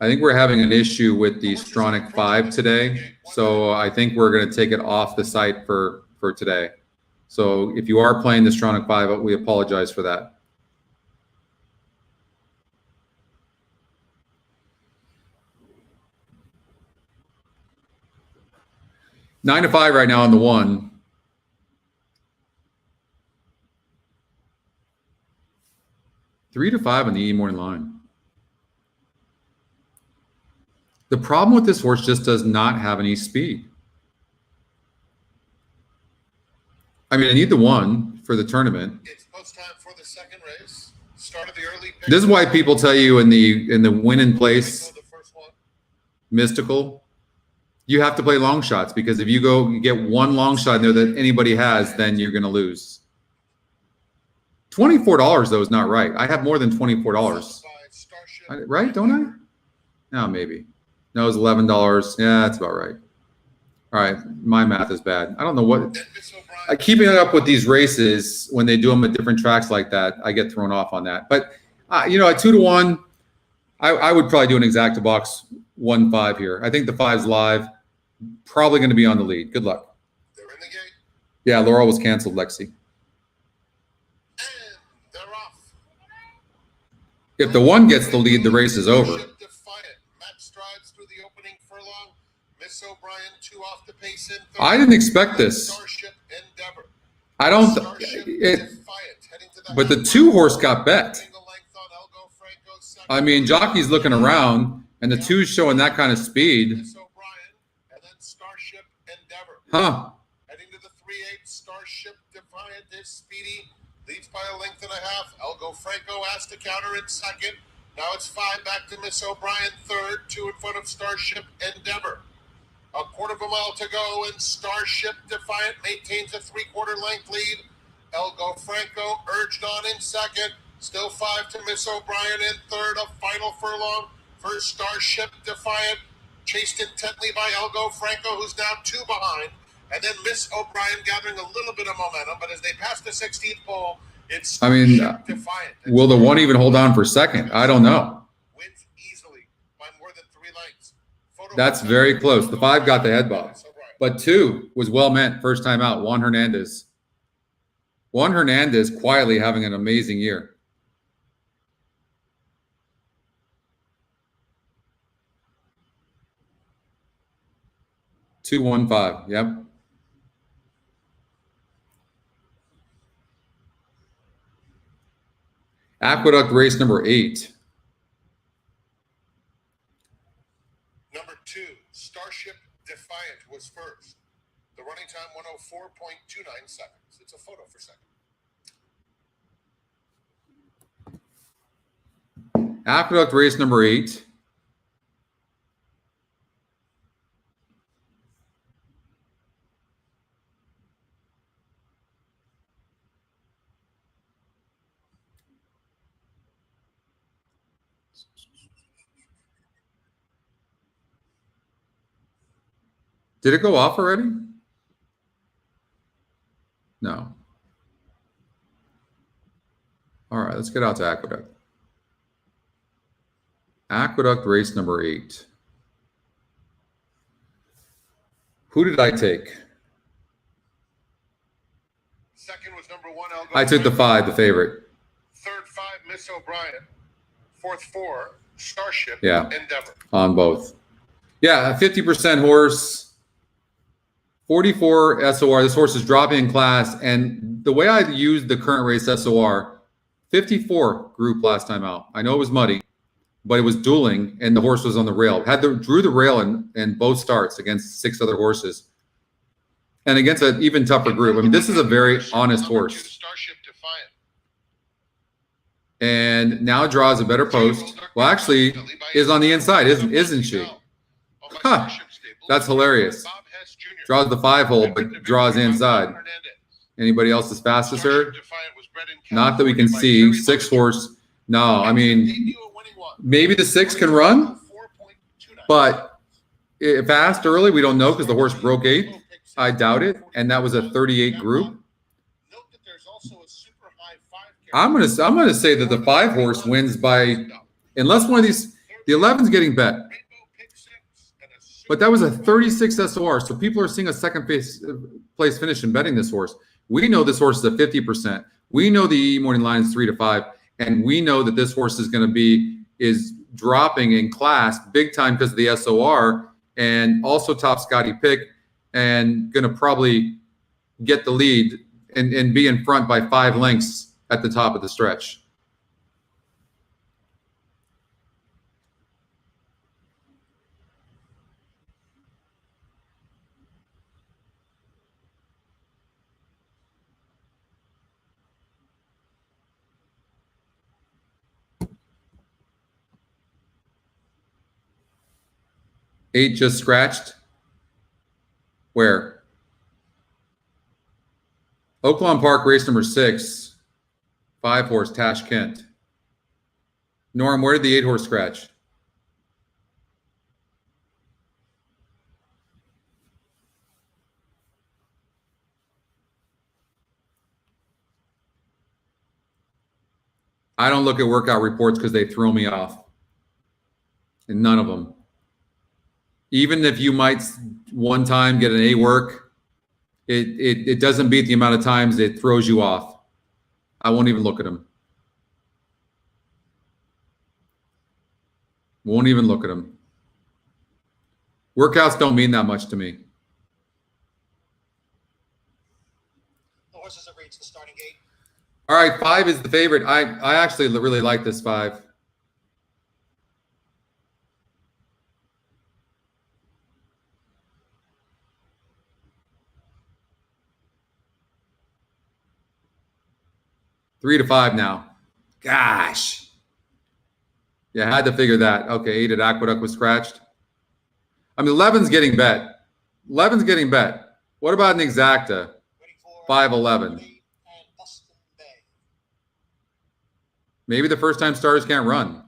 I think we're having an issue with the Stronach 5 today. So I think we're going to take it off the site for today. So if you are playing the Stronach 5, we apologize for that. Nine to 5 right now on the 1. Three to 5 on the E morning line. The problem with this horse just does not have any speed. I mean, I need the 1 for the tournament. It's post time for the second race. Start of the early pick. This is why people tell you in the win in place mystical, you have to play long shots, because if you get one long shot in there that anybody has, then you're going to lose. $24 though is not right. I have more than $24. Right? Don't I? No, maybe. No, it was $11. Yeah, that's about right. All right, my math is bad. I don't know what. Keeping up with these races when they do them at different tracks like that, I get thrown off on that. But you know, at 2-1, I would probably do an exacta box 1-5 here. I think the 5's live, probably going to be on the lead. Good luck. They're in the gate. Yeah, Laurel was canceled, Lexi. And they're off. If the 1 gets the lead, the race is over. Defiant. Matt strides through the opening furlong. Miss O'Brien 2 off the pace in third. I didn't expect this. Starship Endeavor. I don't. Starship Defiant heading to the But the half 2 horse got bet. single length on Elgo Franco's second. I mean, jockey's looking around, and the 2's showing that kind of speed. Miss O'Brien and then Starship Endeavor. Huh. Heading to the 3/8, Starship Defiant is speedy. Leads by a length and a half. Elgo Franco has to counter in second. Now it's 5 back to Miss O'Brien third, 2 in front of Starship Endeavor. A quarter of a mile to go, and Starship Defiant maintains a 3/4 length lead. Elgo Franco urged on in second. Still 5 to Miss O'Brien in third. A final furlong for Starship Defiant. Chased intently by Elgo Franco, who's now 2 behind. And then Miss O'Brien gathering a little bit of momentum, but as they pass the 16th pole, it's Starship Defiant. Will the 1 even hold on for second? I don't know. Wins easily by more than 3 lengths. That's very close. The 5 got the head bob. But 2 was well meant first time out. Juan Hernandez. Juan Hernandez quietly having an amazing year. Two, 1-5. Yep. Aqueduct race number 8. Number 2, Starship Defiant was first. The running time 104.29 seconds. It's a photo for second. Aqueduct race number 8. Did it go off already? No. All right, let's get out to Aqueduct. Aqueduct race number 8. Who did I take? Second was number 1, Elgo I took the 5, the favorite. Third 5, Miss O'Brien. Fourth 4, Starship Endeavor. On both. Yeah, a 50% horse. 44 SOR. This horse is dropping in class. And the way I used the current race SOR, 54 group last time out. I know it was muddy, but it was dueling, and the horse was on the rail. Drew the rail in both starts against 6 other horses. And against an even tougher group. I mean, this is a very honest horse. Starship Defiant. And now draws a better post. Well, actually, is on the inside, isn't she? Huh. That's hilarious. Draws the 5-hole, but draws inside. Anybody else as fast as her? Not that we can see. 6 horse. No, I mean, maybe the 6 can run, but fast early, we don't know because the horse broke 8th. I doubt it. And that was a 38 group. I'm gonna say that the 5 horse wins by, unless one of these, the 11's getting bet. But that was a 36 SOR, so people are seeing a second place finish and betting this horse. We know this horse is a 50%. We know the morning line is 3-5, and we know that this horse is dropping in class big time because of the SOR, and also top Scotty pick, and going to probably get the lead and be in front by 5 lengths at the top of the stretch. Eight just scratched. Where? Oaklawn Park, race number 6. 5 horse, Tash Kent. Norm, where did the 8 horse scratch? I don't look at workout reports because they throw me off. And none of them. Even if you might one time get an A work, it doesn't beat the amount of times it throws you off. I won't even look at them. Won't even look at them. Workouts don't mean that much to me. The horses have reached the starting gate. All right, 5 is the favorite. I actually really like this 5. Three to 5 now. Gosh. Yeah, I had to figure that. Okay, 8 at Aqueduct was scratched. I mean, 11's getting bet. 11's getting bet. What about an exacta? 5-11. Maybe the first time starters can't run.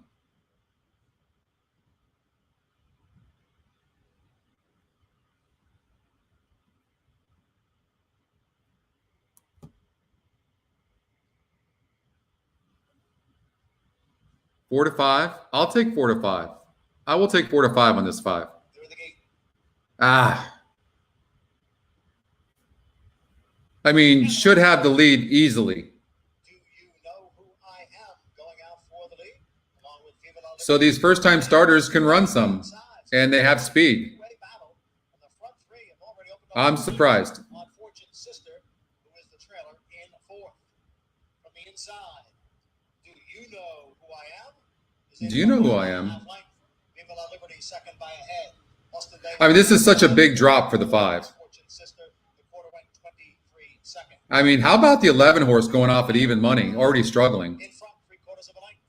Four to 5. I'll take 4 to 5. I will take 4 to 5 on this 5. I mean, should have the lead easily. Do you know who I am going out for the lead? Along with So these first-time starters can run some, and they have speed. I'm surprised. Fortune's sister, who is the trailer in 4th. From the inside, do you know who I am? Do you know who I am? Viva La Liberty second by a head. I mean, this is such a big drop for the 5. I mean, how about the 11 horse going off at even money, already struggling? In front, 3/4 of a length.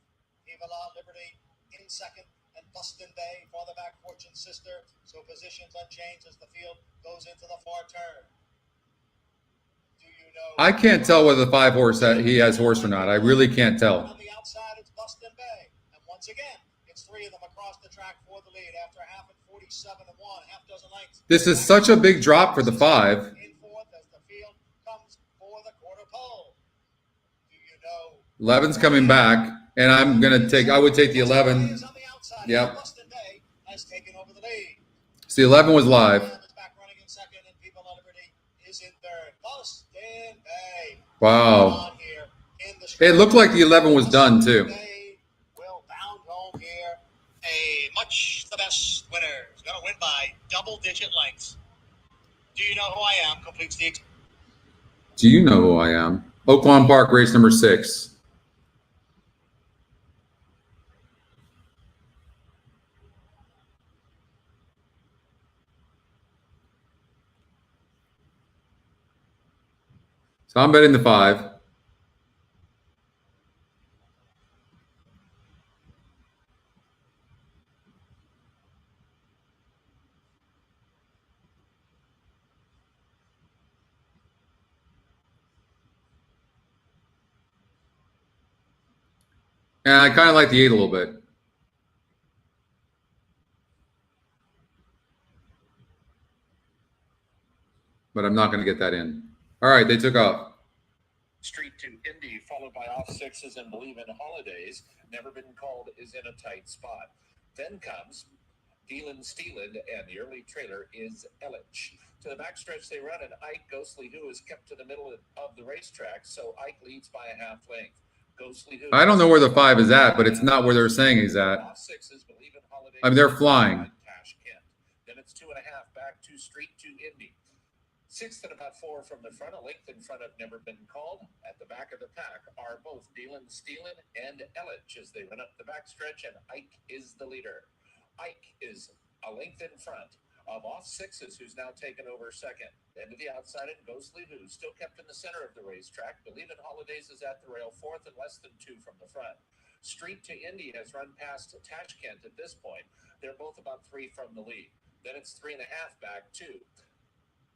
Viva La Liberty in second, and Bustin Bay farther back, Fortune's sister. So positions unchanged as the field goes into the far turn. Do you know? I can't tell whether the 5 horse he has horse or not. I really can't tell. On the outside, it's Bustin Bay, and once again, it's 3 of them across the track for the lead after a half at 47 and 1, half dozen lengths. This is such a big drop for the 5. In 4th as the field comes for the quarter pole. Do you know? 11's coming back, and I'm gonna take. I would take the 11. Yep. Bustin Bay has taken over the lead. So the 11 was live. Back running in second, and Viva La Liberty is in 3rd. Bustin Bay. Wow. On here in the It looked like the 11 was done too. Bay will bound home here. A much the best winner is going to win by double-digit lengths. Do you know who I am? Completes the. Do you know who I am? Oaklawn Park, race number 6. So I'm betting the 5. And I kind of like the 8 a little bit. But I'm not going to get that in. All right, they took off. Street to Indy, followed by off 6s and Believe in Holidays. Never Been Called is in a tight spot. Then comes Dealin' Stealin', and the early trailer is Ellich. To the backstretch they run, and Ike Ghostly Who is kept to the middle of the racetrack, so Ike leads by a half length. Ghostly Who. I don't know where the 5 is at, but it's not where they're saying he's at. Off 6s, Believe in Holidays. I mean, they're flying. Then it's 2.5 back to Street to Indy. 6th and about 4 from the front, a length in front of Never Been Called. At the back of the pack are both Dealin', Stealin', and Ellich as they run up the backstretch, and Ike is the leader. Ike is a length in front of off 6s, who's now taken over second. Then to the outside, and Ghostly Who, still kept in the center of the racetrack. Believe in Holidays is at the rail, 4th and less than 2 from the front. Street to Indy has run past Tashkent at this point. They're both about 3 from the lead. Then it's 3.5 back to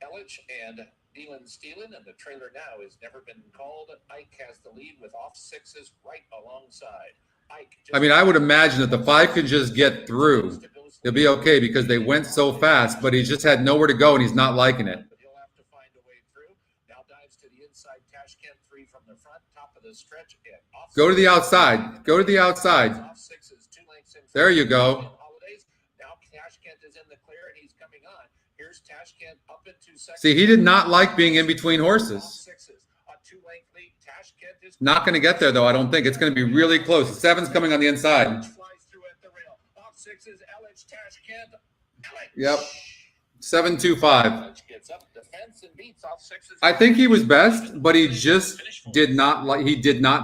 Ellich and Dealin' Stealin', and the trailer now has Never Been Called. Ike has the lead with off 6s right alongside. Ike. I mean, I would imagine that the 5 could just get through. It'll be okay because they went so fast, but he just had nowhere to go, and he's not liking it. But he'll have to find a way through. Now dives to the inside. Tashkent 3 from the front. Top of the the stretch and off Go to the outside. Go to the outside. off sixes, 2 lengths in There you go. Holidays. Now Tashkent is in the clear and he's coming on. Here's Tashkent up into second. See, he did not like being in between horses. Sixes, a 2-length lead. Tashkent is Not going to get there, though, I don't think. It's going to be really close. The 7's coming on the inside. flies through at the rail. Off sixes, LH Tashkent. LH. Yep. 7-2-5. Gets up, defense, and beats off sixes. I think he was best, but he just did not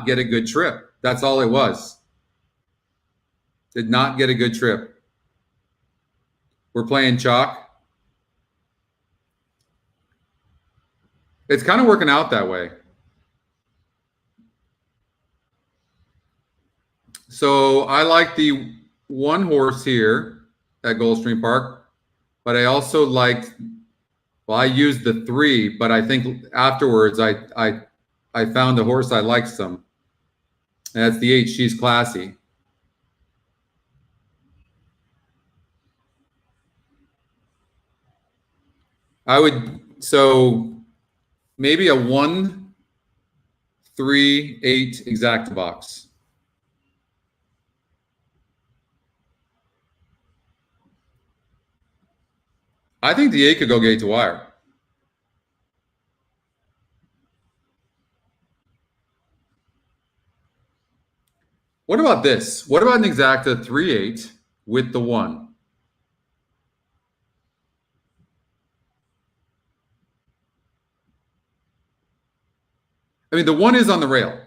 get a good trip. That's all it was. Did not get a good trip. We're playing chalk. It's kind of working out that way. So I like the one horse here at Gulfstream Park, but I also liked, well, I used the 3, but I think afterwards I found a horse I liked some. And that's the 8. She's Classy. I would, so maybe a 1, 3, 8 exact box. I think the 8 could go gate to wire. What about this? What about an exacta 3-8 with the 1? I mean, the 1 is on the rail.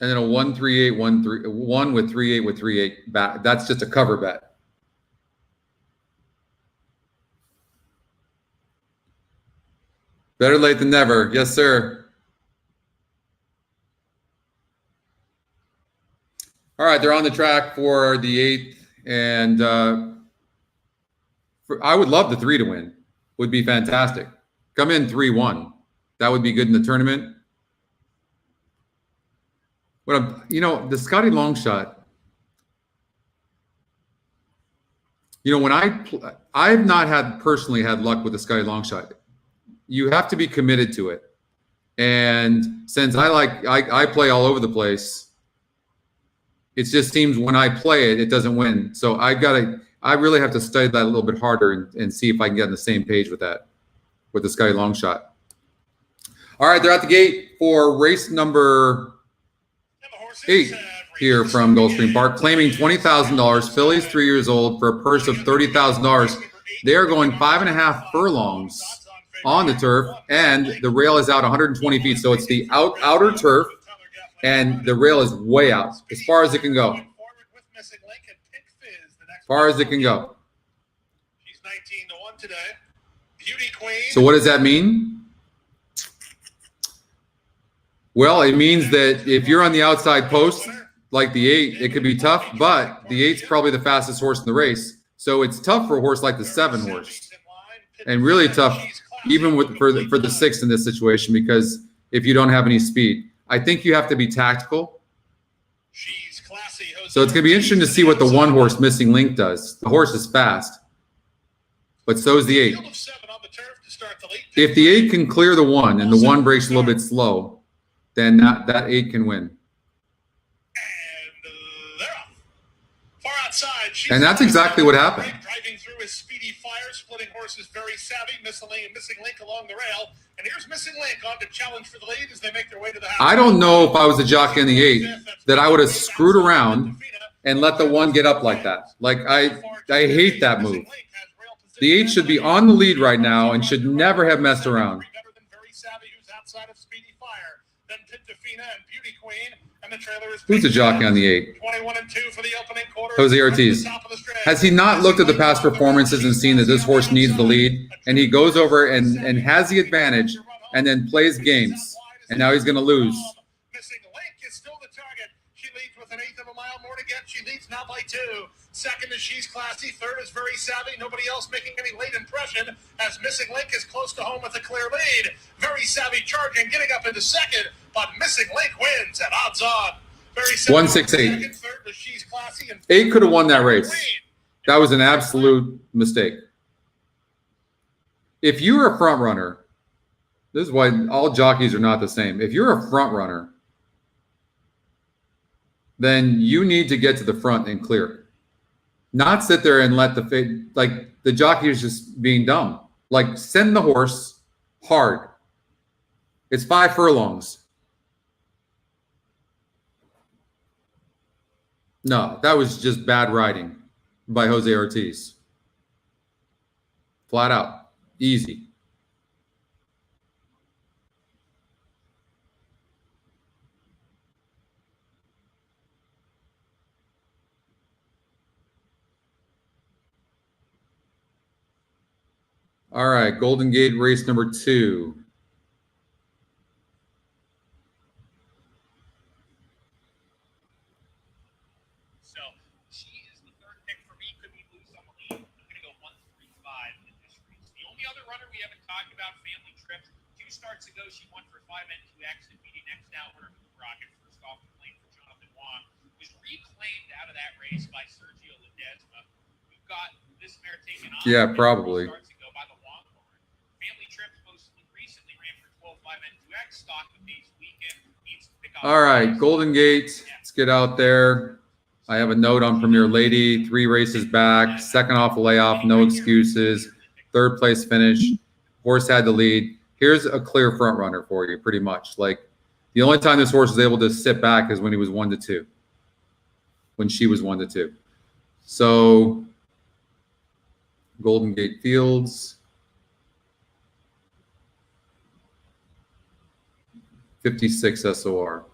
And then a 1-3-8, 1 with 3-8 with 3-8 back. That's just a cover bet. Better late than never. Yes, sir. All right, they're on the track for the 8th, and I would love the 3 to win. Would be fantastic. Come in 3-1. That would be good in the tournament. But the Scotty long shot. When I've not personally had luck with the Scotty long shot. You have to be committed to it, and since I play all over the place, it just seems when I play it, it doesn't win. So I really have to study that a little bit harder and see if I can get on the same page with that, with the Scotty long shot. All right, they're at the gate for race number 8 here from Gulfstream Park, claiming $20,000. Filly's 3 years old for a purse of $30,000. They are going 5.5 furlongs on the turf, and the rail is out 120 feet. So it's the outer turf, and the rail is way out, as far as it can go. As far as it can go. She's 19-1 today. Beauty Queen. So what does that mean? Well, it means that if you're on the outside post, like the 8, it could be tough, but the 8's probably the fastest horse in the race. So it's tough for a horse like the 7 horse, and really tough even for the 6 in this situation, because if you don't have any speed, I think you have to be tactical. So it's going to be interesting to see what the 1 horse Missing Link does. The horse is fast, but so is the 8. If the 8 can clear the 1 and the 1 breaks a little bit slow, then that 8 can win. Far outside, and that's exactly what happened. Driving through his speedy fire, splitting horses very savvy, Missing Link along the rail. And here's Missing Link on to challenge for the lead as they make their way to the house. I don't know if I was a jockey in the 8 that I would have screwed around and let the 1 get up like that. Like I hate that move. The 8 should be on the lead right now and should never have messed around. Who's the jockey on the 8? 21-2 for the opening quarter. Jose Ortiz. Has he not looked at the past performances and seen that this horse needs the lead? And he goes over and has the advantage and then plays games. And now he's going to lose. Missing Link is still the target. She leads with 1/8 of a mile more to get. She leads now by 2. Second is She's Classy. Third is Very Savvy. Nobody else making any late impression as Missing Link is close to home with a clear lead. Very Savvy charging, getting up into second, but Missing Link wins at odds on. 168. 8 could have won that race. That was an absolute mistake. If you're a front runner, this is why all jockeys are not the same. If you're a front runner, then you need to get to the front and clear. Not sit there and let the jockey is just being dumb. Like, send the horse hard. It's 5 furlongs. No, that was just bad riding by Jose Ortiz. Flat out. Easy. All right, Golden Gate race number 2. So she is the third pick for me. Could we lose on the lead? I'm going to go 1-3-5 in this race. The only other runner we haven't talked about, Family Trips. 2 starts ago, she won for 5 and 2X and beating next out winner Rocket first off the plane for Jonathan Wong. Was reclaimed out of that race by Sergio Ledesma. We've got this mare taken on. Yeah, probably. All right, Golden Gate. Let's get out there. I have a note on Premier Lady. 3 races back. Second off the layoff. No excuses. Third place finish. Horse had the lead. Here's a clear front runner for you, pretty much. Like, the only time this horse was able to sit back is when he was 1-2. When she was 1-2. So, Golden Gate Fields. 56 SOR.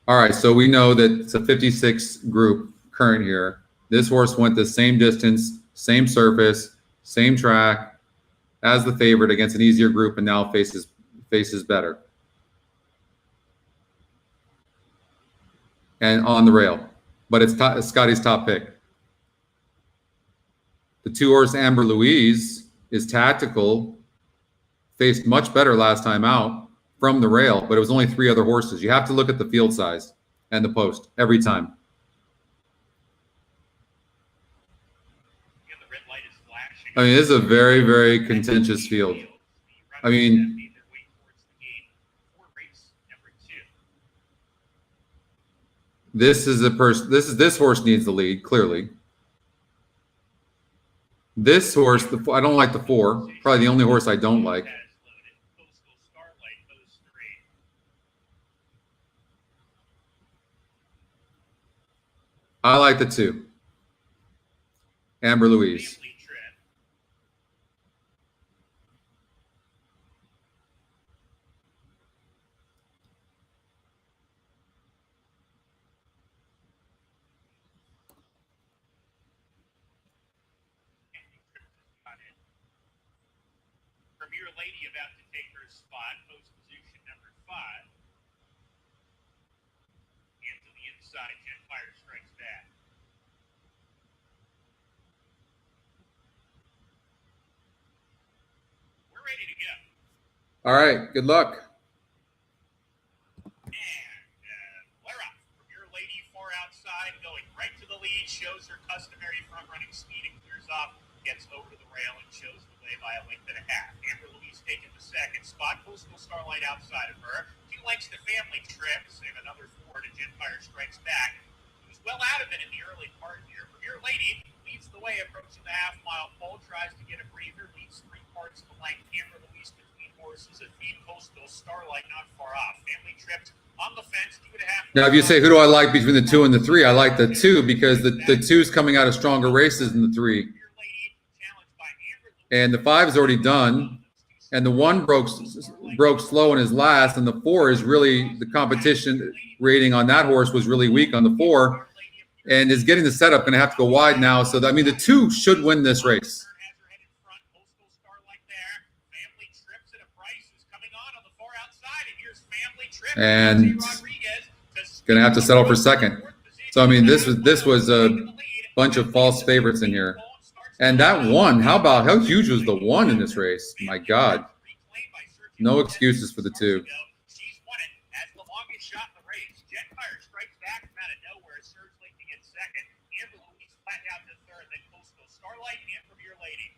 All right, so we know that it's a 56 group current here. This horse went the same distance, same surface, same track as the favorite against an easier group, and now faces better. And on the rail, but it's Scotty's top pick. The 2-horse Amber Louise is tactical, faced much better last time out from the rail, but it was only 3 other horses. You have to look at the field size and the post every time. I mean, this is a very, very contentious field. I mean, this horse needs the lead, clearly. This horse, I don't like the 4. Probably the only horse I don't like. I like the 2. Amber Louise. Premier Lady about to take her spot, post position number 5. And to the inside, Jetfire strikes back. We're ready to go. All right, good luck. And flare up. Premier Lady 4 outside, going right to the lead, shows her customary front running speed and clears off, gets over to the rail and shows the way by a length and a half. Amber Louise taking the second spot. Coastal Starlight outside of her. 2 lengths to Family Trips and another 4 to Jetfire strikes back. He was well out of it in the early part here. Premier Lady leads the way, approaching the half-mile pole, tries to get a breather, leads 3 parts of the length. Amber Louise between horses and feed Coastal Starlight not far off. Family Trips on the fence, 2.5. Now, if you say, who do I like between the 2 and the 3? I like the 2 because the 2's coming out of stronger races than the 3. And the 5 is already done. And the 1 broke slow in his last. And the 4 is really, the competition rating on that horse was really weak on the 4. And is getting the setup, going to have to go wide now. So, I mean, the 2 should win this race. And going to have to settle for second. So, I mean, this was a bunch of false favorites in here. And that 1, how huge was the 1 in this race? My God. No excuses for the 2. Starlight and Premier Lady.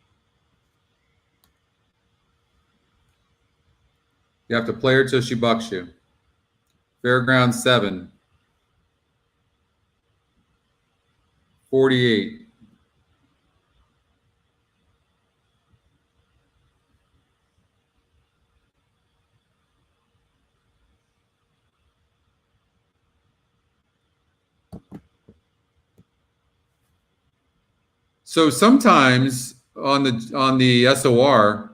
You have to play her till she bucks you. Fairgrounds 7. 48. So sometimes on the SOR,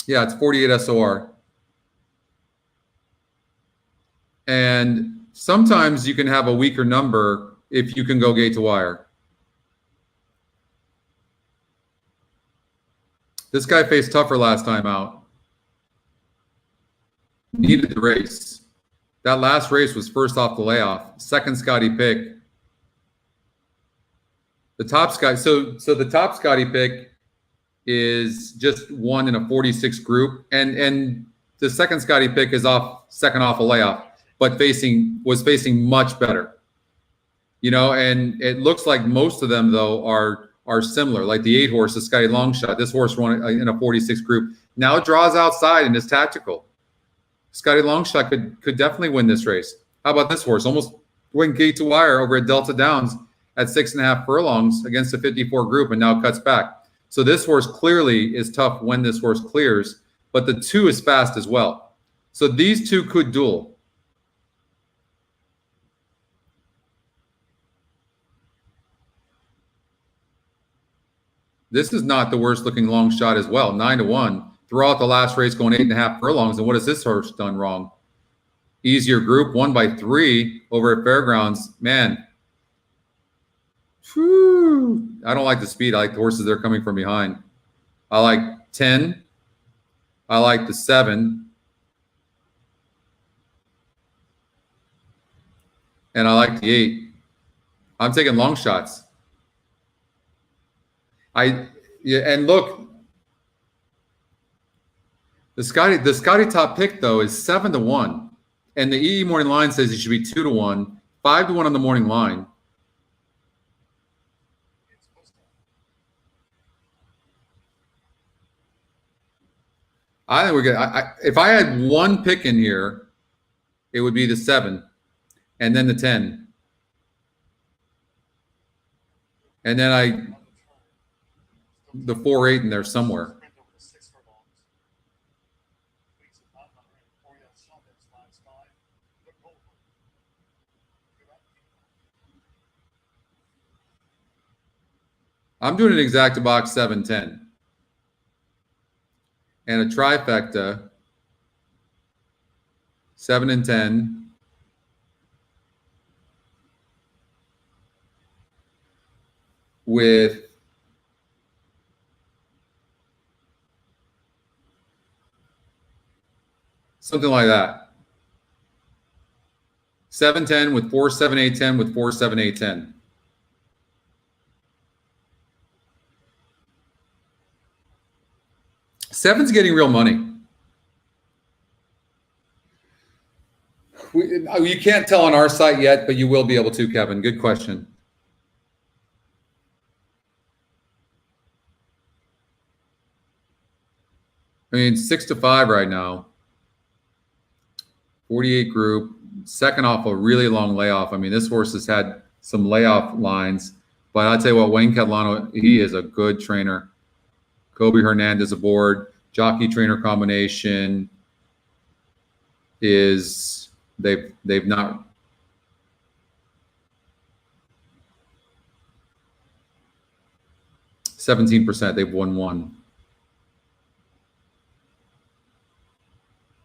yeah, it's 48 SOR. And sometimes you can have a weaker number if you can go gate to wire. This guy faced tougher last time out. Needed the race. That last race was first off the layoff. Second Scotty pick. The top Scotty, so the top Scotty pick is just one in a 46 group, and the second Scotty pick is second off a layoff, but was facing much better. You know, and it looks like most of them though are similar. Like the 8 horse, the Scotty Longshot. This horse won in a 46 group. Now draws outside and is tactical. Scotty Longshot could definitely win this race. How about this horse? Almost went gate to wire over at Delta Downs at 6.5 furlongs against a 54 group, and now cuts back. So this horse clearly is tough when this horse clears, but the 2 is fast as well. So these 2 could duel. This is not the worst looking long shot as well. 9-1. Throughout the last race going 8.5 furlongs. And what has this horse done wrong? Easier group, won by 3 over at Fairgrounds. Man. Whew. I don't like the speed. I like the horses that are coming from behind. I like 10. I like the 7. And I like the 8. I'm taking long shots. And look, the Scotty top pick though is 7-1, and the EE morning line says it should be 2-1, 5-1 on the morning line. I think we're good. If I had one pick in here, it would be the 7, and then the 10, and then the 4-8 in there somewhere. I'm doing an exacta box 7-10 and a trifecta 7 and 10 with something like that. 7-10 with 4-7-8-10 with 4-7-8-10. Seven's getting real money. You can't tell on our site yet, but you will be able to, Kevin. Good question. I mean, 6-5 right now. 48 group, second off a really long layoff. I mean, this horse has had some layoff lines, but I'll tell you what, Wayne Catalano, he is a good trainer. Kobe Hernandez aboard. Jockey trainer combination is they've not 17%. They've won 1.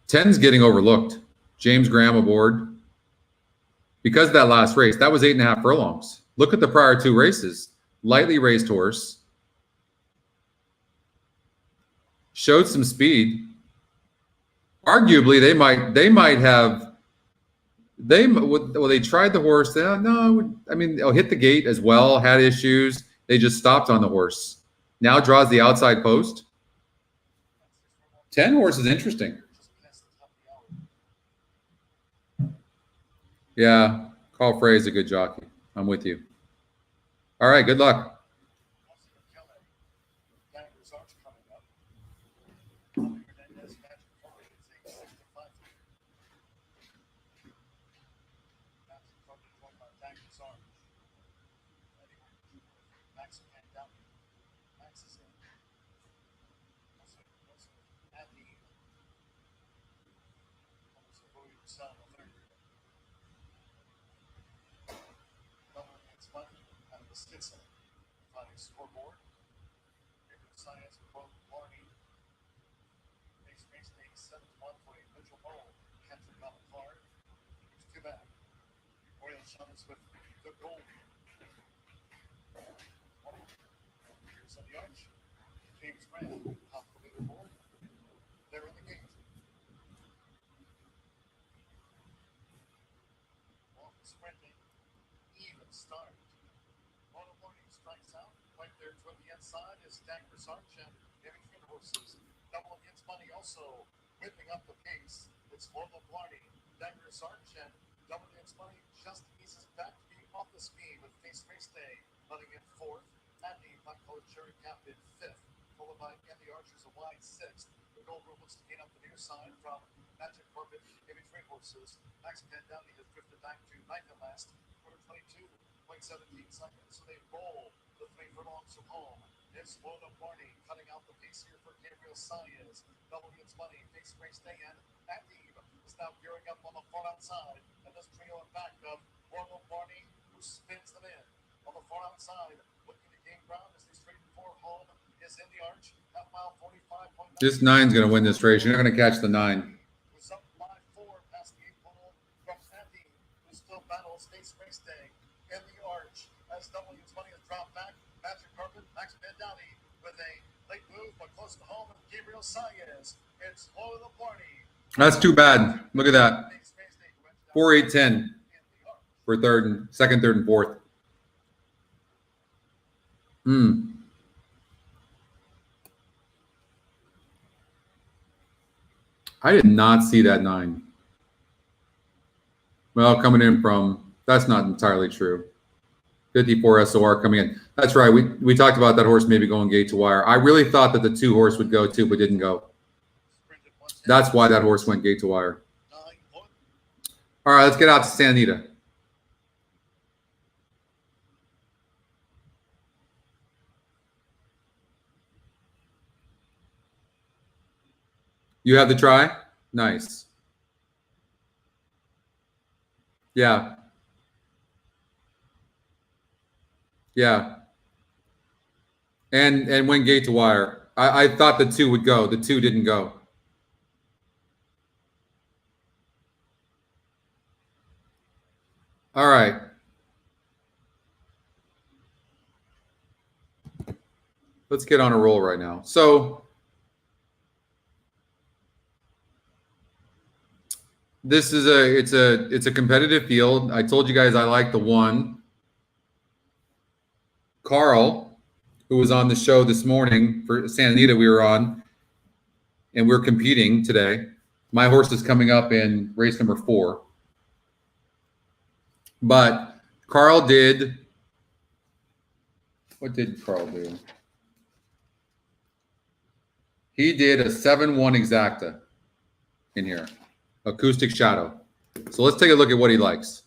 10's getting overlooked. James Graham aboard because of that last race. That was 8.5 furlongs. Look at the prior 2 races. Lightly raced horse. Showed some speed. Arguably, they tried the horse. No, I mean, they'll hit the gate as well. Had issues. They just stopped on the horse. Now draws the outside post. 10 horse is interesting. Yeah, Carl Frey is a good jockey. I'm with you. All right, good luck. Max and down. Max is in. At the almost a Louis Vuitton on there. Double against money out of the Stinson. Finding scoreboard. Science with both Barney. Makes race 87-1 for Mitchell Bowl. Captain on the card. Here's two back. Royal Summons with the gold. Here's on the arch. James Grant, top of the leaderboard. They're in the gate. Walk sprinting. Even start. Mono Morning strikes out. Right there toward the inside is Dagger Sargent. Heavy fin horses. Double against money also. Whipping up the pace. It's Lola Blarney. Dagger Sargent. Double against money just eases back to being off the speed with Face Race Day. Running in fourth. Andy, black colored cherry capped in fifth. Followed by Andy Archer's a wide sixth. The gold room looks to gain up the near side from Magic Carpet. Heavy train horses. Max Pandowny has drifted back to ninth and last. Quarter 22.17 seconds. So they roll the 3 furlongs from home. It's Lola Barney cutting out the pace here for Gabriel Saez. Double against money. Face Race Day and Andy is now gearing up on the far outside. And this trio in back of Lola Barney, who spins them in. On the far outside, looking to gain ground as they straighten for home, is in the arch. Half mile 45.9. This 9's going to win this race. You're not going to catch the 9. Who's up by 4 past the 8 pole from Andy, who still battles Face Race Day in the arch. As double against money has dropped back. Magic Carpet, Max Pandowny with a late move, but close to home, and Gabriel Saez. It's Lola Barney. That's too bad. Look at that. 4, 8, 10 for second, third, and fourth. I did not see that 9. Well, coming in from, that's not entirely true. 54 SOR coming in. That's right. We talked about that horse maybe going gate to wire. I really thought that the 2 horse would go too, but didn't go. That's why that horse went gate to wire. All right, let's get out to Santa Anita. You have the try? Nice. Yeah. Yeah. And went gate to wire. I thought the 2 would go. The 2 didn't go. All right. Let's get on a roll right now. So this is it's a competitive field. I told you guys I like the 1. Carl, who was on the show this morning for Santa Anita, we were on, and we're competing today. My horse is coming up in race number 4. But Carl did, what did Carl do? He did a 7-1 exacta in here, acoustic shadow. So let's take a look at what he likes.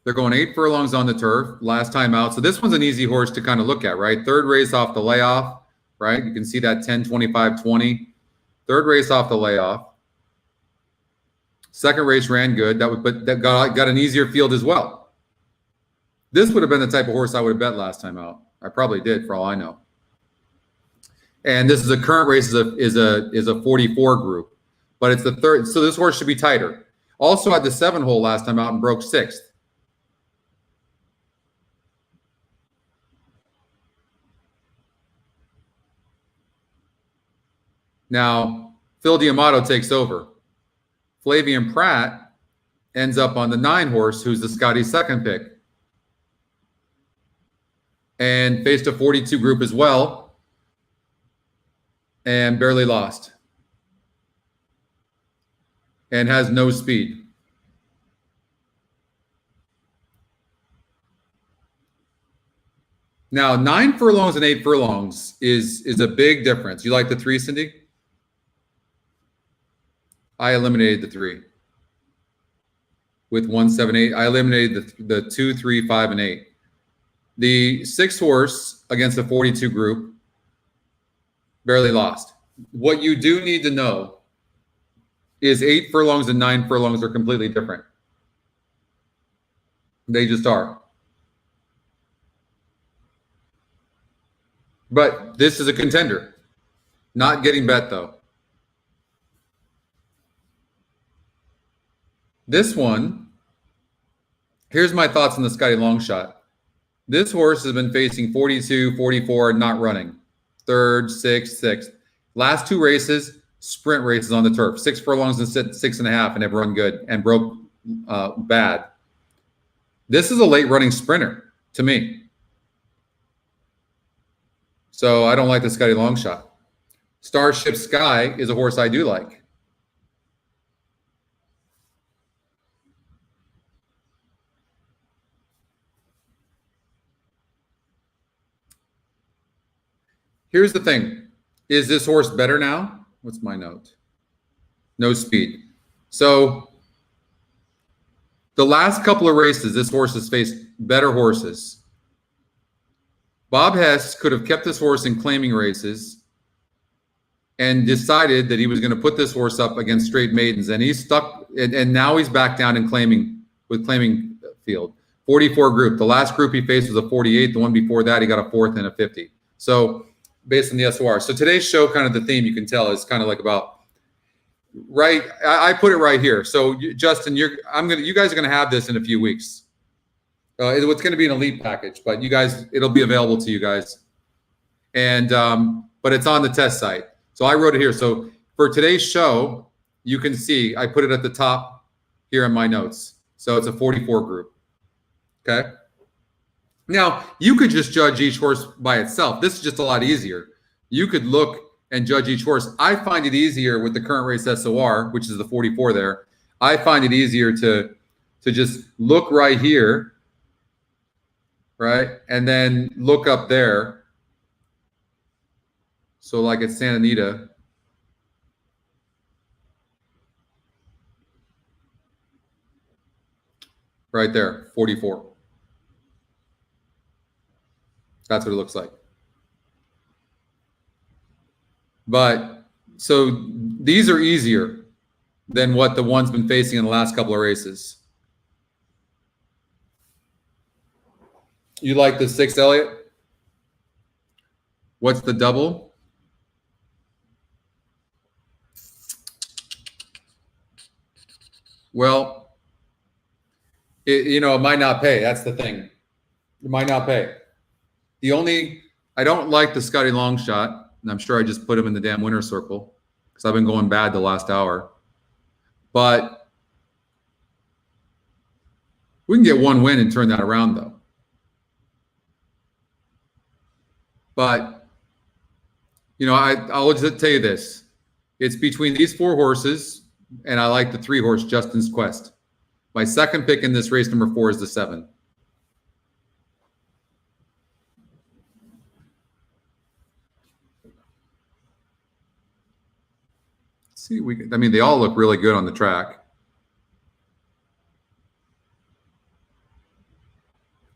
They're going 8 furlongs on the turf, last time out. So this one's an easy horse to kind of look at, right? Third race off the layoff, right? You can see that 10, 25, 20. Third race off the layoff. Second race ran good. But that got an easier field as well. This would have been the type of horse I would have bet last time out. I probably did, for all I know. And this is a current race is a 44 group, but it's the third. So this horse should be tighter. Also had the 7 hole last time out and broke 6th. Now Phil D'Amato takes over. Flavian Pratt ends up on the 9 horse, who's the Scotty's 2nd pick. And faced a 42 group as well. And barely lost. And has no speed. Now, 9 furlongs and 8 furlongs is a big difference. You like the 3, Cindy? I eliminated the 3 with 1, 7, 8. I eliminated the 2, 3, 5, and 8. The 6 horse against the 42 group barely lost. What you do need to know is 8 furlongs and 9 furlongs are completely different. They just are. But this is a contender. Not getting bet, though. This one, here's my thoughts on the Scotty long shot. This horse has been facing 42, 44, not running. 3rd, 6th, 6th. Last 2 races, sprint races on the turf. 6 furlongs and 6.5 and have run good and broke bad. This is a late running sprinter to me. So I don't like the Scotty long shot. Starship Sky is a horse I do like. Here's the thing. Is this horse better now? What's my note? No speed. So the last couple of races, this horse has faced better horses. Bob Hess could have kept this horse in claiming races and decided that he was going to put this horse up against straight maidens, and he's stuck. And now he's back down in claiming field. 44 group. The last group he faced was a 48. The one before that, he got a 4th and a 50. So based on the SOR. So today's show, kind of the theme you can tell is kind of like about right. I put it right here. So Justin, you guys are going to have this in a few weeks. It's going to be an elite package, but you guys, it'll be available to you guys. And, but it's on the test site. So I wrote it here. So for today's show, you can see, I put it at the top here in my notes. So it's a 44 group. Okay. Now you could just judge each horse by itself. This is just a lot easier. You could look and judge each horse. I find it easier with the current race SOR, which is the 44 there. I find it easier to just look right here. Right. And then look up there. So like it's Santa Anita. Right there, 44. That's what it looks like. But so these are easier than what the one's been facing in the last couple of races. You like the 6, Elliot? What's the double? Well, it might not pay. That's the thing. It might not pay. I don't like the Scotty long shot, and I'm sure I just put him in the damn winner's circle because I've been going bad the last hour. But we can get one win and turn that around, though. But, I'll just tell you this. It's between these 4 horses, and I like the 3 horse Justin's Quest. My second pick in this race, number 4, is the 7. See, they all look really good on the track.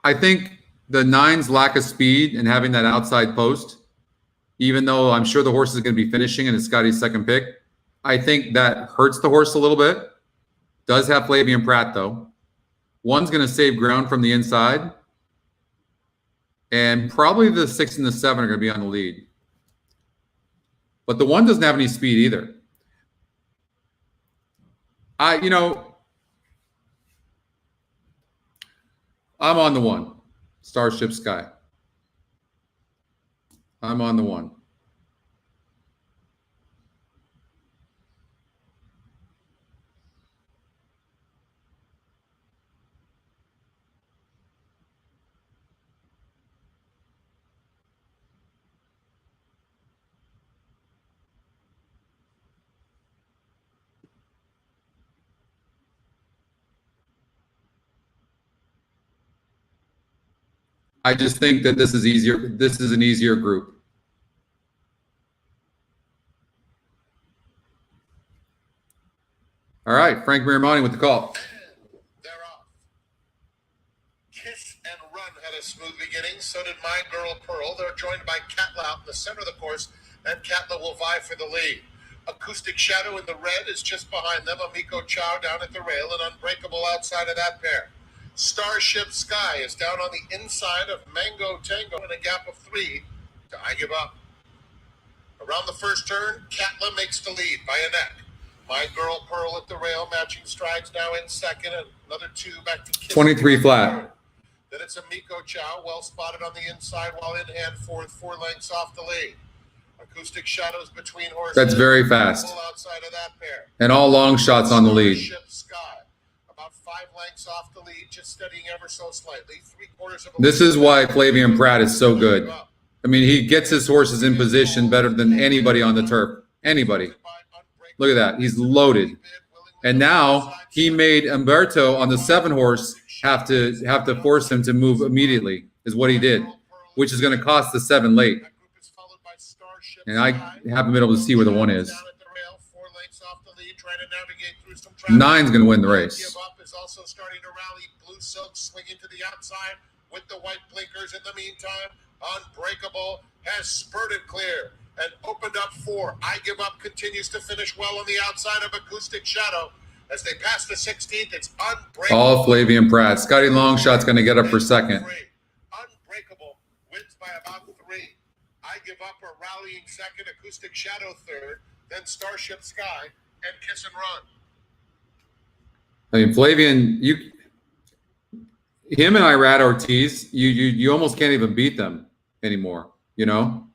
I think the 9's lack of speed and having that outside post, even though I'm sure the horse is going to be finishing and it's Scotty's second pick, I think that hurts the horse a little bit. Does have Flavian Pratt, though. 1's going to save ground from the inside. And probably the 6 and the 7 are going to be on the lead. But the 1 doesn't have any speed either. I'm on the 1. Starship Sky. I'm on the 1. I just think that this is easier. This is an easier group. All right, Frank Miramani with the call. They're off. Kiss and Run had a smooth beginning. So did My Girl Pearl. They're joined by Catla out in the center of the course, and Catla will vie for the lead. Acoustic Shadow in the red is just behind them. Amico Chow down at the rail, and Unbreakable outside of that pair. Starship Sky is down on the inside of Mango Tango in a gap of 3 to I Give Up. Around the first turn, Catla makes the lead by a neck. My Girl Pearl at the rail, matching strides now in second, and another 2 back to Kiss 23 flat. Then it's Amico Chow, well spotted on the inside, while in hand fourth, 4 lengths off the lead. Acoustic Shadows between horses. That's very fast. Outside of that pair. And all long shots on the lead. Starship Sky, about 5 lengths off the lead, just steadying ever so slightly. 3/4 of a This is why Flavian Pratt is so good. I mean, he gets his horses in position better than anybody on the turf. Anybody. Look at that. He's loaded. And now he made Umberto on the 7 horse have to force him to move immediately, is what he did, which is going to cost the 7 late. And I haven't been able to see where the 1 is. 9's going to win the race. Give Up is also starting to rally. Blue Silk swinging to the outside with the white blinkers. In the meantime, Unbreakable has spurted clear and opened up 4. I Give Up continues to finish well on the outside of Acoustic Shadow. As they pass the 16th, it's Unbreakable. All Flavian Pratt. Scotty Longshot's going to get up for second. Unbreakable wins by about 3. I Give Up are rallying second, Acoustic Shadow third, then Starship Sky and Kiss and Run. I mean, Flavian, him and Irad Ortiz, you almost can't even beat them anymore, you know?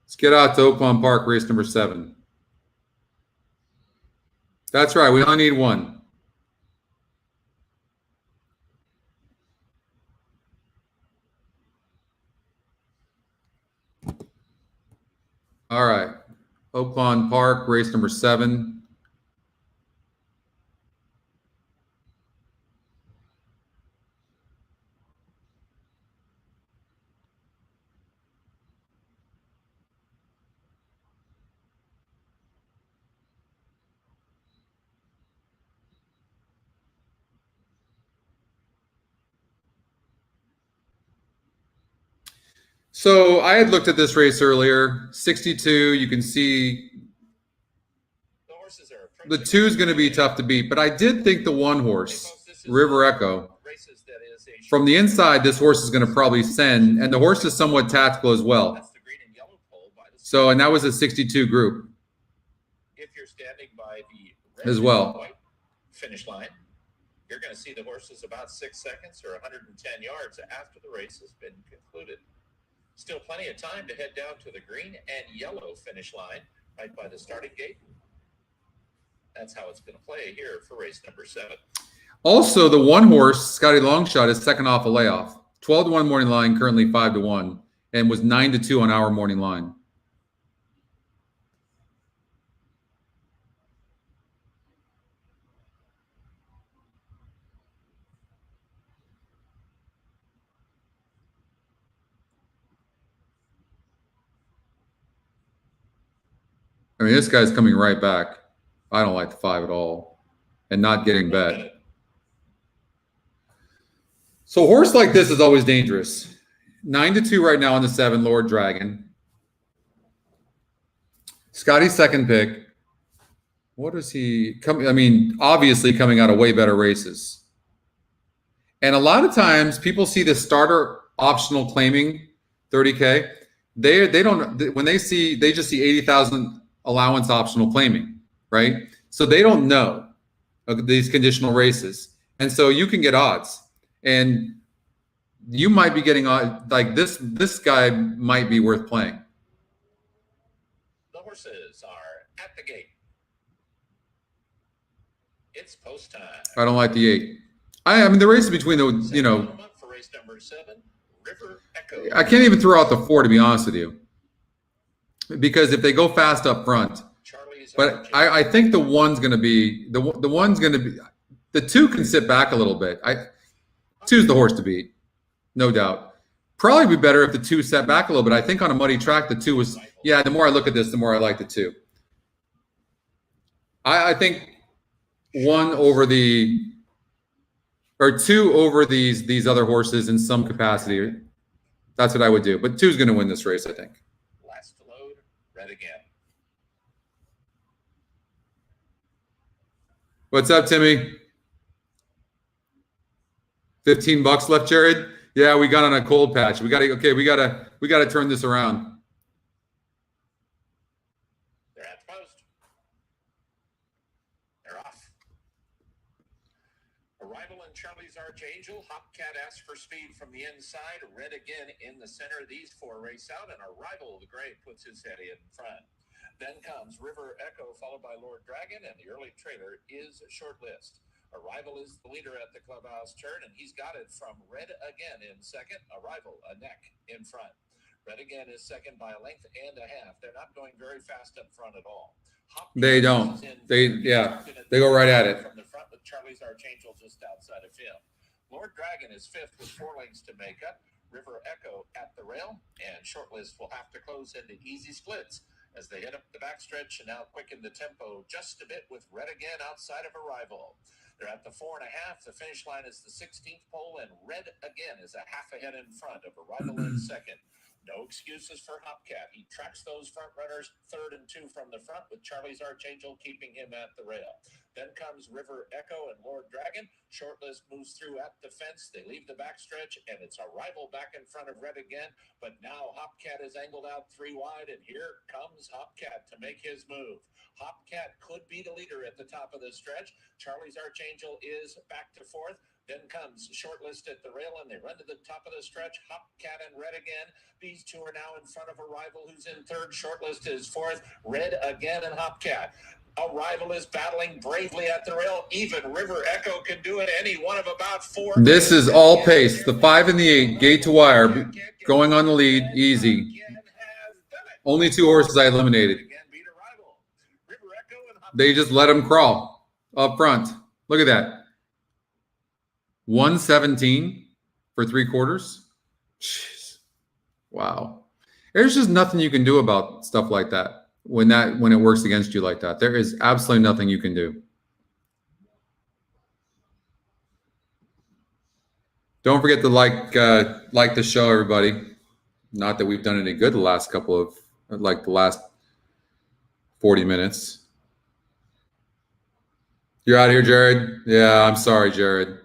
Let's get out to Oaklawn Park, race number 7. That's right. We only need 1. All right. Oaklawn Park, race number 7. So I had looked at this race earlier. 62, you can see the 2 is going to be tough to beat, but I did think the 1 horse, River Echo, from the inside, this horse is going to probably send, and the horse is somewhat tactical as well. So, and that was a 62 group If you're standing by the as well. white finish line, you're going to see the horses about 6 seconds or 110 yards after the race has been concluded. Still plenty of time to head down to the green and yellow finish line right by the starting gate. That's how it's going to play here for race number 7. Also, the 1 horse, Scotty Longshot, is second off a layoff. 12-1 morning line, currently 5-1, and was 9-2 on our morning line. I mean, this guy's coming right back. I don't like the 5 at all, and not getting bet. So a horse like this is always dangerous. 9-2 right now on the 7, Lord Dragon. Scotty's second pick. What is he coming? I mean, obviously coming out of way better races. And a lot of times people see the starter optional claiming 30K. They don't, when they just see 80,000 allowance optional claiming, right? So they don't know these conditional races. And so you can get odds. And you might be getting like this guy might be worth playing. The horses are at the gate. It's post time. I don't like the 8. I mean the race between the, you know, For race number 7, River Echo. I can't even throw out the 4 to be honest with you. Because if they go fast up front, but I think the 1's going to be the 1's going to be the 2 can sit back a little bit. 2's the horse to beat, no doubt. Probably be better if the 2 sat back a little bit. I think on a muddy track, the 2 was, yeah, the more I look at this, the more I like the 2. I think 1 over the or 2 over these other horses in some capacity. That's what I would do. But 2's going to win this race, I think. Last to load, red again. What's up, Timmy? $15 left, Jared. Yeah, we got on a cold patch. We got to turn this around. They're at the post. They're off. Arrival and Charlie's Archangel. Hopcat asks for speed from the inside. Red again in the center. These 4 race out, and Arrival, the gray, puts his head in front. Then comes River Echo, followed by Lord Dragon, and the early trailer is Short List. Arrival is the leader at the clubhouse turn, and he's got it from Red again in second. Arrival, a neck in front. Red again is second by a length and a half. They're not going very fast up front at all. They don't. They go right at it. From the front with Charlie's Archangel just outside of him. Lord Dragon is 5th with 4 lengths to make up. River Echo at the rail, and Short List will have to close into easy splits as they hit up the backstretch and now quicken the tempo just a bit with Red again outside of Arrival. They're at the 4.5. The finish line is the 16th pole, and Red again is a half ahead in front of Arrival in second. No excuses for Hopcat. He tracks those front runners 3rd and 2 from the front with Charlie's Archangel keeping him at the rail. Then comes River Echo and Lord Dragon. Short List moves through at the fence. They leave the backstretch, and it's Arrival back in front of Red again. But now Hopcat is angled out 3 wide, and here comes Hopcat to make his move. Hopcat could be the leader at the top of the stretch. Charlie's Archangel is back to 4th. Then comes Short List at the rail, and they run to the top of the stretch. Hopcat and Red again. These 2 are now in front of Arrival, who's in 3rd. Short List is 4th. Red again and Hopcat. Arrival is battling bravely at the rail. Even River Echo can do it. Any one of about 4. This is all pace. The 5 and the 8, gate to wire, going on the lead, easy. Only 2 horses I eliminated. They just let them crawl up front. Look at that. 117 for 3/4. Jeez. Wow. There's just nothing you can do about stuff like that when it works against you like that. There is absolutely nothing you can do. Don't forget to like the show, everybody. Not that we've done any good the last the last 40 minutes. You're out of here, Jared? Yeah, I'm sorry, Jared.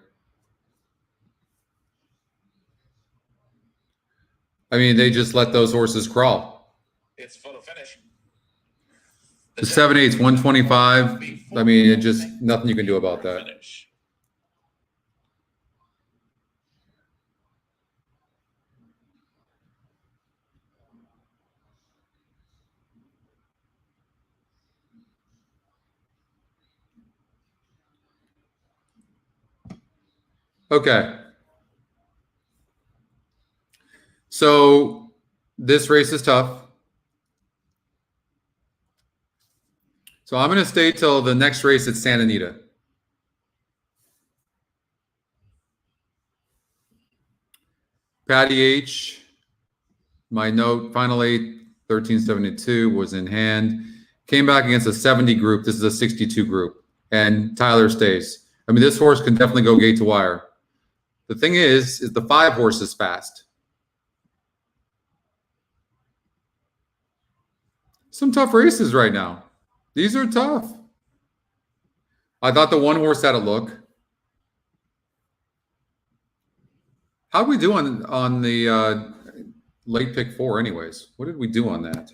I mean, they just let those horses crawl. It's full of finish. The 7/8's 125. I mean, it just nothing you can do about that. Okay. So this race is tough. So I'm going to stay till the next race at Santa Anita. Patty H, my note, final 8, 1372 was in hand. Came back against a 70 group. This is a 62 group. And Tyler stays. I mean, this horse can definitely go gate to wire. The thing is the 5 horse is fast. Some tough races right now. These are tough. I thought the 1 horse had a look. How'd we do on the late pick 4 anyways? What did we do on that?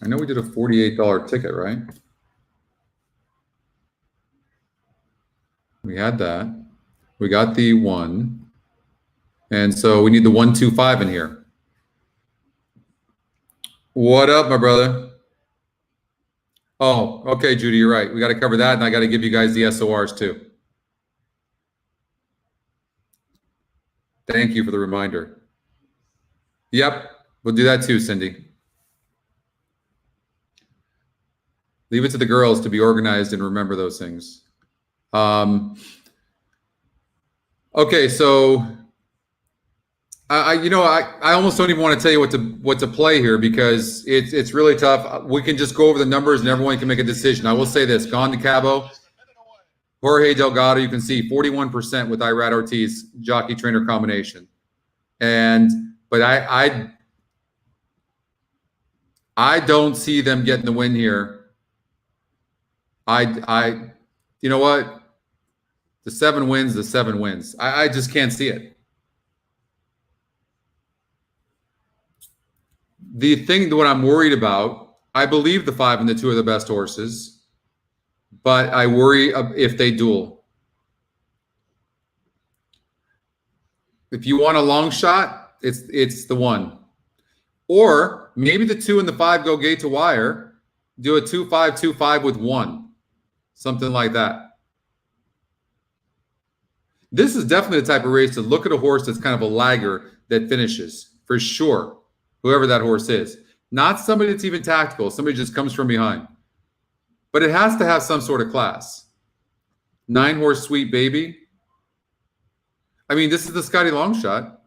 I know we did a $48 ticket, right? We had that. We got the 1. And so we need the 125 in here. What up, my brother? Oh, okay, Judy, you're right. We got to cover that, and I got to give you guys the SORs too. Thank you for the reminder. Yep, we'll do that too, Cindy. Leave it to the girls to be organized and remember those things. Okay, so I almost don't even want to tell you what to play here because it's really tough. We can just go over the numbers and everyone can make a decision. I will say this: Gone to Cabo, Jorge Delgado. You can see 41% with Irad Ortiz jockey trainer combination, but I don't see them getting the win here. You know what? The 7 wins. I just can't see it. The thing that what I'm worried about, I believe the 5 and the 2 are the best horses, but I worry if they duel. If you want a long shot, it's the 1. Or maybe the 2 and the 5 go gate to wire, do a 2-5-2-5 with 1. Something like that. This is definitely the type of race to look at a horse that's kind of a lagger that finishes, for sure. Whoever that horse is. Not somebody that's even tactical. Somebody just comes from behind. But it has to have some sort of class. 9-horse Sweet Baby. I mean, this is the Scotty long shot.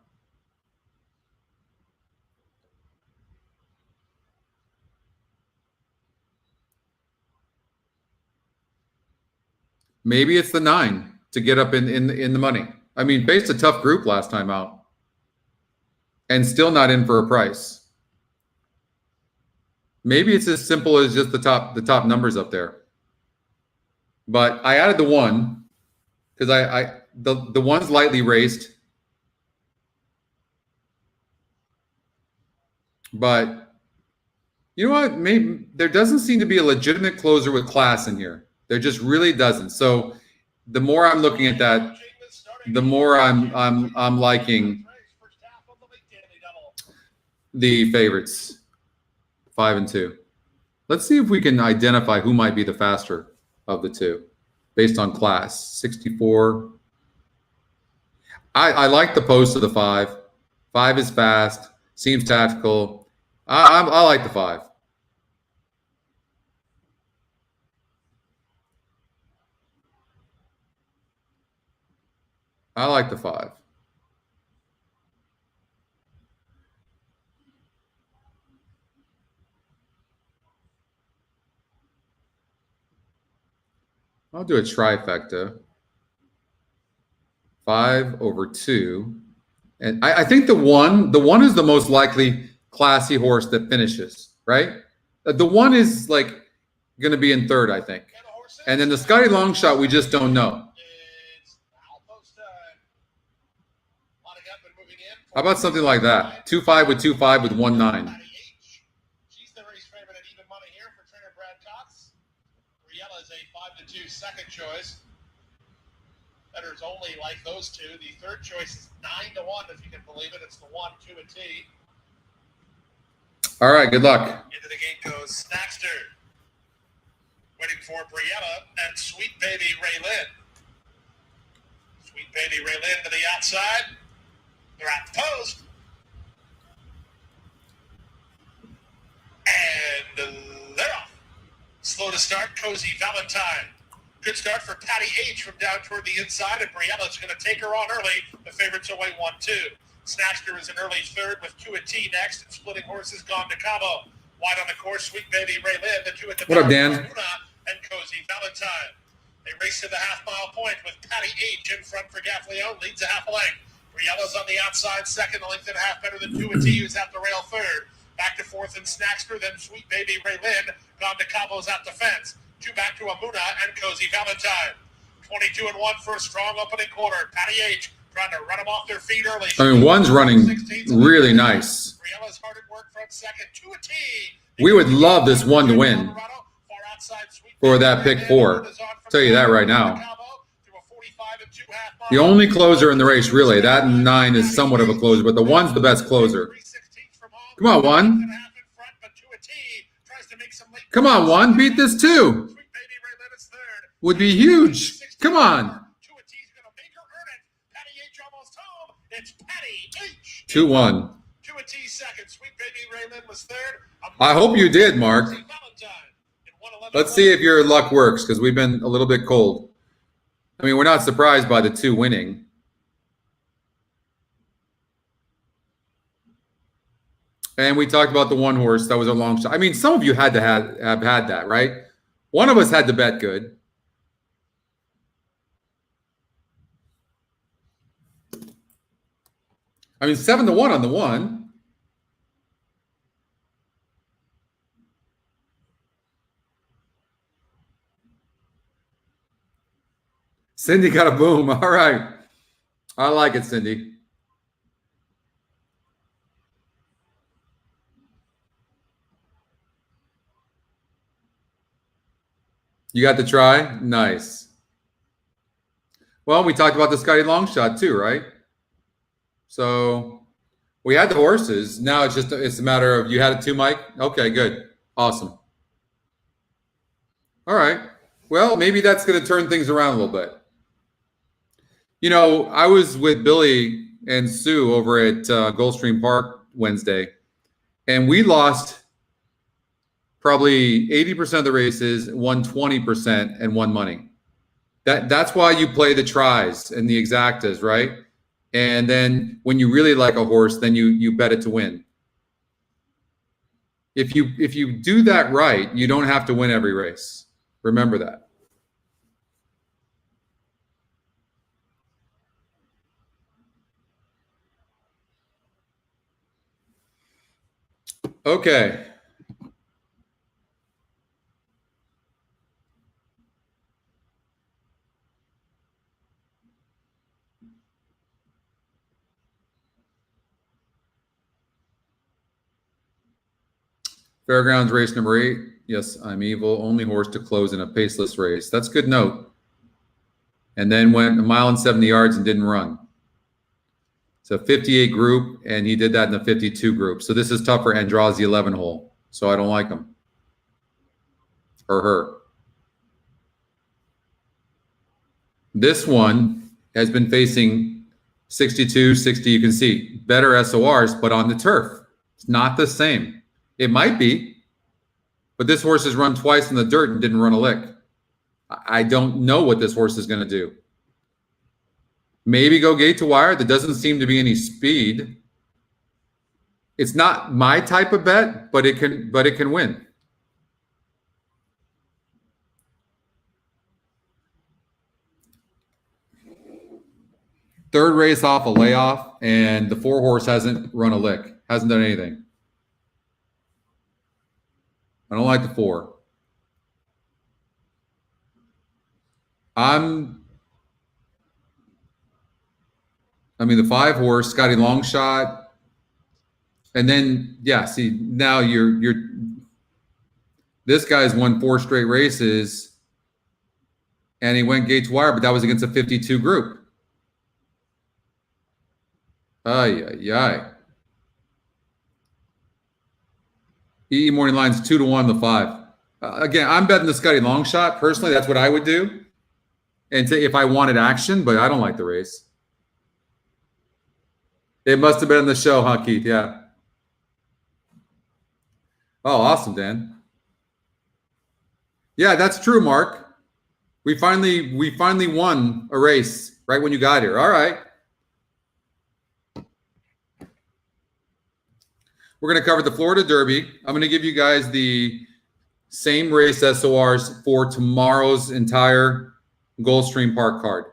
Maybe it's the 9 to get up in the money. I mean, faced a tough group last time out. And still not in for a price. Maybe it's as simple as just the top numbers up there. But I added the 1 because the 1's lightly raced. But you know what? Maybe there doesn't seem to be a legitimate closer with class in here. There just really doesn't. So the more I'm looking at that, the more I'm liking the favorites, 5 and 2. Let's see if we can identify who might be the faster of the 2 based on class. 64. I like the post of the 5. 5 is fast, seems tactical. I like the 5. I like the 5. I'll do a trifecta. 5 over 2. And I think the 1 is the most likely classy horse that finishes, right? The 1 is like going to be in 3rd, I think. And then the Scotty long shot, we just don't know. How about something like that? 2-5 with 2-5 with 1-9. Second choice. Bettors only like those 2. The 3rd choice is 9-1, if you can believe it. It's the 1, 2, and T. All right, good luck. Into the gate goes Snackster. Waiting for Briella and Sweet Baby Raylin. Sweet Baby Raylin to the outside. They're at the post. And they're off. Slow to start, Cozy Valentine. Good start for Patty H from down toward the inside, and Briella's going to take her on early. The favorite's away 1-2. Snackster is an early 3rd with 2 at T next, and splitting horses Gone to Cabo. Wide on the course, Sweet Baby Raylin, the 2 at the What up, Dan? And Cozy Valentine. They race to the half-mile point with Patty H in front for Gaffleone, leads a half a length. Briella's on the outside, 2nd, a length and a half better than 2 at T, who's at the rail 3rd. Back to 4th and Snackster, then Sweet Baby Raylin. Gone to Cabo's at the fence. 2 back to Amuna and Cozy Valentine. 22-1 for a strong opening quarter. Patty H trying to run them off their feet early. I mean, 1's running really nice. Briella's hard at work from 2nd, 2 a T. We would love this 1 to win for that pick 4. I'll tell you that right now. The only closer in the race, really. That 9 is somewhat of a closer, but the 1's the best closer. Come on, 1. Come on, 1. Beat this 2. Would be huge. Come on. 2-1. I hope you did, Mark. Let's see if your luck works, because we've been a little bit cold. I mean, we're not surprised by the 2 winning. And we talked about the one horse that was a long shot. I mean, some of you had to have had that, right? One of us had to bet good. I mean, 7-1 on the one. Cindy got a boom. All right. I like it, Cindy. You got the try? Nice. Well, we talked about the Scotty long shot too, right? So we had the horses. Now it's a matter of, you had it too, Mike? Okay, good. Awesome. All right. Well, maybe that's going to turn things around a little bit. You know, I was with Billy and Sue over at Gulfstream Park Wednesday, and we lost probably 80% of the races, won 20%, and won money. That's why you play the tries and the exactas, right? And then when you really like a horse, then you bet it to win. If you do that right, you don't have to win every race. Remember that. Okay. Fairgrounds race number 8. Yes, I'm evil. Only horse to close in a paceless race. That's a good note. And then went 1 mile and 70 yards and didn't run. So 58 group, and he did that in the 52 group. So this is tougher and draws the 11 hole. So I don't like him. Or her. This one has been facing 62, 60. You can see better SORs, but on the turf. It's not the same. It might be, but this horse has run twice in the dirt and didn't run a lick. I don't know what this horse is going to do. Maybe go gate to wire. There doesn't seem to be any speed. It's not my type of bet, but it can win. Third race off a layoff, and the 4 horse hasn't run a lick, hasn't done anything. I don't like the 4. The 5 horse, Scotty Longshot, and then see, now you're this guy's won 4 straight races, and he went gate to wire, but that was against a 52 group. Ay. EE morning line's 2-1 the 5. Again, I'm betting the Scotty Longshot. Personally, that's what I would do. And if I wanted action, but I don't like the race. It must have been in the show, huh, Keith? Yeah. Oh, awesome, Dan. Yeah, that's true, Mark. We finally won a race right when you got here. All right. We're going to cover the Florida Derby. I'm going to give you guys the same race SORs for tomorrow's entire Gulfstream Park card.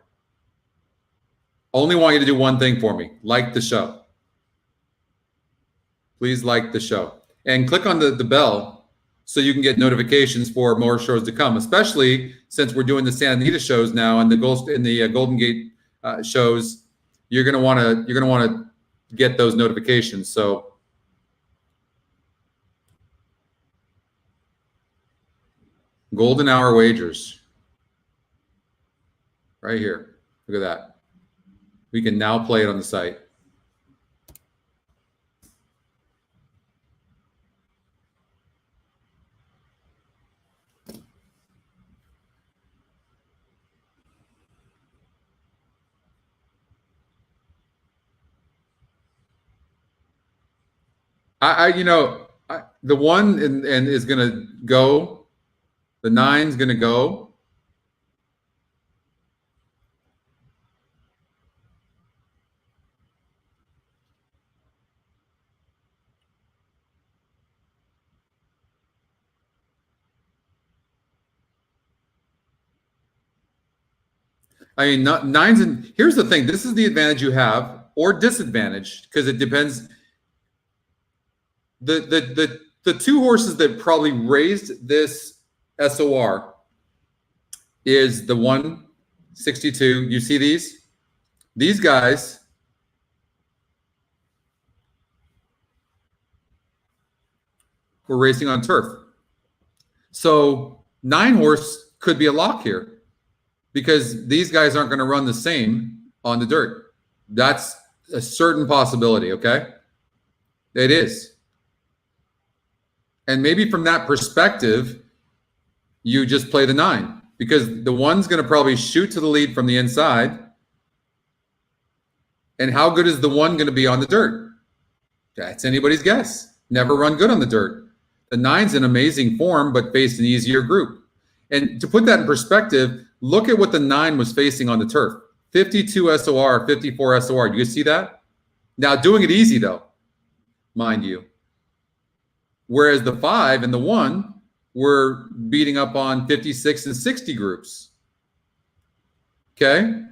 Only want you to do one thing for me. Like the show. Please like the show. And click on the bell so you can get notifications for more shows to come, especially since we're doing the Santa Anita shows now and the Golden Gate shows. You're going to want to get those notifications. So golden hour wagers right here. Look at that. We can now play it on the site. The 1 and is going to go. The 9's going to go. I mean, nines and here's the thing. This is the advantage you have or disadvantage because it depends. The two horses that probably raised this SOR is the 162. You see these? These guys were racing on turf. So 9 horse could be a lock here because these guys aren't going to run the same on the dirt. That's a certain possibility, okay? It is. And maybe from that perspective, you just play the 9 because the 1's going to probably shoot to the lead from the inside. And how good is the 1 going to be on the dirt? That's anybody's guess. Never run good on the dirt. The 9's in amazing form, but faced an easier group. And to put that in perspective, look at what the 9 was facing on the turf. 52 SOR, 54 SOR. Do you see that? Now, doing it easy, though, mind you. Whereas the 5 and the 1 were beating up on 56 and 60 groups. Okay?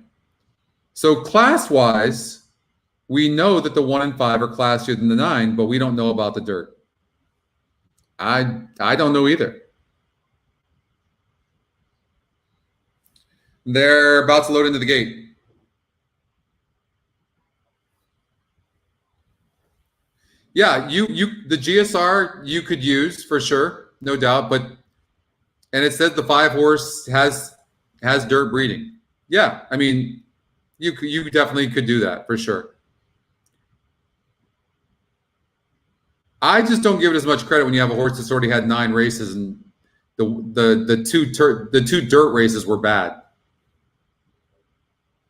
So class-wise, we know that the 1 and 5 are classier than the 9, but we don't know about the dirt. I don't know either. They're about to load into the gate. Yeah, the GSR you could use for sure, no doubt. But and it says the 5 horse has dirt breeding. Yeah, I mean, you definitely could do that for sure. I just don't give it as much credit when you have a horse that's already had 9 races and the two dirt races were bad.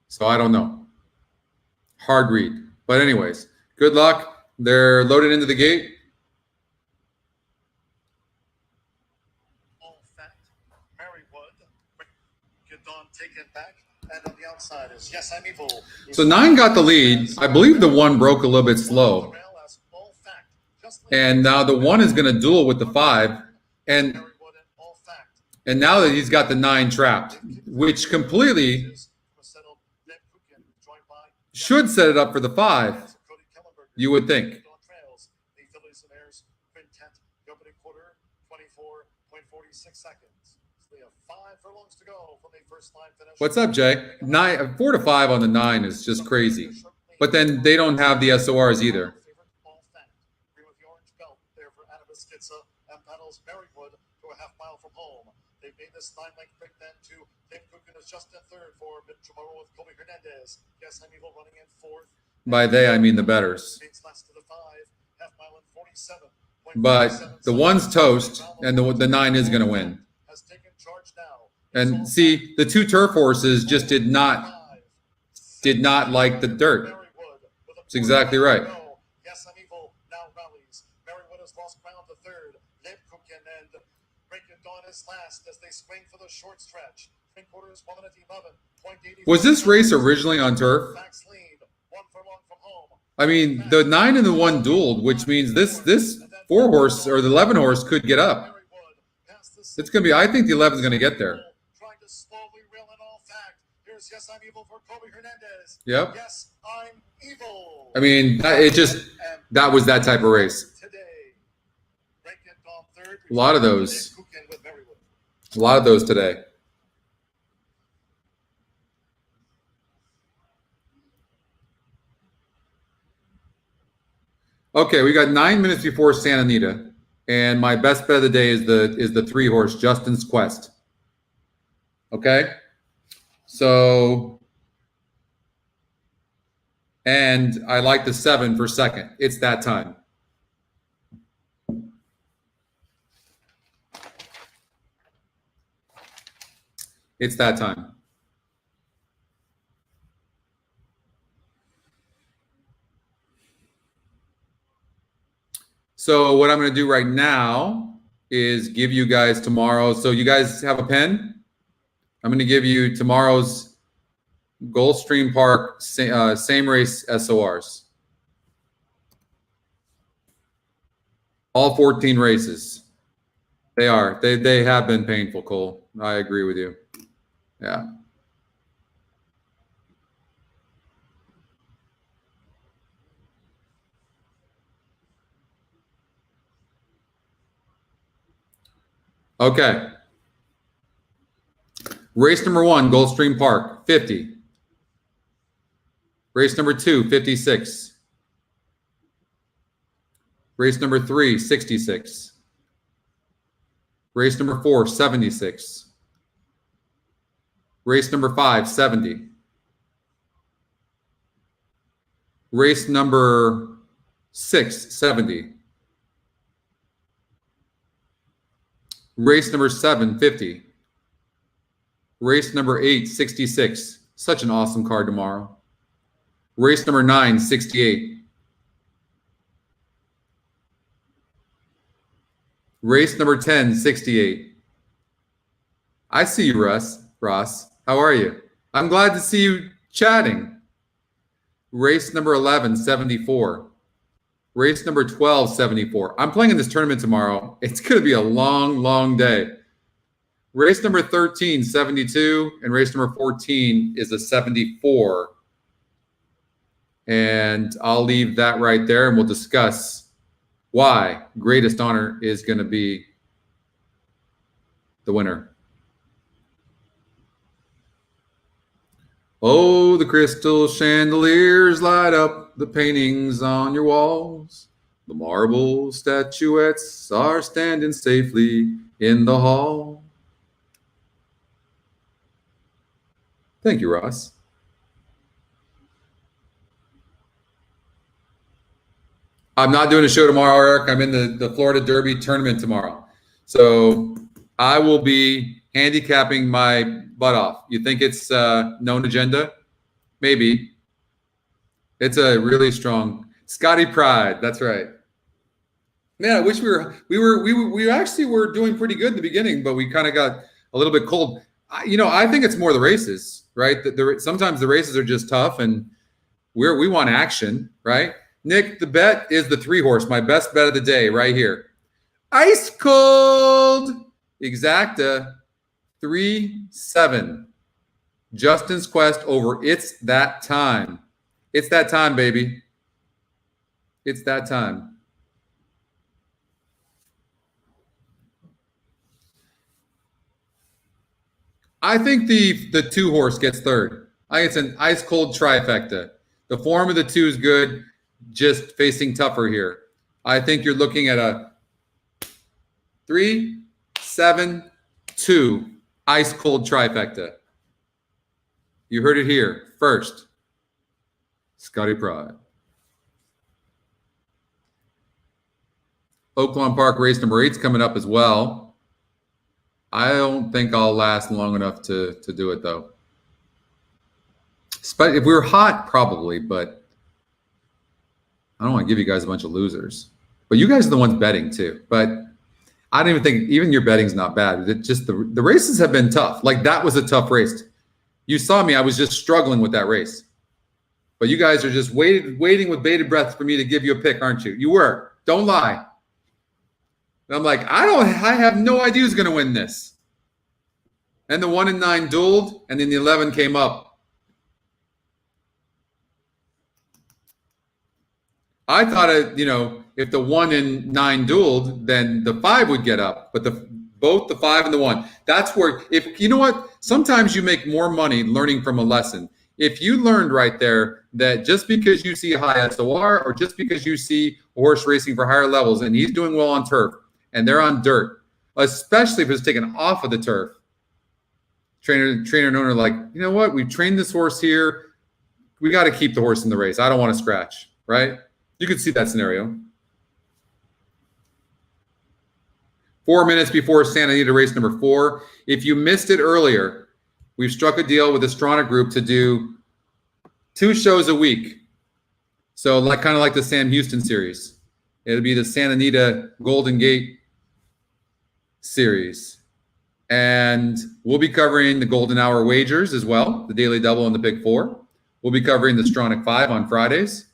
So I don't know. Hard read. But anyways, good luck. They're loaded into the gate. All fact. Marywood. Get Dawn taken back. And on the outside is Yes, I'm Evil. So 9 got the lead. I believe the 1 broke a little bit slow. And now the 1 is going to duel with the 5. And now that he's got the 9 trapped, which completely should set it up for the 5, you would think. What's up, Jay? 4 to 5 on the 9 is just crazy. But then they don't have the SORs either. And battles Marywood to a half mile from home. They made this 9-length break then to Dave Cookin is just in third for tomorrow with Kobe Hernandez. Yes, I'm Evil running in fourth. By they, I mean the betters. Last to the 5, half mile in 47. But the 1's toast, and the 9 is going to win. Has taken charge now. And see, the 2 turf horses just did not like the dirt. That's exactly right. Yes, I'm Evil now rallies. Marywood has lost ground to third. Dave Cookin and Breaking Dawn is last as they swing for the short stretch. 3/4 1 minute 11.80. Was this race originally on turf? I mean, the 9 and the 1 dueled, which means this 4 horse or the 11 horse could get up. It's going to be, I think the 11 is going to get there. Trying to slowly reel in all fact. Here's Yes, I'm Evil for Kobe Hernandez. Yep. Yes, I'm Evil. I mean, that was that type of race. A lot of those. A lot of those today. Okay, we got 9 minutes before Santa Anita, and my best bet of the day is the 3 horse Justin's Quest. Okay, so and I like the 7 for second. It's that time. It's that time. So what I'm going to do right now is give you guys tomorrow. So you guys have a pen? I'm going to give you tomorrow's Gulfstream Park same race SORs. All 14 races. They are. They have been painful, Cole. I agree with you. Yeah. Okay. Race number 1, Gulfstream Park, 50. Race number 2, 56. Race number 3, 66. Race number 4, 76. Race number 5, 70. Race number 6, 70. Race number 7, 50. Race number 8, 66. Such an awesome card tomorrow. Race number 9, 68. Race number 10, 68. I see you, Ross. How are you? I'm glad to see you chatting. Race number 11, 74. Race number 12, 74. I'm playing in this tournament tomorrow. It's going to be a long, long day. Race number 13, 72. And race number 14 is a 74. And I'll leave that right there, and we'll discuss why Greatest Honor is going to be the winner. Oh, the crystal chandeliers light up the paintings on your walls. The marble statuettes are standing safely in the hall. Thank you, Ross. I'm not doing a show tomorrow, Eric. I'm in the Florida Derby tournament tomorrow. So I will be handicapping my butt off. You think it's known agenda? Maybe. It's a really strong Scotty Pride. That's right. Man, I wish we actually were doing pretty good in the beginning, but we kind of got a little bit cold. I think it's more the races, right? Sometimes the races are just tough, and we want action, right? Nick, the bet is the 3-horse, my best bet of the day right here. Ice Cold Exacta 3-7. Justin's Quest over It's That Time. It's that time, baby. It's that time. I think the 2-horse gets third. I think it's an ice cold trifecta. The form of the 2 is good, just facing tougher here. I think you're looking at a 3-7-2 ice cold trifecta. You heard it here first. Scotty Pride. Oaklawn Park race number 8 is coming up as well. I don't think I'll last long enough to do it, though. If we were hot, probably, but I don't want to give you guys a bunch of losers. But you guys are the ones betting, too. But I don't even think even your betting's not bad. It just the races have been tough. Like, that was a tough race. You saw me. I was just struggling with that race. But you guys are just waiting with bated breath for me to give you a pick, aren't you? You were. Don't lie. And I'm like, I have no idea who's going to win this. And the 1 and 9 dueled, and then the 11 came up. I thought, if the 1 and 9 dueled, then the 5 would get up. But both the 5 and the 1. That's where, you know what? Sometimes you make more money learning from a lesson. If you learned right there that just because you see high SOR or just because you see a horse racing for higher levels and he's doing well on turf and they're on dirt, especially if it's taken off of the turf, trainer and owner are like, you know what? We've trained this horse here. We got to keep the horse in the race. I don't want to scratch, right? You could see that scenario. 4 minutes before Santa Anita race number 4. If you missed it earlier, we've struck a deal with the Astronic Group to do 2 shows a week. So kind of like the Sam Houston series. It'll be the Santa Anita Golden Gate series. And we'll be covering the Golden Hour wagers as well, the Daily Double and the Big 4. We'll be covering the Astronic 5 on Fridays.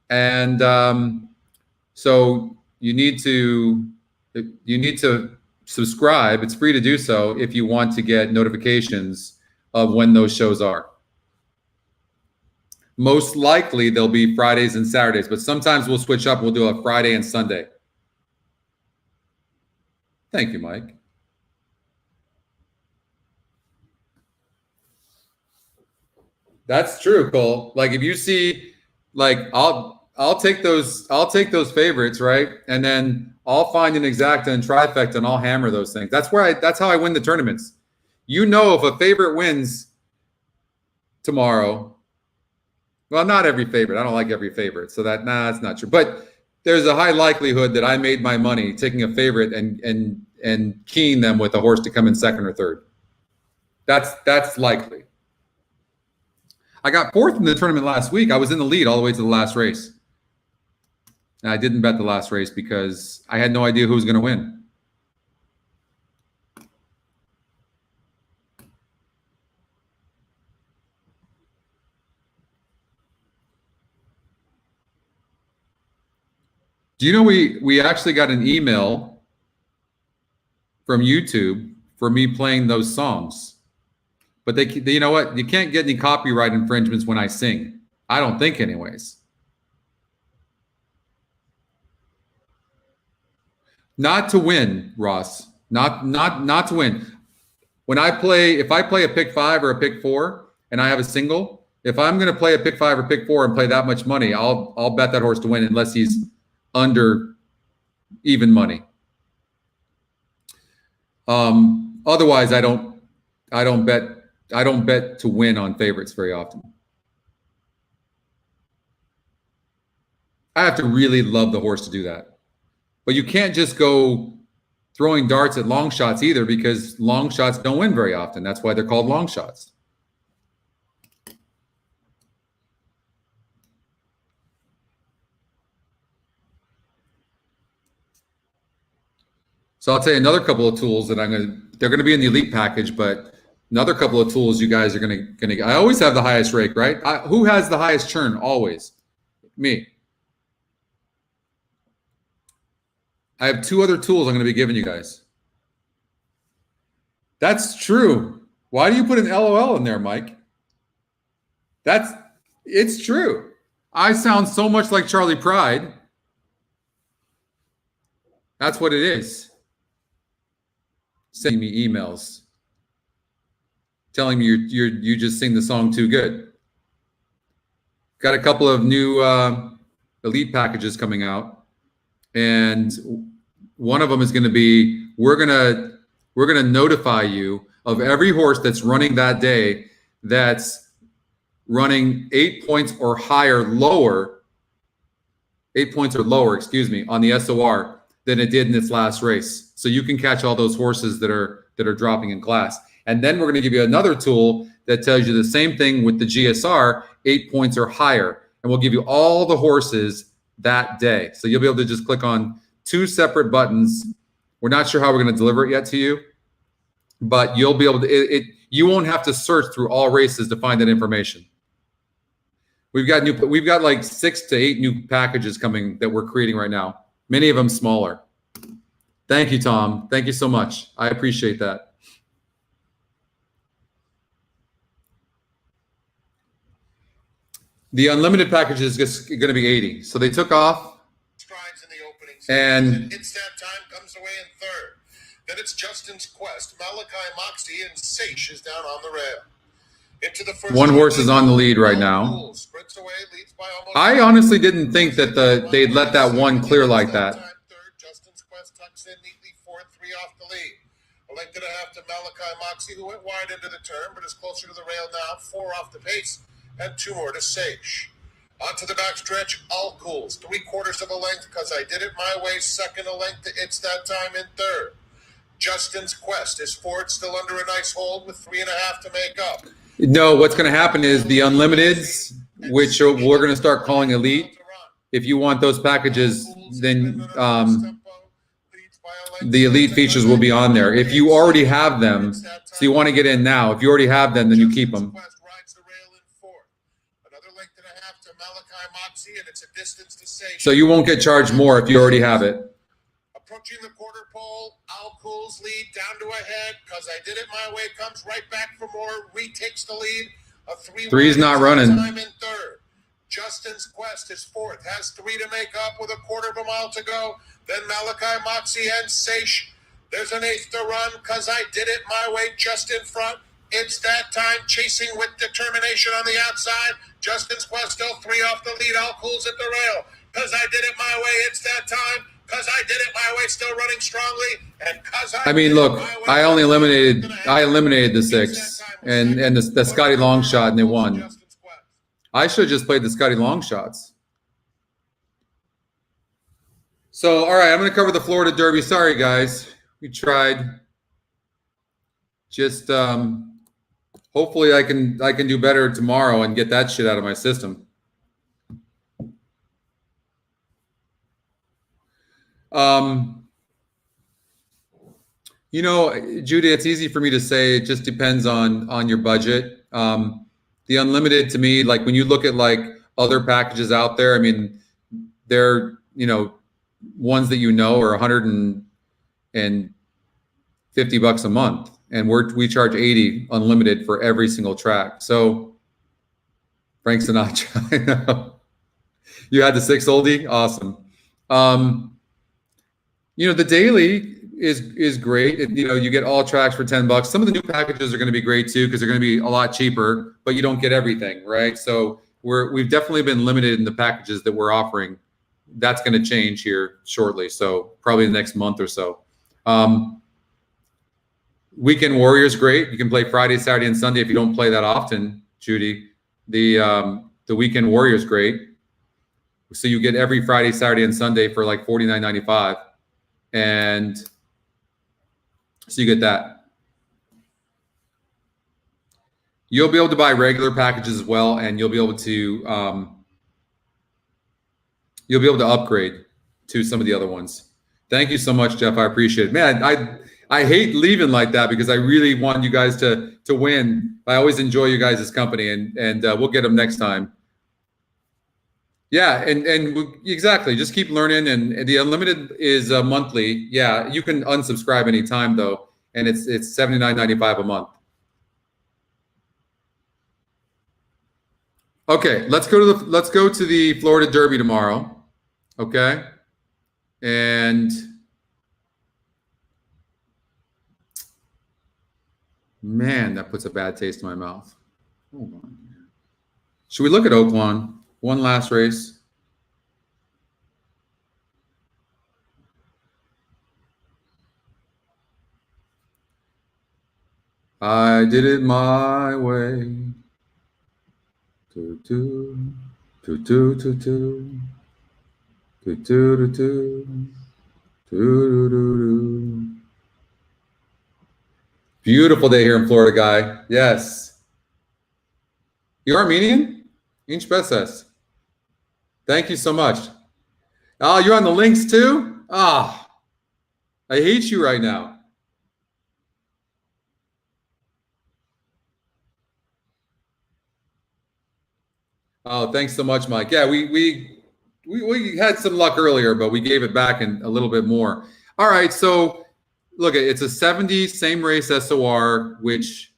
And so you need to subscribe. It's free to do so if you want to get notifications of when those shows are. Most likely they'll be Fridays and Saturdays, but sometimes we'll switch up. We'll do a Friday and Sunday. Thank you, Mike. That's true, Cole. Like if you see, like I'll take those favorites, right? And then I'll find an exacta and trifecta and I'll hammer those things. That's how I win the tournaments. You know, if a favorite wins tomorrow, well, not every favorite. I don't like every favorite. So that's not true. But there's a high likelihood that I made my money taking a favorite and keying them with a horse to come in second or third. That's likely. I got fourth in the tournament last week. I was in the lead all the way to the last race. And I didn't bet the last race because I had no idea who was going to win. Do you know we actually got an email from YouTube for me playing those songs? But they you know what? You can't get any copyright infringements when I sing. I don't think anyways. Not to win, Ross. Not to win. When if I play a pick 5 or a pick 4 and I have a single, if I'm going to play a pick 5 or pick 4 and play that much money, I'll bet that horse to win unless he's under even money. Otherwise, I don't bet to win on favorites very often. I have to really love the horse to do that. But you can't just go throwing darts at long shots either, because long shots don't win very often. That's why they're called long shots. So I'll tell you another couple of tools that they're going to be in the elite package, but another couple of tools you guys are going to I always have the highest rake, right? Who has the highest churn always? Me. I have 2 other tools I'm going to be giving you guys. That's true. Why do you put an LOL in there, Mike? It's true. I sound so much like Charlie Pride. That's what it is. Sending me emails telling me you just sing the song too good. Got a couple of new elite packages coming out, and one of them is going to be we're going to notify you of every horse that's running that day that's running 8 points or lower, excuse me, on the SOR than it did in its last race. So you can catch all those horses that are dropping in class. And then we're going to give you another tool that tells you the same thing with the GSR, 8 points or higher. And we'll give you all the horses that day. So you'll be able to just click on 2 separate buttons. We're not sure how we're going to deliver it yet to you, but you'll be able to, you won't have to search through all races to find that information. We've got like 6 to 8 new packages coming that we're creating right now. Many of them smaller. Thank you, Tom. Thank you so much. I appreciate that. The unlimited package is just going to be 80. So they took off. Strides in the opening and it's that time comes away in third. Then it's Justin's Quest. Malachi Moxie and Seish is down on the rail. Into the first one horse is on the lead right now. Sprints away, leads by almost I honestly didn't think that they'd let that one clear like that. Third, Justin's Quest tucks in neatly 4-3 off the lead. A length and a half to Malachi Moxie, who went wide into the turn, but is closer to the rail now. 4 off the pace, and 2 more to Sage. Onto the backstretch, All Cools, 3/4 of a length, because I did it my way. Second a length to It's That Time in third. Justin's Quest is fourth, still under a nice hold with 3.5 to make up. No, what's going to happen is the unlimiteds, which we're going to start calling elite. If you want those packages, then the elite features will be on there. If you already have them, so you want to get in now. If you already have them, then you keep them. So you won't get charged more if you already have it. Approaching the quarter pole, Al Cool's lead down to a head, because I did it my way, comes right back for more, retakes the lead. A 3's not running. Time in third. Justin's Quest is fourth, has 3 to make up with a 1/4 of a mile to go. Then Malachi Moxie and Seish. There's an 8th to run, because I did it my way, just in front. It's that time, chasing with determination on the outside. Justin's Quest still 3 off the lead. All Cool's at the rail. Because I did it my way, it's that time. Because I did it my way, still running strongly. And because I mean, look, I eliminated the 6 and the Scotty long shot, and they won. I should have just played the Scotty long shots. So, all right, I'm going to cover the Florida Derby. Sorry, guys. We tried. Just hopefully I can do better tomorrow and get that shit out of my system. You know, Judy, it's easy for me to say. It just depends on your budget. The unlimited, to me, like when you look at like other packages out there, I mean, they're, you know, ones that you know are $150 a month, and we charge $80 unlimited for every single track. So Frank Sinatra, I know. You had the 6 oldie, awesome. You know, the daily is great. You know, you get all tracks for $10. Some of the new packages are going to be great too, because they're going to be a lot cheaper, but you don't get everything, right? So we've definitely been limited in the packages that we're offering. That's going to change here shortly, so probably the next month or so. Weekend Warriors, great. You can play Friday, Saturday, and Sunday if you don't play that often, Judy. The Weekend Warriors, great. So you get every Friday, Saturday, and Sunday for like $49.95, and so you get that. You'll be able to buy regular packages as well, and you'll be able to upgrade to some of the other ones. Thank you so much, Jeff. I appreciate it. Man, I hate leaving like that because I really want you guys to win. I always enjoy you guys' company, and we'll get them next time. Yeah, and exactly. Just keep learning, and the unlimited is monthly. Yeah, you can unsubscribe anytime though, and it's $79.95 a month. Okay, let's go to the Florida Derby tomorrow. Okay, and man, that puts a bad taste in my mouth. Hold on. Should we look at Oaklawn? One last race. I did it my way. Beautiful day here in Florida, guy. Yes. You're Armenian? Xpressbet. Thank you so much. Oh, you're on the links too? Ah, I hate you right now. Oh, thanks so much, Mike. Yeah, we had some luck earlier, but we gave it back and a little bit more. All right, so look, it's a 70 same race SOR, which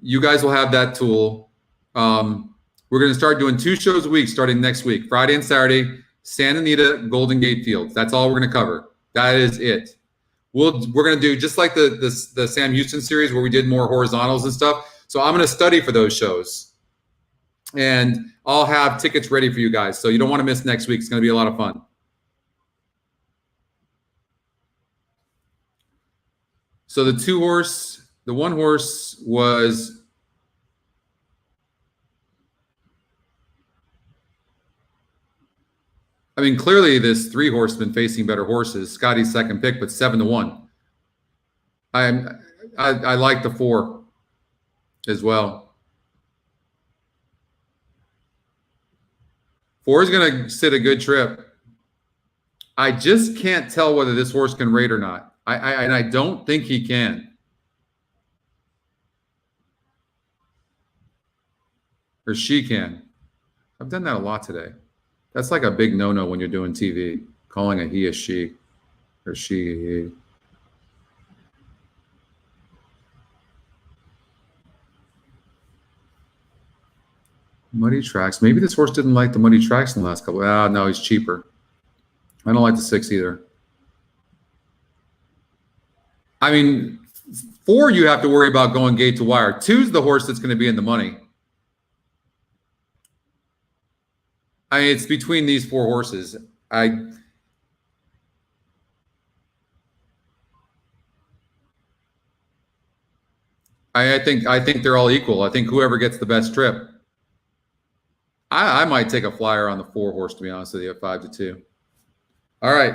you guys will have that tool. We're going to start doing 2 shows a week starting next week, Friday and Saturday, Santa Anita, Golden Gate Fields. That's all we're going to cover. That is it. We're going to do just like the Sam Houston series where we did more horizontals and stuff. So I'm going to study for those shows, and I'll have tickets ready for you guys. So you don't want to miss next week. It's going to be a lot of fun. So the 1 horse was, I mean, clearly this 3 horse has been facing better horses. Scotty's second pick, but 7-1. I like the 4 as well. 4 is going to sit a good trip. I just can't tell whether this horse can rate or not. And I don't think he can. Or she can. I've done that a lot today. That's like a big no-no when you're doing TV, calling a he a she, or she a he. Muddy tracks. Maybe this horse didn't like the muddy tracks in the last couple. Ah, no, he's cheaper. I don't like the 6 either. I mean, 4, you have to worry about going gate to wire. 2's the horse that's going to be in the money. I mean, it's between these 4 horses. I think they're all equal. I think whoever gets the best trip. I might take a flyer on the 4 horse, to be honest with you, at 5-2. All right.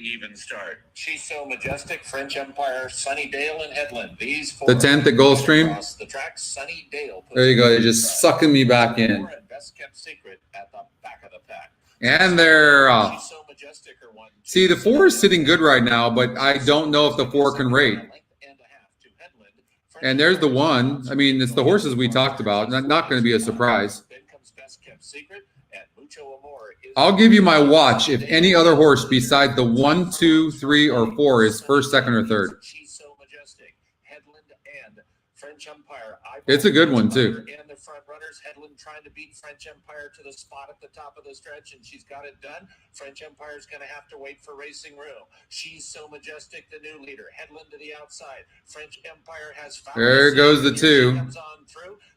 Even start. She's So Majestic, French Empire, Sunnydale, and Headland. These 4 The 10th at Gulfstream. across the track. Sunnydale. There you go. They're just sucking me back in. Best kept secret at the back of the pack. And they're off. She's So Majestic are 1. See, the 4 is sitting good right now, but I don't know if the 4 can rate. And there's the 1. I mean, it's the horses we talked about. Not going to be a surprise. Then comes Best Kept Secret, and Mucho Amor is I'll give you my watch if any other horse besides the 1, 2, 3, or 4 is first, second, or third. She's So Majestic, Headland, and French Empire. It's a good one, too. And the front runners, Headland trying to beat French Empire to the spot at the top of the stretch, and she's got it done. French Empire's going to have to wait for Racing Room. She's So Majestic, the new leader. Headland to the outside. French Empire has found. There goes the 2.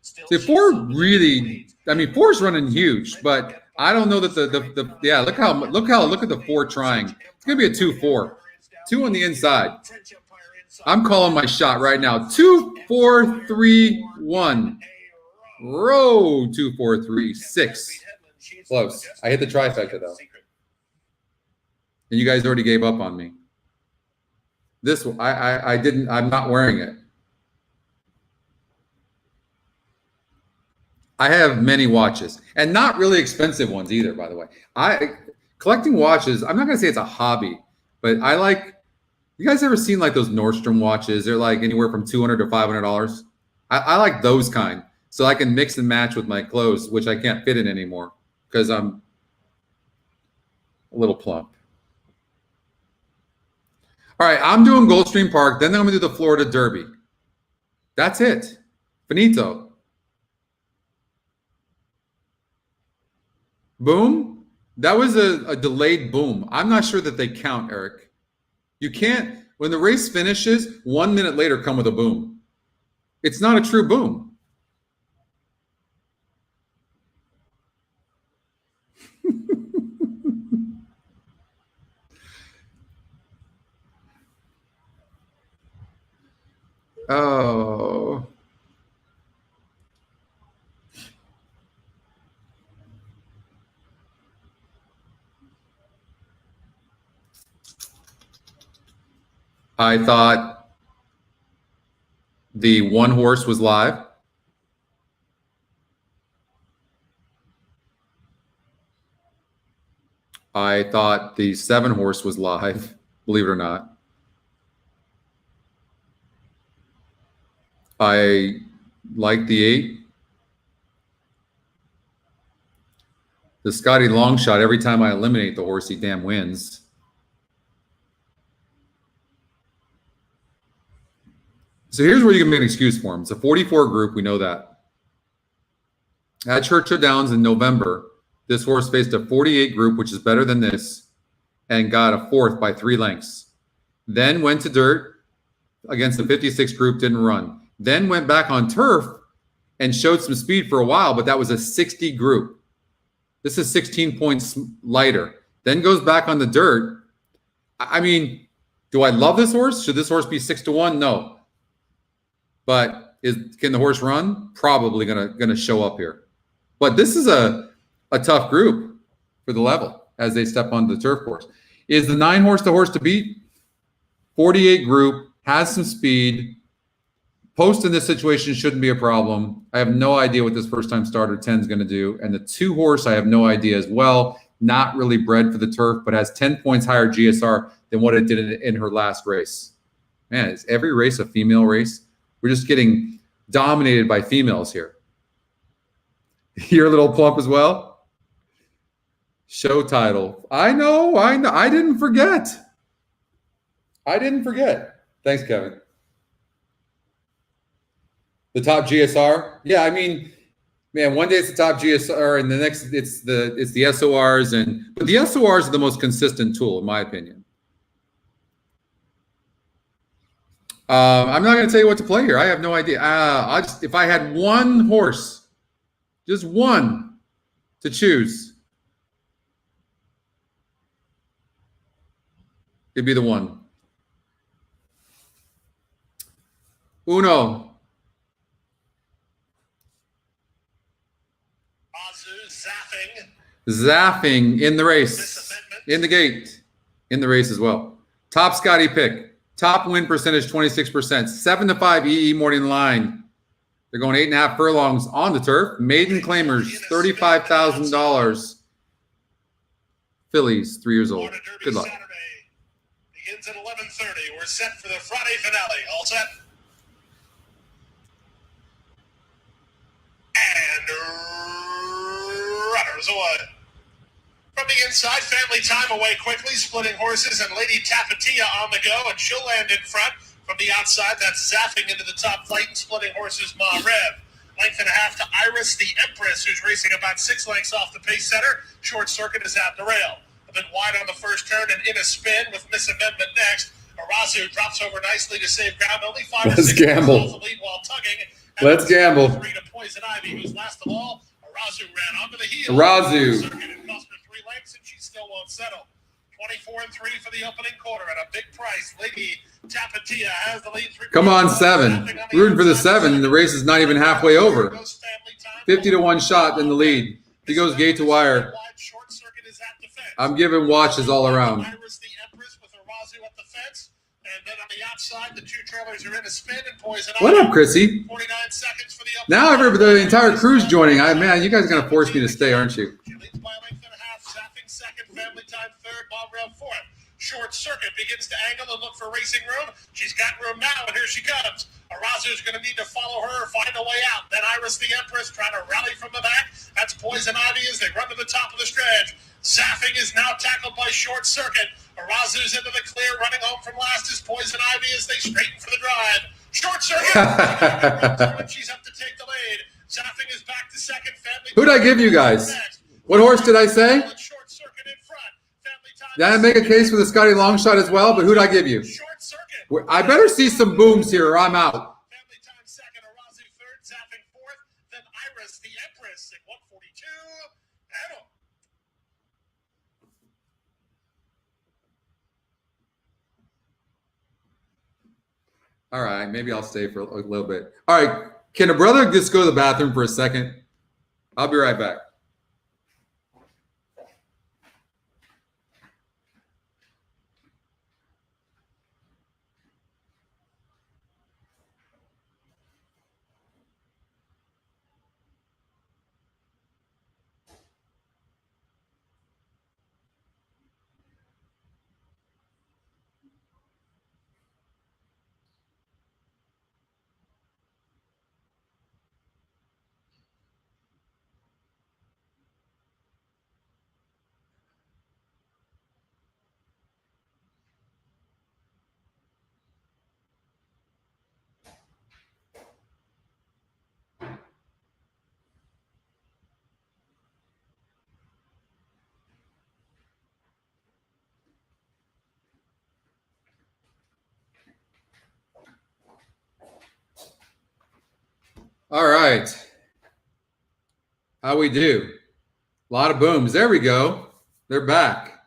See, 4 really. I mean, 4's running huge, but I don't know that the yeah. Look at the 4 trying. It's gonna be a 2-4. 2 on the inside. I'm calling my shot right now. 2, 4, 3, 1. Row 2, 4, 3, 6. Close. I hit the trifecta though. And you guys already gave up on me. This I didn't. I'm not wearing it. I have many watches, and not really expensive ones either, by the way. Collecting watches, I'm not going to say it's a hobby, but I like, you guys ever seen like those Nordstrom watches? They're like anywhere from $200 to $500. I like those kind, so I can mix and match with my clothes, which I can't fit in anymore because I'm a little plump. All right, I'm doing Gulfstream Park, then I'm going to do the Florida Derby. That's it. Finito. Boom. That was a delayed boom. I'm not sure that they count, Eric. You can't, when the race finishes, 1 minute later come with a boom. It's not a true boom. Oh. I thought the 1 horse was live. I thought the 7 horse was live, believe it or not. I like the 8. The Scotty long shot, every time I eliminate the horse, he damn wins. So here's where you can make an excuse for him. It's a 44 group. We know that. At Churchill Downs in November, this horse faced a 48 group, which is better than this, and got a 4th by 3 lengths. Then went to dirt against the 56 group, didn't run. Then went back on turf and showed some speed for a while, but that was a 60 group. This is 16 points lighter. Then goes back on the dirt. I mean, do I love this horse? Should this horse be 6-1? No. But can the horse run? Probably gonna show up here. But this is a tough group for the level as they step onto the turf course. Is the 9 horse the horse to beat? 48 group, has some speed. Post in this situation shouldn't be a problem. I have no idea what this first-time starter 10 is going to do. And the 2 horse, I have no idea as well. Not really bred for the turf, but has 10 points higher GSR than what it did in her last race. Man, is every race a female race? We're just getting dominated by females here. You're a little plump as well? Show title. I know. I didn't forget. Thanks, Kevin. The top GSR? Yeah, I mean, man, one day it's the top GSR, and the next it's the SORs, but the SORs are the most consistent tool, in my opinion. I'm not going to tell you what to play here. I have no idea. If I had one horse, just one to choose, it'd be the one. Uno. Zapping in the race, in the gate, in the race as well. Top Scotty pick, top win percentage 26%, 7-5 EE morning line. They're going 8.5 furlongs on the turf. Maiden claimers, $35,000. Fillies, 3 years old. Good luck. Saturday begins at 11:30. We're set for the Friday finale. All set. And runners away. From the inside, Family Time away quickly, splitting horses, and Lady Tapatia on the go, and she'll land in front. From the outside, that's zapping into the top flight and splitting horses, Ma Rev. 1.5 to Iris the Empress, who's racing about 6 lengths off the pace setter. Short Circuit is at the rail. A bit wide on the first turn and in a spin with Miss Amendment next. Arazu drops over nicely to save ground. Only 5 Let's to 6 gamble. off the lead while tugging. Let's gamble. 3 to Poison Ivy, who's last of all. Arazu ran onto the heel. Arazu. Circuit, it cost her 3 lengths, and she still won't settle. 24-3 for the opening quarter at a big price. Lady Tapatia has the lead. Come on, 7. Rooting for the 7, and the race is not even halfway over. 50-1 shot in the lead. He goes gate to wire. I'm giving watches all around. Iris the Empress with Arazu at the fence. And then on the outside, the 2 trailers are in a spin and Poison What Ivy. up, Chrissy? 49 seconds for the opening Now quarter. the entire crew's joining. Man, you guys are going to force me to stay, aren't you? She leads by a length and a half. Zapping second. Family Time third. Bob Rail fourth. Short Circuit begins to angle and look for racing room. She's got room now, and here she comes. Arazu's going to need to follow her or find a way out. Then Iris the Empress trying to rally from the back. That's Poison Ivy as they run to the top of the stretch. Zapping is now tackled by Short Circuit. Arazu's into the clear. Running home from last is Poison Ivy as they straighten for the drive. Short Circuit. She's up to take the lead. Zapping is back to second. Family Who'd I give you guys? What horse did I say? Short Circuit in front. Family Time. Did I make a case for the Scotty long shot as well? But who'd I give you? Short Circuit. I better see some booms here or I'm out. Family Time second, Arazu third, Zapping fourth, then Iris the Empress at 142. And All right, maybe I'll stay for a little bit. All right, can a brother just go to the bathroom for a second? I'll be right back. All right. How we do? A lot of booms. There we go. They're back.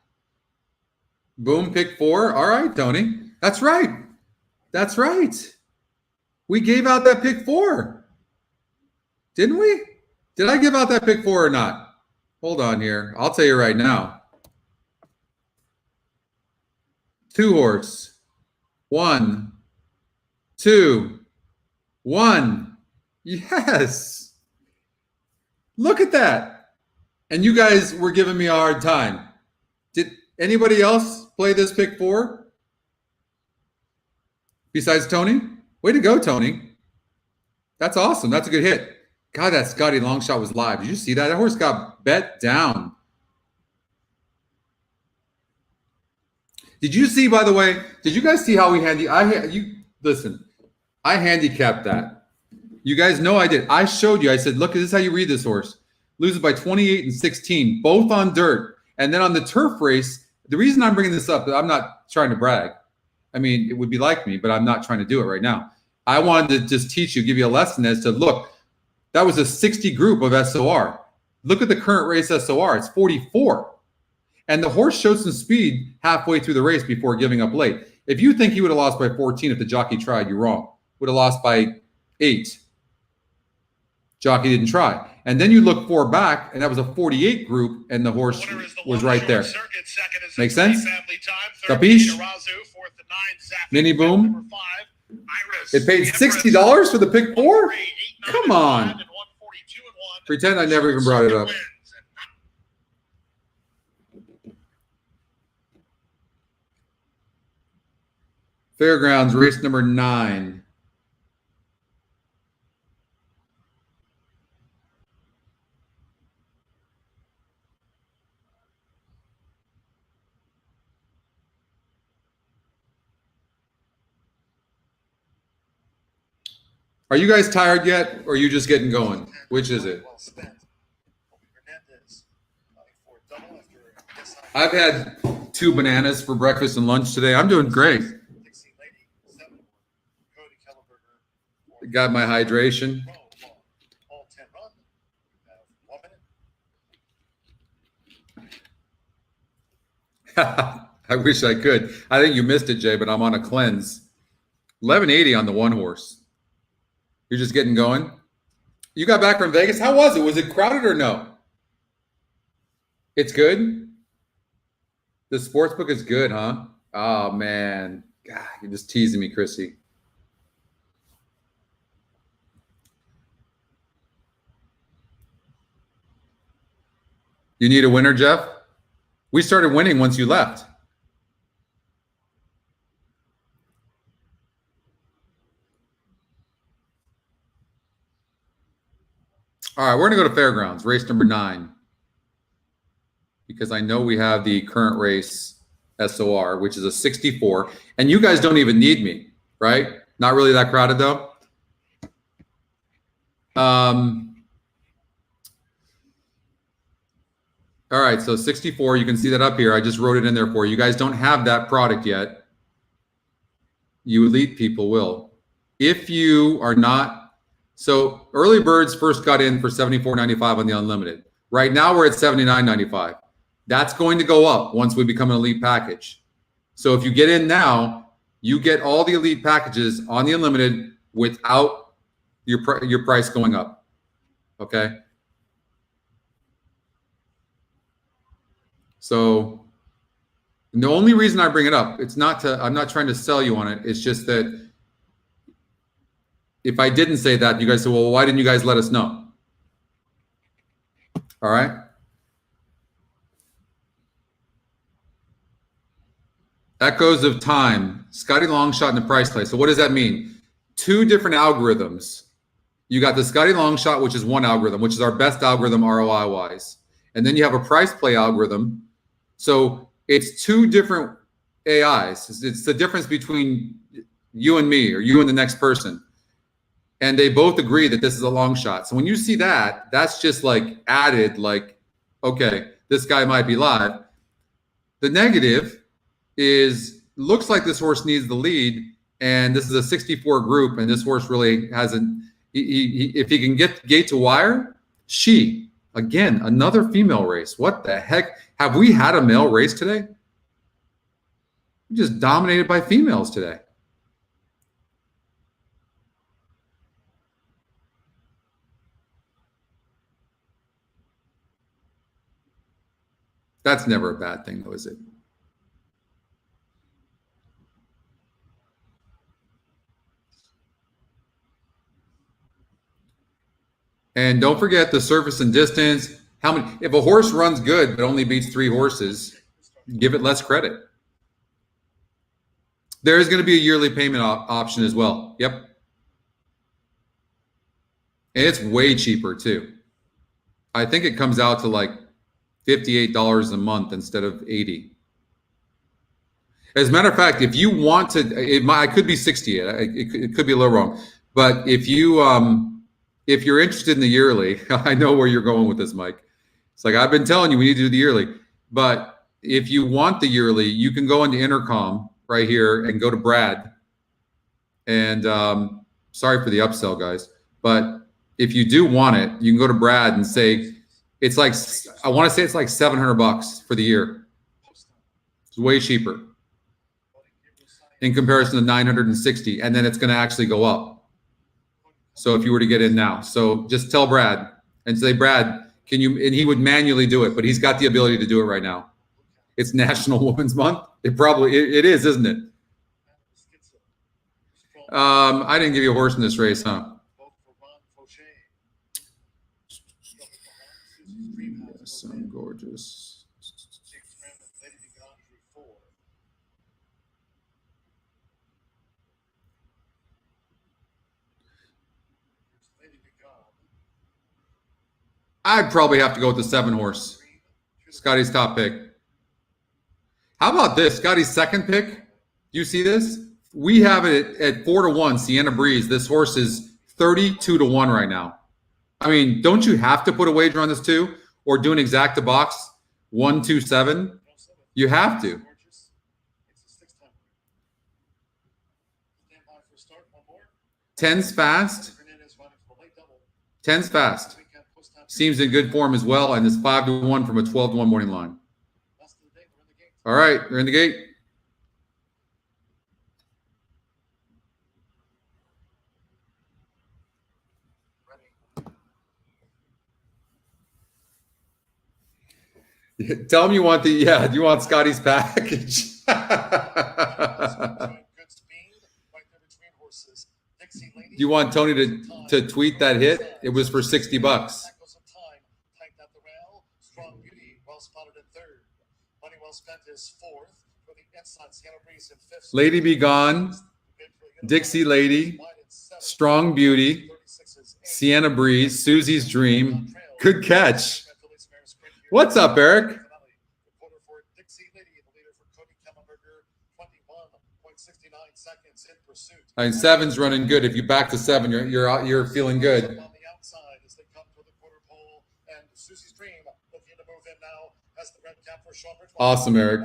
Boom, pick 4. All right, Tony. That's right. That's right. We gave out that pick 4. Didn't we? Did I give out that pick 4 or not? Hold on here. I'll tell you right now. 2 horse. 1, 2, 1. Yes. Look at that. And you guys were giving me a hard time. Did anybody else play this pick 4? Besides Tony? Way to go, Tony. That's awesome. That's a good hit. God, that Scotty long shot was live. Did you see that? That horse got bet down. Did you see, by the way, did you guys see how we listen, I handicapped that. You guys know I did. I showed you. I said, look, this is how you read this horse. Loses by 28 and 16, both on dirt. And then on the turf race, the reason I'm bringing this up, I'm not trying to brag. I mean, it would be like me, but I'm not trying to do it right now. I wanted to just teach you, give you a lesson as to, look, that was a 60 group of SOR. Look at the current race SOR. It's 44. And the horse showed some speed halfway through the race before giving up late. If you think he would have lost by 14 if the jockey tried, you're wrong. Would have lost by 8. Jockey didn't try. And then you look 4 back, and that was a 48 group, and the horse was right there. Make sense? Capiche? Mini boom? It paid $60 for the pick 4? Come on. Pretend I never even brought it up. Fairgrounds, race number 9. Are you guys tired yet, or are you just getting going? Which is it? I've had 2 bananas for breakfast and lunch today. I'm doing great. Got my hydration. I wish I could. I think you missed it, Jay, but I'm on a cleanse. 1180 on the 1 horse. You're just getting going? You got back from Vegas? How was it? Was it crowded or no? It's good? The sports book is good, huh? Oh, man. God, you're just teasing me, Chrissy. You need a winner, Jeff? We started winning once you left. All right, we're going to go to Fairgrounds, race number 9. Because I know we have the current race SOR, which is a 64. And you guys don't even need me, right? Not really that crowded, though. All right, so 64, you can see that up here. I just wrote it in there for you. You guys don't have that product yet. You elite people will. If you are not, so early birds first got in for $74.95 on the unlimited. Right now we're at $79.95. That's going to go up once we become an elite package. So if you get in now, you get all the elite packages on the unlimited without your price going up. Okay. So the only reason I bring it up, it's not to, I'm not trying to sell you on it. It's just that if I didn't say that, you guys say, well, why didn't you guys let us know? All right. Echoes of time, Scotty Longshot and the price play. So what does that mean? 2 different algorithms. You got the Scotty Longshot, which is one algorithm, which is our best algorithm ROI wise. And then you have a price play algorithm. So it's 2 different AIs. It's the difference between you and me or you and the next person. And they both agree that this is a long shot. So when you see that, that's just like added, like, okay, this guy might be live. The negative is, looks like this horse needs the lead, and this is a 64 group, and this horse really hasn't, if he can get gate to wire, again, another female race. What the heck? Have we had a male race today? We just dominated by females today. That's never a bad thing, though, is it? And don't forget the surface and distance. How many? If a horse runs good but only beats 3 horses, give it less credit. There is going to be a yearly payment option as well. Yep. And it's way cheaper too. I think it comes out to like $58 a month instead of $80. As a matter of fact, if you want to, it could be $60. It could be a little wrong. But if you're interested in the yearly, I know where you're going with this, Mike. It's like, I've been telling you, we need to do the yearly. But if you want the yearly, you can go into Intercom right here and go to Brad. And sorry for the upsell, guys. But if you do want it, you can go to Brad and say, it's like, I want to say it's like $700 for the year. It's way cheaper in comparison to 960. And then it's going to actually go up. So if you were to get in now. So just tell Brad and say, Brad, can you, and he would manually do it, but he's got the ability to do it right now. It's National Women's Month. It probably, it is, isn't it? I didn't give you a horse in this race, huh? So gorgeous. I'd probably have to go with the 7 horse. Scotty's top pick. How about this? Scotty's second pick. Do you see this? We have it at 4-1, Sienna Breeze. This horse is 32-1 right now. I mean, don't you have to put a wager on this too? Or do an exacta box 1-2-7? You have to. 10's fast. 10's fast. Seems in good form as well, and is 5-1 from a 12-1 morning line. All right, they're in the gate. Tell him you want the, yeah, you want Scotty's package. You want Tony to tweet that hit? It was for $60. Lady Be Gone, Dixie Lady, Strong Beauty, Sienna Breeze, Susie's Dream. Good catch. What's up, Eric? I mean, 7's running good. If you back to 7, you're feeling good. Awesome, Eric.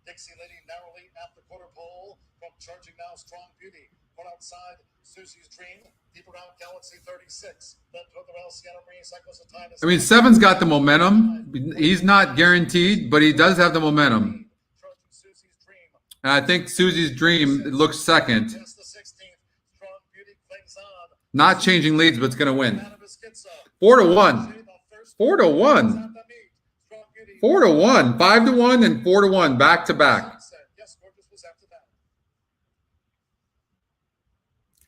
Dixie Lady narrowly at the quarter pole from charging now Strong Beauty. Put outside Susie's Dream. Deep around Galaxy 36. Then to the rail, Sienna Breeze cycles the time. I mean, 7's got the momentum. He's not guaranteed, but he does have the momentum. And I think Susie's Dream looks second. Not changing leads, but it's going to win. 4-1. 4-1. 4-1. 5-1 and 4-1 back to back.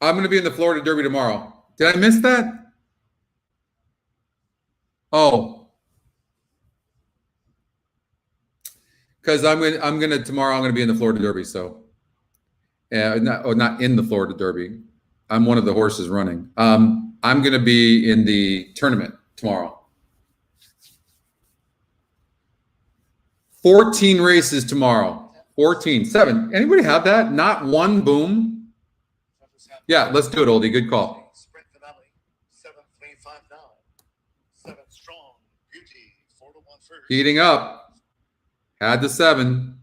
I'm going to be in the Florida Derby tomorrow. Did I miss that? Oh. Because tomorrow I'm going to be in the Florida Derby, so not in the Florida Derby. I'm one of the horses running. I'm going to be in the tournament tomorrow. 14 races tomorrow. 14. 7. Anybody have that? Not one boom? Yeah, let's do it, Oldie. Good call. Sprint finale, 7-3-5-9. 7 Strong Beauty, 4-1 first. Heating up. Had the 7.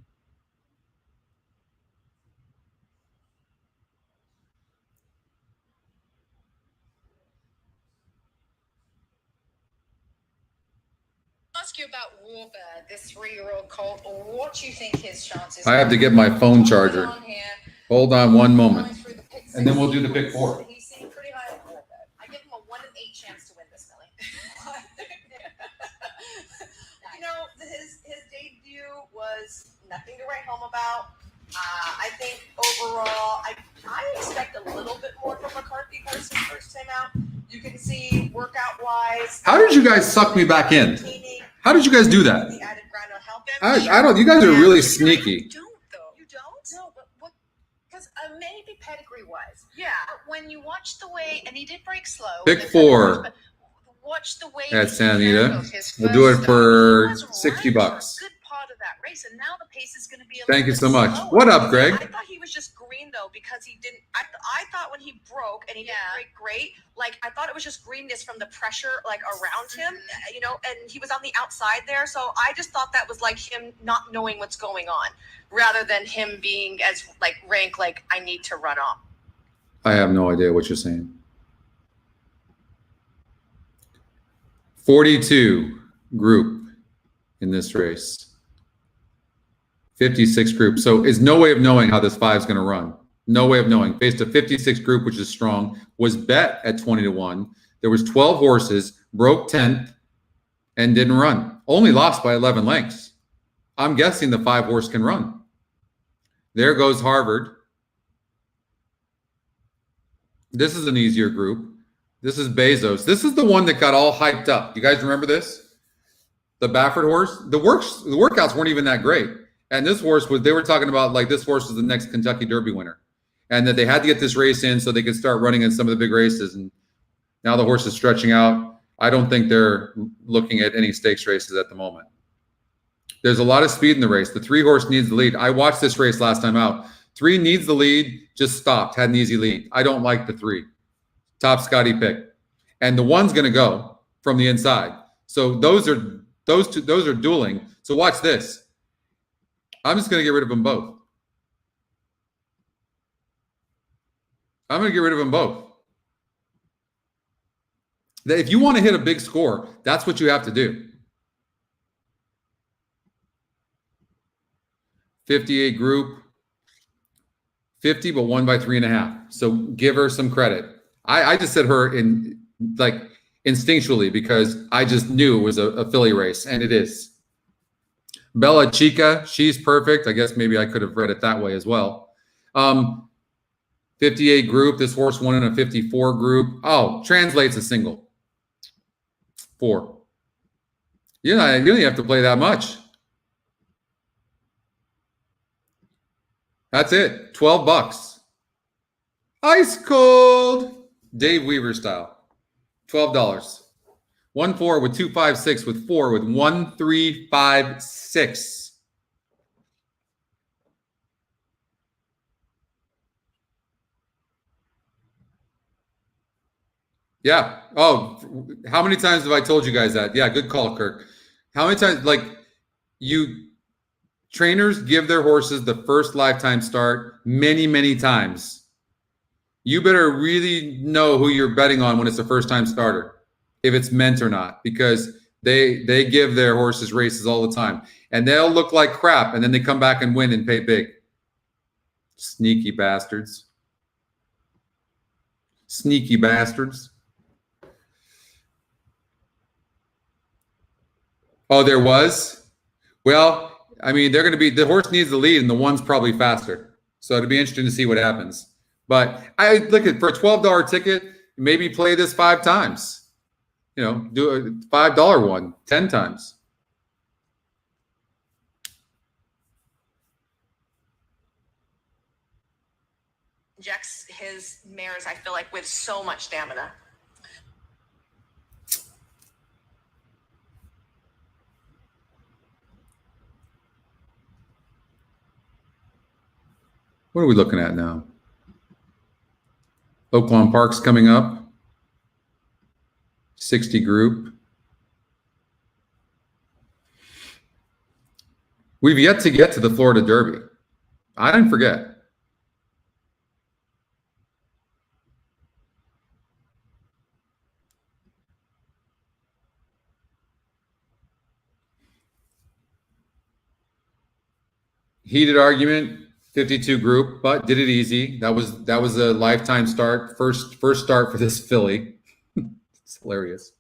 Ask you about Walker, this 3-year-old colt. What do you think his chances? I have to get my phone charger. Hold on one moment, and then we'll do the pick 4. He seemed pretty high at Walker. I give him a 1 in 8 chance to win this, Millie. You know, his debut was nothing to write home about. I think overall, I expect a little bit more from McCarthy versus first time out. You can see workout wise. How did you guys suck me back in? How did you guys do that? I don't. You guys are really sneaky. You don't though. You don't? No, but what? Because maybe pedigree wise. Yeah. When you watch the way, and he did break slow. Pick 4. Watch the way at Anita. We'll do it for $60. Good part of that race, and now the pace is going to be a Thank you little so bit much. slower. What up, Greg? I thought he was just green though because he didn't. I thought when he broke and he didn't break great, like I thought it was just greenness from the pressure like around him, you know, and he was on the outside there. So I just thought that was like him not knowing what's going on, rather than him being as like rank like I need to run off. I have no idea what you're saying. 42 group in this race. 56 group. So is no way of knowing how this 5 is going to run. No way of knowing. Faced a 56 group, which is strong, was bet at 20-1. There was 12 horses, broke 10th, and didn't run. Only lost by 11 lengths. I'm guessing the 5 horse can run. There goes Harvard. This is an easier group. This is Bezos. This is the one that got all hyped up. You guys remember this? The Baffert horse? The workouts weren't even that great. And this horse was, they were talking about like this horse was the next Kentucky Derby winner. And that they had to get this race in so they could start running in some of the big races. And now the horse is stretching out. I don't think they're looking at any stakes races at the moment. There's a lot of speed in the race. The 3 horse needs the lead. I watched this race last time out. 3 needs the lead, just stopped, had an easy lead. I don't like the 3. Top Scotty pick. And the 1's going to go from the inside. So those are dueling. So watch this. I'm just going to get rid of them both. I'm going to get rid of them both. If you want to hit a big score, that's what you have to do. 58 group. 50, but won by 3.5. So give her some credit. I just said her in like instinctually because I just knew it was a filly race, and it is. Bella Chica, she's perfect. I guess maybe I could have read it that way as well. 58 group. This horse won in a 54 group. Oh, translates a single. 4. You don't even have to play that much. That's it. $12. Ice cold. Dave Weaver style. $12. 1-4 with 2-5-6 with 4 with 1-3-5-6. Yeah. Oh, how many times have I told you guys that? Yeah, good call, Kirk. How many times, like, trainers give their horses the first lifetime start many, many times. You better really know who you're betting on when it's a first-time starter, if it's meant or not, because they give their horses races all the time. And they'll look like crap, and then they come back and win and pay big. Sneaky bastards. Sneaky bastards. Oh, there was? Well, I mean, they're going to be, the horse needs the lead, and the 1's probably faster. So it'll be interesting to see what happens. But I look at, for a $12 ticket, maybe play this 5 times. You know, do a $5 one 10 times. Injects his mares, I feel like, with so much stamina. What are we looking at now? Oaklawn Park's coming up. 60 group. We've yet to get to the Florida Derby. I didn't forget. Heated argument, 52 group, but did it easy. That was a lifetime start. First start for this filly. It's hilarious.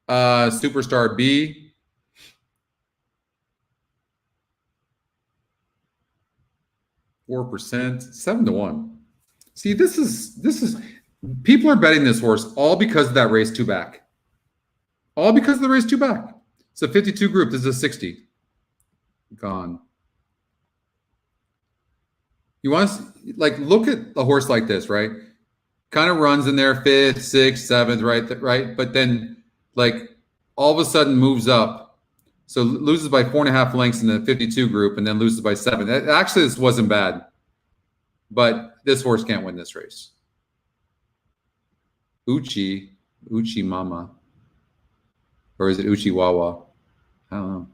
Superstar B. $4, 7-1. See, this is people are betting this horse all because of that race 2 back. All because of the race 2 back. It's a 52 group. This is a 60. Gone. You want to, like, look at a horse like this, right? Kind of runs in there 5th, 6th, 7th, right? But then, like, all of a sudden moves up So loses by 4.5 lengths in the 52 group and then loses by 7. Actually, this wasn't bad. But this horse can't win this race. Uchi Mama. Or is it Uchi Wawa? I don't know.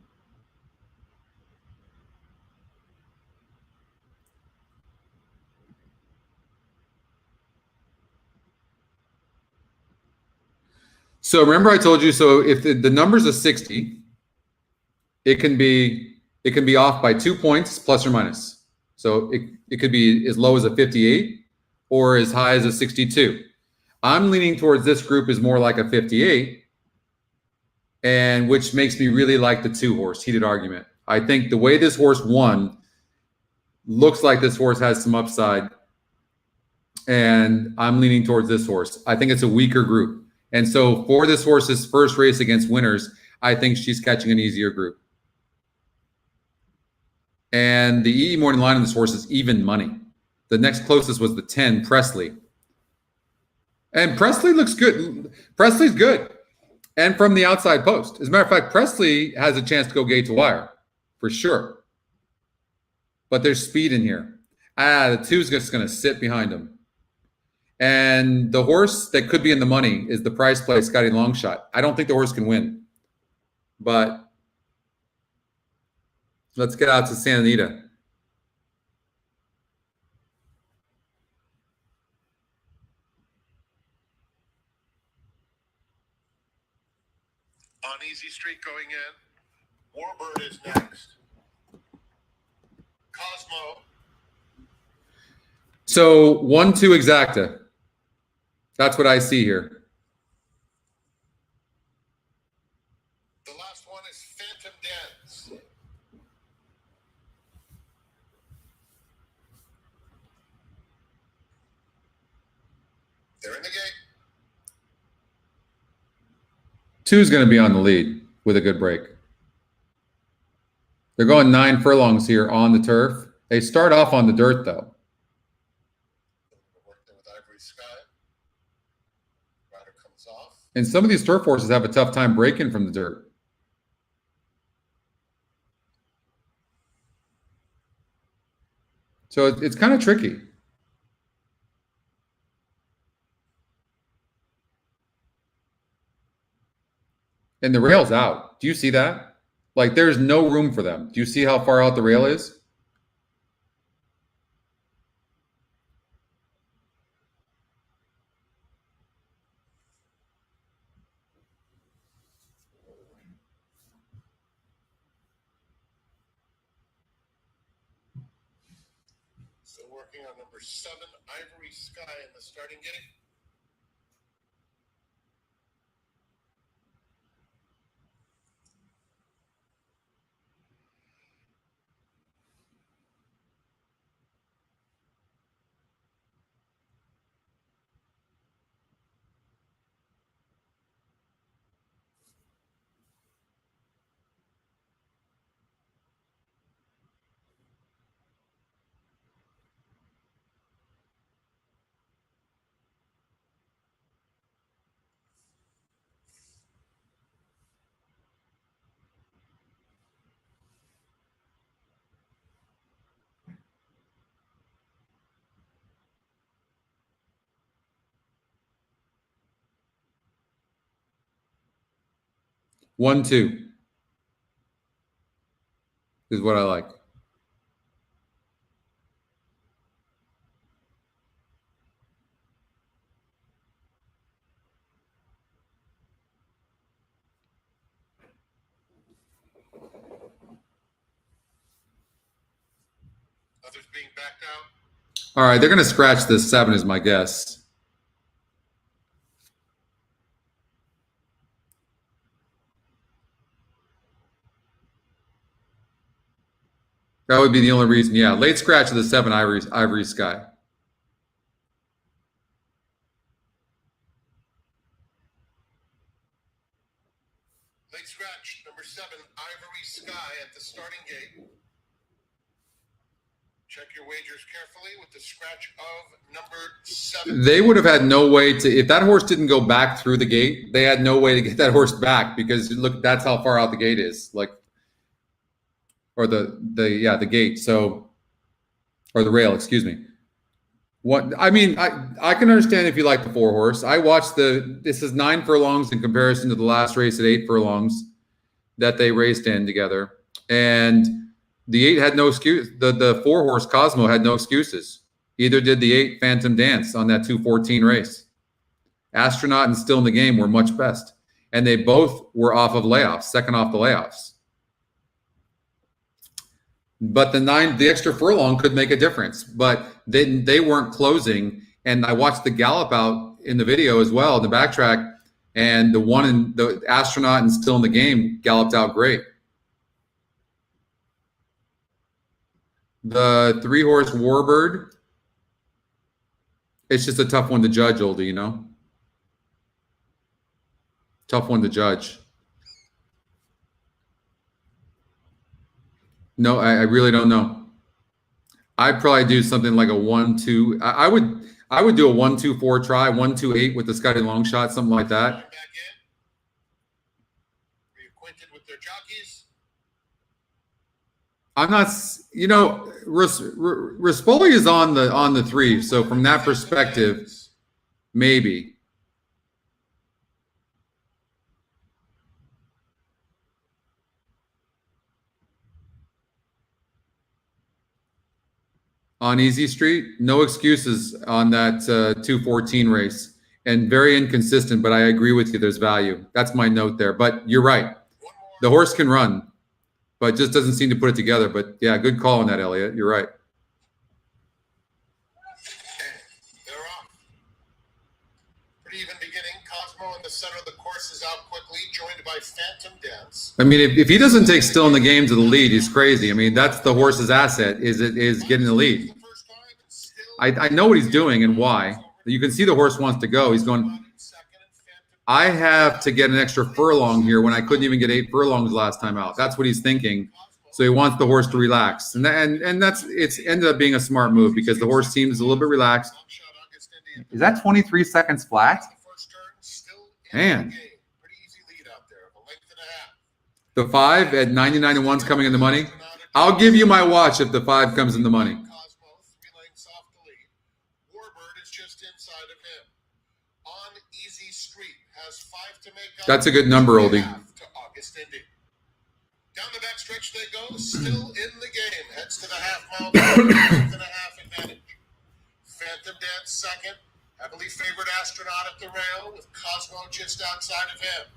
So remember I told you, so if the number's a 60, it can be off by 2 points plus or minus. So it could be as low as a 58 or as high as a 62. I'm leaning towards this group is more like a 58, and which makes me really like the 2-horse heated argument. I think the way this horse won looks like this horse has some upside, and I'm leaning towards this horse. I think it's a weaker group. And so for this horse's first race against winners, I think she's catching an easier group. And the EE morning line on this horse is even money. The next closest was the 10, Presley. And Presley looks good. Presley's good. And from the outside post. As a matter of fact, Presley has a chance to go gate to wire, for sure. But there's speed in here. The 2's just going to sit behind him. And the horse that could be in the money is the price play, Scotty Longshot. I don't think the horse can win. But let's get out to Santa Anita. On Easy Street going in. Warbird is next. Cosmo. So 1-2 exacta. That's what I see here. The last one is Phantom Dance. They're in the gate. 2's going to be on the lead with a good break. They're going 9 furlongs here on the turf. They start off on the dirt, though. Work there with Ivory Sky. Rider comes off. And some of these turf horses have a tough time breaking from the dirt. So it's kind of tricky. And the rail's out. Do you see that? Like, there's no room for them. Do you see how far out the rail is? Still working on number 7, Ivory Sky in the starting gate. One, 2 is what I like. Others being backed out. All right, they're going to scratch this 7 is my guess. That would be the only reason. Yeah, late scratch of the 7 Ivory Sky. Late scratch, number 7, Ivory Sky at the starting gate. Check your wagers carefully with the scratch of number 7. They would have had no way to, if that horse didn't go back through the gate, they had no way to get that horse back because look, that's how far out the gate is. Like or the gate. So, or the rail, excuse me. What I mean, I can understand if you like the 4-horse. I watched this is 9 furlongs in comparison to the last race at 8 furlongs that they raced in together, and the 8 had no excuse. The 4-horse Cosmo had no excuses. Either did the 8 Phantom Dance on that 2:14 race. Astronaut and Still in the Game were much best, and they both were off of layoffs, second off the layoffs. But the extra furlong could make a difference, but they weren't closing. And I watched the gallop out in the video as well, the backtrack, and the Astronaut and Still in the Game galloped out great. The 3-horse Warbird, it's just a tough one to judge, Oldie, you know? Tough one to judge. No, I really don't know. I'd probably do something like a 1-2. I would do a 1-2-4 try, 1-2-8 with the Scotty long shot, something like that. Back in. Are you acquainted with their jockeys? I'm not, you know, Rispoli is on the 3, so from that perspective, maybe. On Easy Street, no excuses on that 2:14 race, and very inconsistent, but I agree with you. There's value. That's my note there. But you're right. The horse can run, but just doesn't seem to put it together. But yeah, good call on that, Elliot. You're right. They're off. Pretty even beginning. Cosmo in the center of the course is out quickly, joined by Phantom Dance. I mean, if he doesn't take Still in the Game to the lead, he's crazy. I mean, that's the horse's asset, is getting the lead. I know what he's doing and why. You can see the horse wants to go. He's going, I have to get an extra furlong here when I couldn't even get 8 furlongs last time out. That's what he's thinking. So he wants the horse to relax. And it's ended up being a smart move because the horse seems a little bit relaxed. Is that 23 seconds flat? Man. The 5 at 99-1 is coming in the money. I'll give you my watch if the 5 comes in the money. That's a good number, Oldie. Down the back stretch they go, still in the game. Heads to the half-mile, length and a half advantage. Phantom Dance second. Heavily favored Astronaut at the rail with Cosmo just outside of him.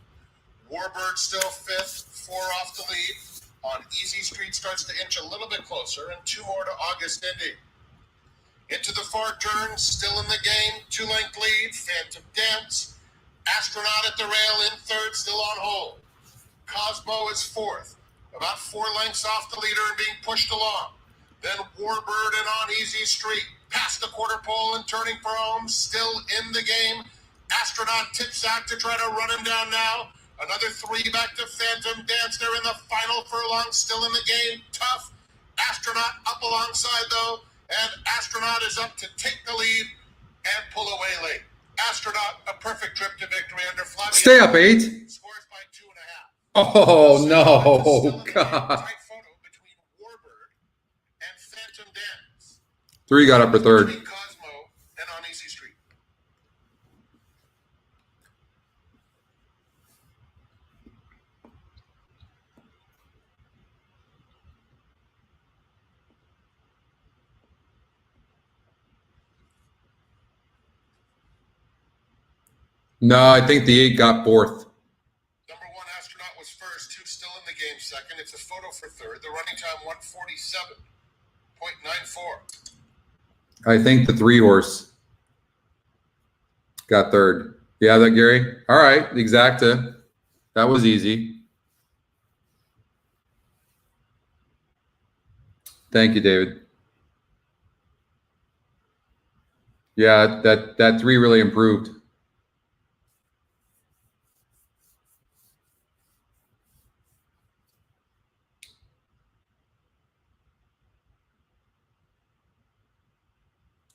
Warbird still 5th, 4 off the lead. On Easy Street starts to inch a little bit closer, and 2 more to August Indy. Into the far turn, still in the game, 2-length lead. Phantom Dance. Astronaut at the rail in 3rd, still on hold. Cosmo is 4th, about 4 lengths off the leader and being pushed along. Then Warbird and On Easy Street, past the quarter pole and turning for home, still in the game. Astronaut tips out to try to run him down now. Another 3 back to Phantom Dance. They're in the final furlong, still in the game. Tough. Astronaut up alongside though, and Astronaut is up to take the lead and pull away late. Astronaut, a perfect trip to victory under Flavia. Stay up, 8. Scores by 2.5. Oh, no, God. Tight photo between Warbird and Phantom Dance. 3 got up for 3rd. Between Cosmo and On Easy Street. No, I think the 8 got 4th. Number 1 Astronaut was first, 2 still in the game second. It's a photo for 3rd. The running time 147.94. I think the 3-horse got 3rd. Yeah, that Gary. All right, exacta. That was easy. Thank you, David. Yeah, that 3 really improved.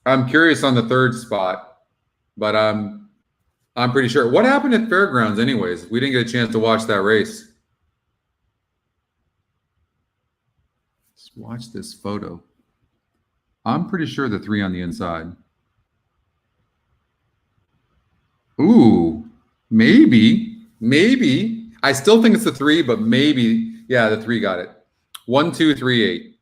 I'm curious on the 3rd spot, but I'm pretty sure. What happened at Fairgrounds anyways? We didn't get a chance to watch that race. watch this photo. I'm pretty sure the 3 on the inside. Ooh, maybe. I still think it's the 3, but maybe. Yeah, the 3 got it. 1, 2, 3, 8.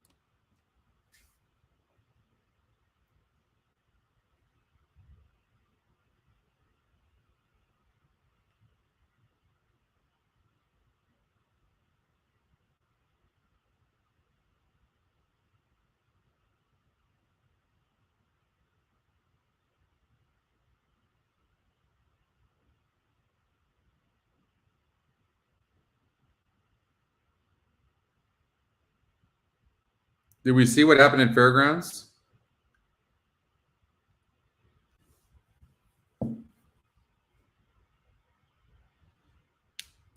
Did we see what happened at Fairgrounds?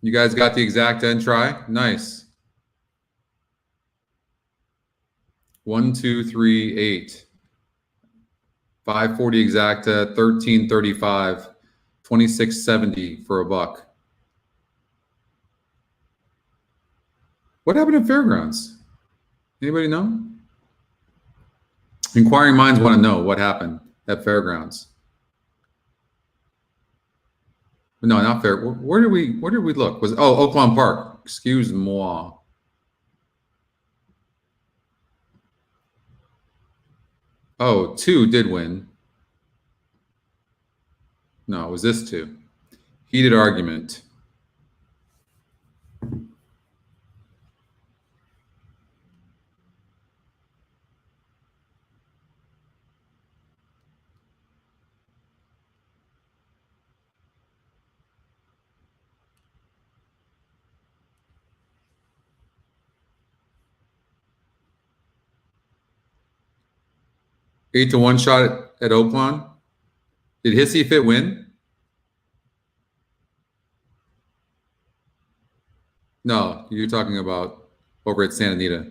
You guys got the exact end try? Nice. 1, 2, 3, 8. 540 exacta, 1335, 2670 for a buck. What happened at Fairgrounds? Anybody know? Inquiring minds want to know what happened at Fairgrounds. No, not fair. Where did we look? Was Oaklawn Park? Excuse moi. Oh, 2 did win. No, it was this 2. Heated argument. Eight to 1 shot at Oaklawn. Did Hissy Fit win? No, you're talking about over at Santa Anita.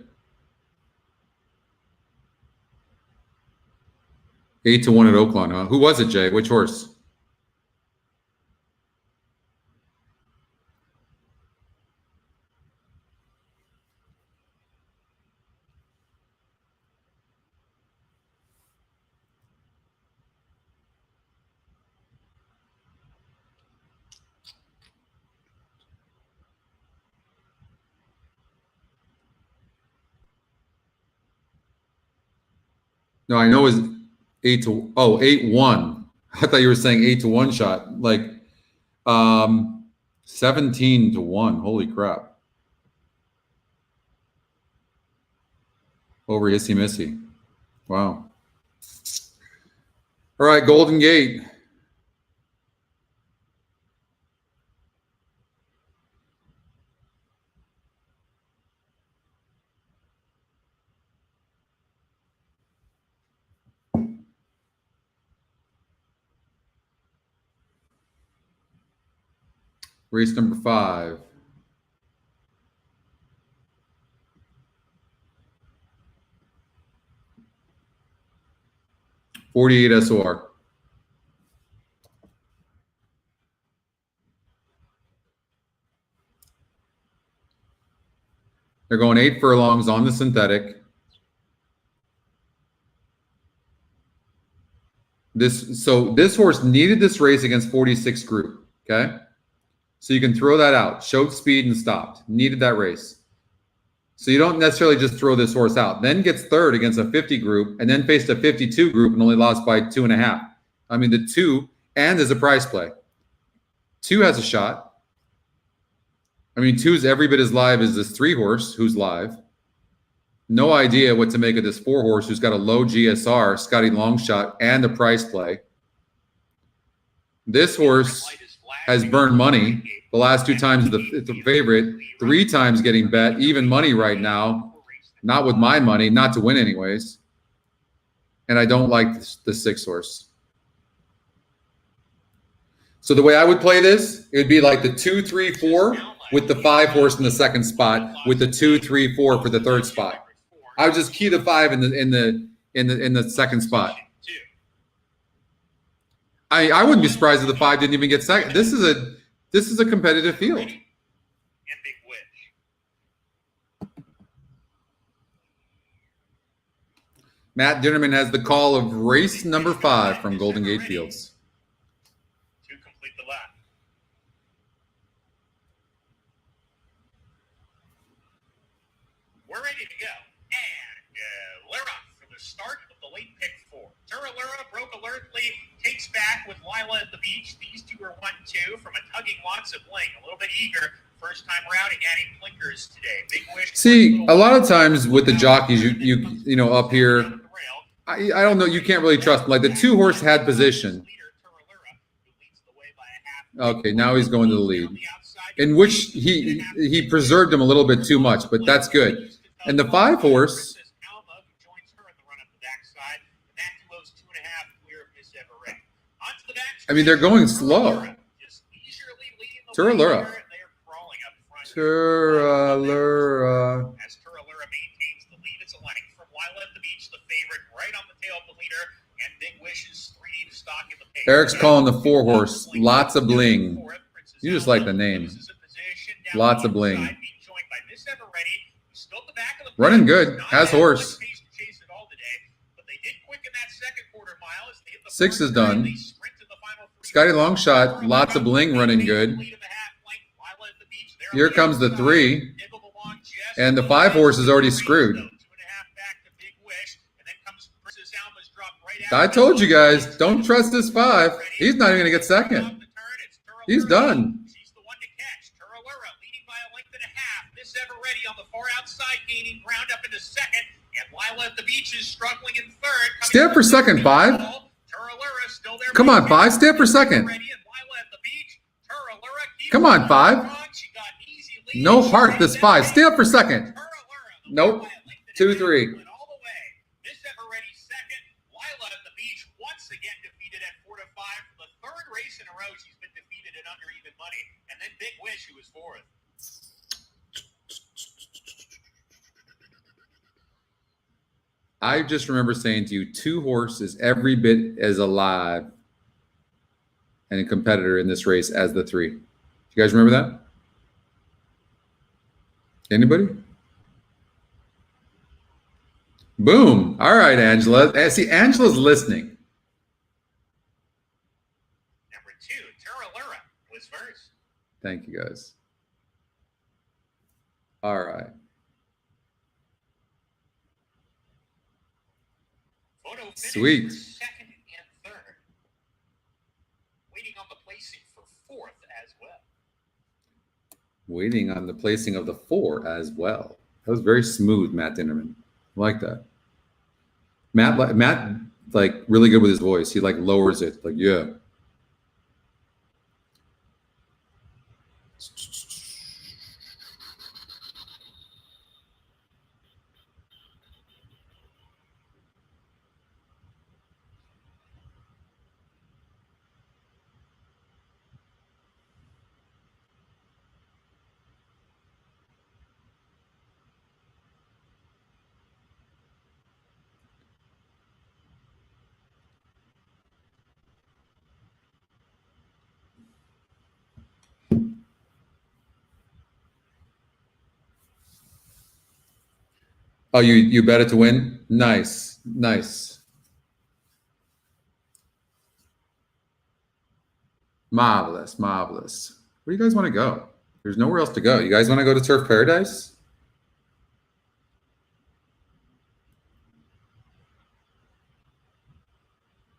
8 to 1 at Oaklawn, huh? Who was it, Jay? Which horse? No, I know it was 8-1. I thought you were saying 8 to 1 shot. Like 17 to 1. Holy crap. Over Hissy Missy. Wow. All right, Golden Gate. Race number 5. $48 SOR. They're going 8 furlongs on the synthetic. This horse needed this race against 46 group. Okay. So you can throw that out. Showed speed and stopped. Needed that race. So you don't necessarily just throw this horse out. Then gets third against a 50 group and then faced a 52 group and only lost by 2.5. I mean, the 2 and is a price play. 2 has a shot. I mean, 2 is every bit as live as this 3 horse who's live. No idea what to make of this 4 horse who's got a low GSR, Scotty Longshot, and a price play. This horse has burned money the last 2 times the favorite, 3 times getting bet, even money right now. Not with my money, not to win anyways. And I don't like the 6 horse. So the way I would play this, it would be like the 2, 3, 4 with the 5 horse in the second spot, with the 2, 3, 4 for the third spot. I would just key the 5 in the second spot. I wouldn't be surprised if the 5 didn't even get second. This is a competitive field. And Big Witch. Matt Dinnerman has the call of race number 5 from Golden Gate Fields. To complete the lap. We're ready to go. And we're off for the start of the late pick 4. Turalura broke alertly, takes back with Lila at the beach. These two are 1-2 from a tugging lots of bling. A little bit eager. First time routing, adding blinkers today. Big wish. See, a lot of times with the jockeys, you know, up here, I don't know. You can't really trust. Like the 2-horse had position. Okay, now he's going to the lead, in which he preserved him a little bit too much, but that's good. And the 5-horse. I mean, they're going slow. Turalura. Turalura. As Turalura maintains the lead, it's a length from Lila at the beach, the favorite, right on the tail of the leader, and Big Wish is 3 to stock in the pace. Eric's calling the 4-horse. Lots of bling. You just like the name. Lots of bling. Running good. Has horse. 6 is done. Scotty long shot. Lots of bling running good. Here comes the 3. And the 5-horse is already screwed. I told you guys, don't trust this 5. He's not even going to get second. He's done. She's the one to catch. Turalura leading by a length and a half. Miss Everready on the far outside, gaining ground up into second. And Lila at the beach is struggling in third. Stay up for second, 5. Turalura still there. Come on, 5. Stay up for second. Come on, 5. No heart, this 5. Stay up for second. Nope. 2, 3. Big Wish, who was 4th. I just remember saying to you, 2-horse is every bit as alive and a competitor in this race as the 3. You guys remember that? Anybody? Boom. All right, Angela. See, Angela's listening. Number 2, Turalura was first. Thank you, guys. All right. Sweet. Second and third. Waiting on the placing for 4th as well. Waiting on the placing of the 4 as well. That was very smooth, Matt Dinnerman. I like that. Matt, like really good with his voice. He like lowers it. Like, yeah. Oh, you bet it to win? Nice. Nice. Marvelous. Marvelous. Where do you guys want to go? There's nowhere else to go. You guys want to go to Turf Paradise?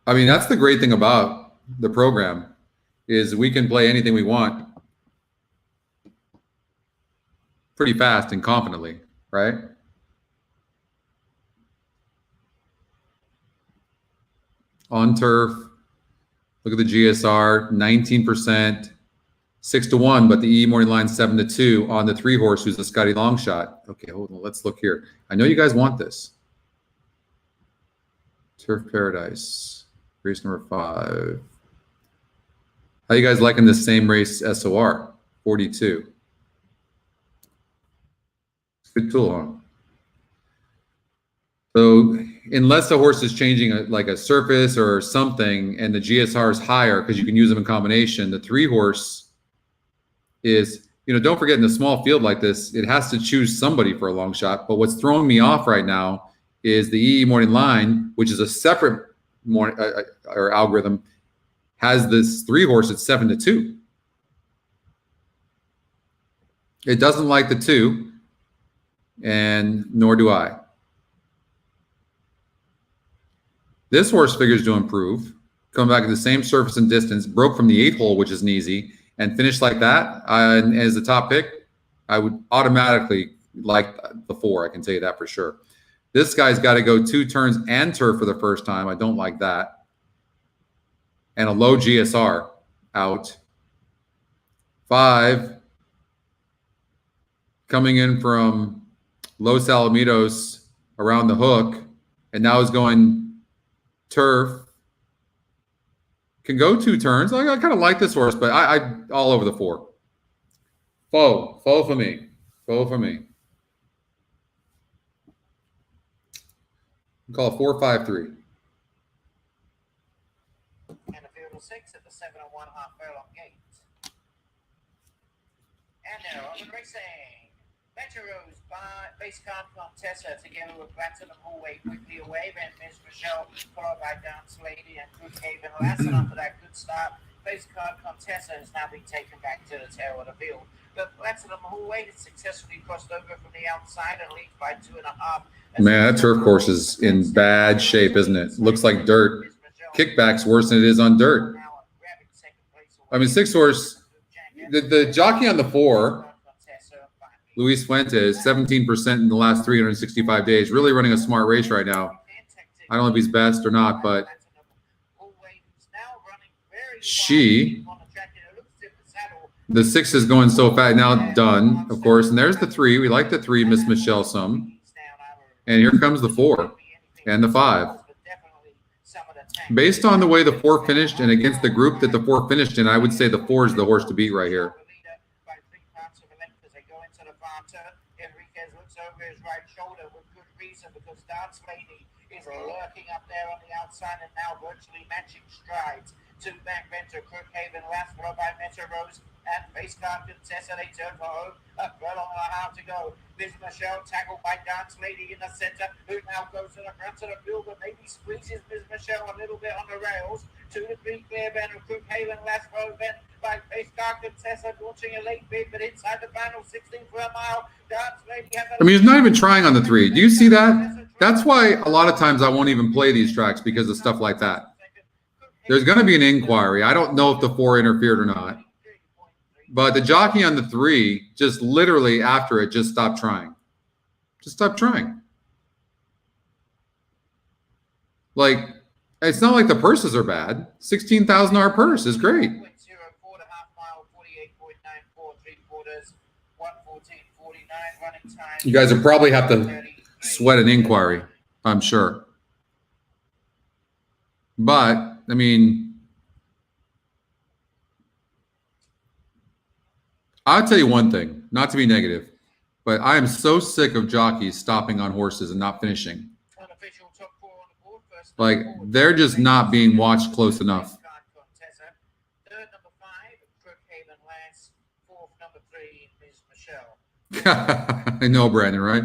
I mean, that's the great thing about the program is we can play anything we want pretty fast and confidently, right? On turf, look at the GSR, 19%, 6-1, but the E morning line 7-2 on the 3-horse, who's the Scotty long shot. Okay, hold on, let's look here. I know you guys want this. Turf Paradise, race number 5. How you guys liking this same race SOR, 42? Good tool, huh? So unless the horse is changing like a surface or something and the GSR is higher because you can use them in combination, the 3-horse is, don't forget in a small field like this, it has to choose somebody for a long shot. But what's throwing me off right now is the EE morning line, which is a separate morning or algorithm, has this 3 horse at 7-2. It doesn't like the 2, and nor do I. This horse figures to improve, coming back at the same surface and distance, broke from the 8th hole, which is an easy, and finished like that. As the top pick, I would automatically like the 4. I can tell you that for sure. This guy's got to go 2 turns and turf for the first time. I don't like that. And a low GSR out. 5 coming in from Los Alamitos around the hook, and now is going turf. Can go 2 turns. I kind of like this horse, but I all over the 4. Foe for me. Foe for me. Call it 4-5-3. And the field of 6 at the 7 1/2 furlong gate. And now on the racing. Metro Rose by base card Contessa together with Platinum Hallway quickly away. Then Miss Michelle followed by Dance Lady and Good Haven last. And after that good start, base card Contessa has now been taken back to the tail of the field. But Platinum Hallway has successfully crossed over from the outside and leads by 2.5. Man, that turf course is in bad shape, isn't it? Looks like dirt. Kickback's worse than it is on dirt. I mean, 6 horse, the jockey on the 4, Luis Fuentes, 17% in the last 365 days. Really running a smart race right now. I don't know if he's best or not, but the 6 is going so fast. Now done, of course. And there's the 3. We like the 3, Miss Michelle some. And here comes the 4 and the 5. Based on the way the 4 finished and against the group that the 4 finished in, I would say the 4 is the horse to beat right here. Enriquez looks over his right shoulder with good reason because Dance Lady is lurking up there on the outside and now virtually matching strides to back Venter, Crookhaven last, followed by Metro Rose and face card Contessa. They turn for home. A furlong and a half to go. Miss Michelle tackled by Dance Lady in the center, who now goes to the front of the field, but maybe squeezes Miss Michelle a little bit on the rails. 2 to 3 clear, Banner Crookhaven last row then by face card Contessa launching a late bid, but inside the final 16 for a mile. Dance Lady has I mean, he's not even trying on the 3. Do you see that? That's why a lot of times I won't even play these tracks because of stuff like that. There's going to be an inquiry. I don't know if the 4 interfered or not. But the jockey on the 3, just literally after it, just stopped trying. Just stopped trying. Like, it's not like the purses are bad. $16,000 purse is great. You guys will probably have to sweat an inquiry, I'm sure. But, I mean, I'll tell you one thing, not to be negative, but I am so sick of jockeys stopping on horses and not finishing. Like, they're just not being watched close enough. Third, number 5, Crookhaven last. 4th, number 3, Miss Michelle. I know, Brandon, right?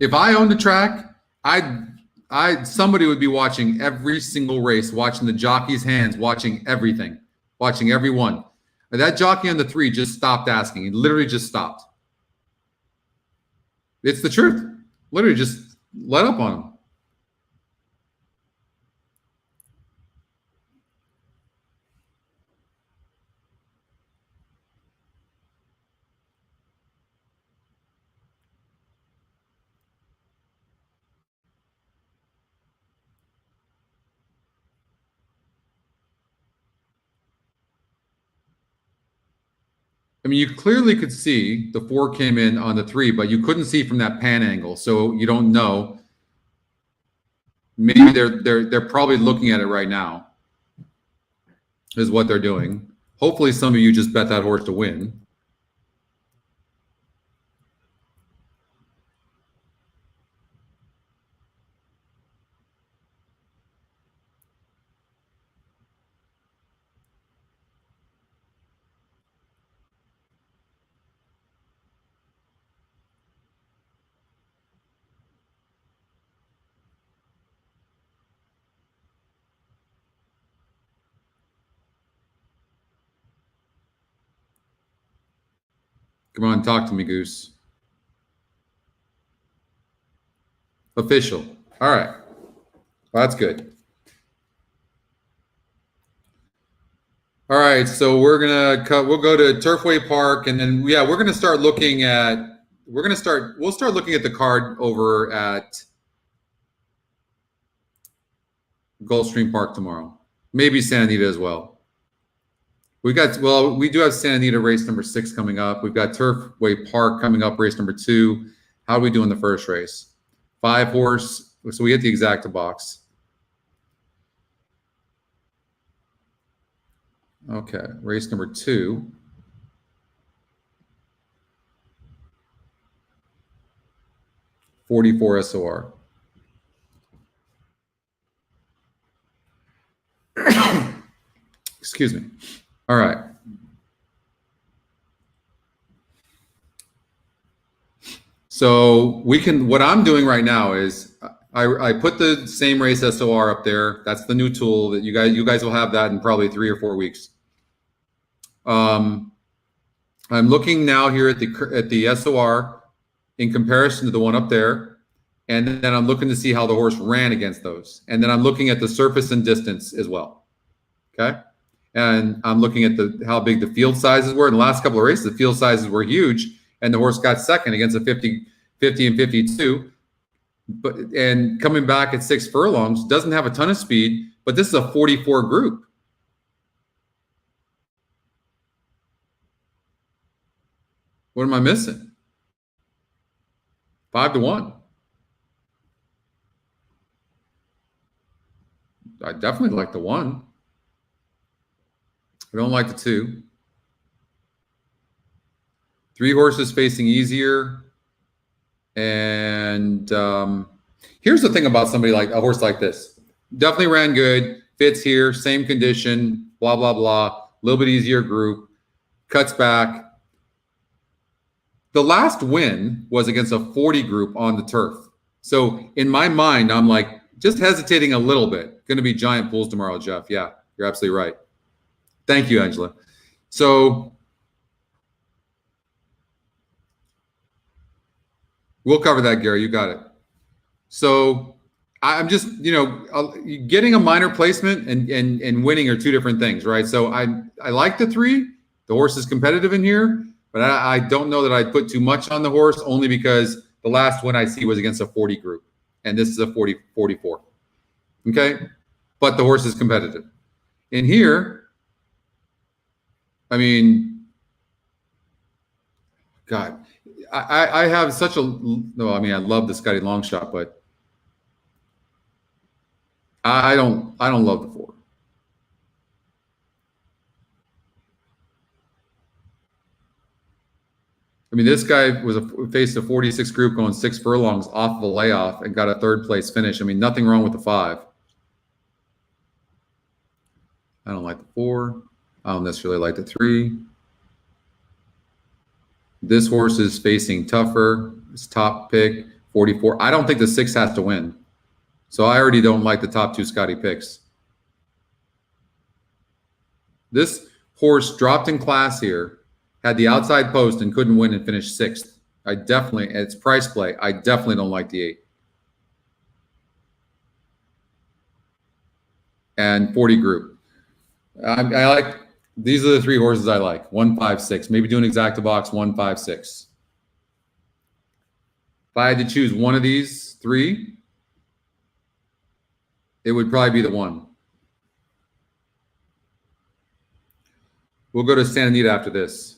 If I owned a track, somebody would be watching every single race, watching the jockey's hands, watching everything, watching every one. That jockey on the 3 just stopped asking. He literally just stopped. It's the truth. Literally just let up on him. I mean, you clearly could see the 4 came in on the 3, but you couldn't see from that pan angle, so you don't know. Maybe they're probably looking at it right now, is what they're doing. Hopefully, some of you just bet that horse to win. Come on, talk to me, Goose. Official. All right. Well, that's good. All right, so we'll go to Turfway Park, and then we're gonna start looking at we'll start looking at the card over at Gulfstream Park tomorrow. Maybe Santa Anita as well. We do have Santa Anita race number 6 coming up. We've got Turfway Park coming up, race number 2. How do we do in the first race? 5 horse, so we hit the exacta box. Okay, race number 2. $44 SOR. Excuse me. All right. So what I'm doing right now is I put the same race SOR up there. That's the new tool that you guys will have that in probably 3 or 4 weeks. I'm looking now here at the SOR in comparison to the one up there, and then I'm looking to see how the horse ran against those, and then I'm looking at the surface and distance as well. Okay, and I'm looking at how big the field sizes were. In the last couple of races, the field sizes were huge, and the horse got second against a 50 and 52. And coming back at 6 furlongs, doesn't have a ton of speed, but this is a 44 group. What am I missing? 5-1. I definitely like the 1. I don't like the 2. 3 horses facing easier. And here's the thing about somebody like a horse like this. Definitely ran good, fits here, same condition, blah, blah, blah. A little bit easier group, cuts back. The last win was against a 40 group on the turf. So in my mind, I'm like just hesitating a little bit. Going to be giant pools tomorrow, Jeff. Yeah, you're absolutely right. Thank you, Angela. So we'll cover that, Gary. You got it. So I'm just, getting a minor placement and winning are 2 different things, right? So I like the 3. The horse is competitive in here, but I don't know that I'd put too much on the horse, only because the last one I see was against a 40 group, and this is a 44. Okay? But the horse is competitive. In here, I mean, God, I have such I love the Scotty long shot, but I don't love the 4. I mean, this guy faced a 46 group going 6 furlongs off of a layoff and got a 3rd place finish. I mean, nothing wrong with the 5. I don't like the 4. I don't necessarily like the 3. This horse is facing tougher. It's top pick, 44. I don't think the 6 has to win. So I already don't like the top 2 Scotty picks. This horse dropped in class here, had the outside post and couldn't win and finished 6th. It's price play. I definitely don't like the 8. And 40 group. I like, these are the 3 horses I like. 1, 5, 6. Maybe do an exacta box, 1, 5, 6. If I had to choose one of these 3, it would probably be the 1. We'll go to Santa Anita after this.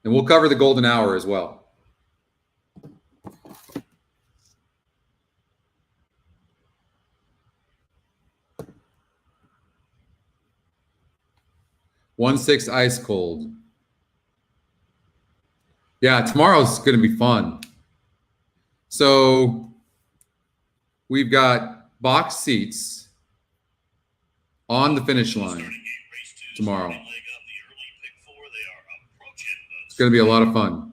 And we'll cover the golden hour as well. One 6 ice cold. Yeah, tomorrow's going to be fun. So we've got box seats on the finish line tomorrow. It's going to be a lot of fun.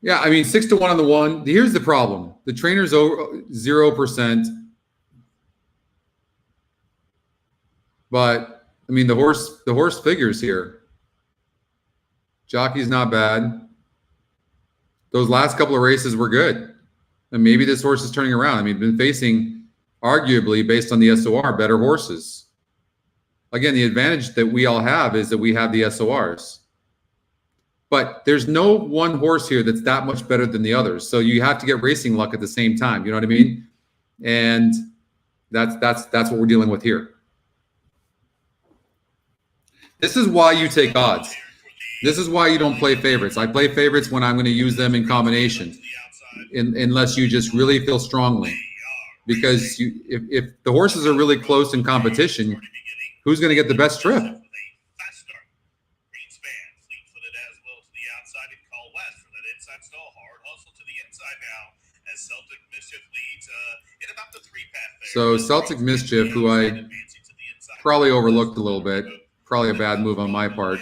Yeah, I mean 6 to 1 on the one. Here's the problem: the trainer's over 0%, but I mean the horse figures here. Jockey's not bad. Those last couple of races were good, and maybe this horse is turning around. I mean, been facing arguably based on the SOR better horses. Again, the advantage that we all have is that we have the SORs. But there's no one horse here that's that much better than the others. So you have to get racing luck at the same time. You know what I mean? And that's what we're dealing with here. This is why you take odds. This is why you don't play favorites. I play favorites when I'm going to use them in combination, unless you just really feel strongly. Because if the horses are really close in competition, who's going to get the best trip? So Celtic Mischief, who I probably overlooked a little bit, probably a bad move on my part.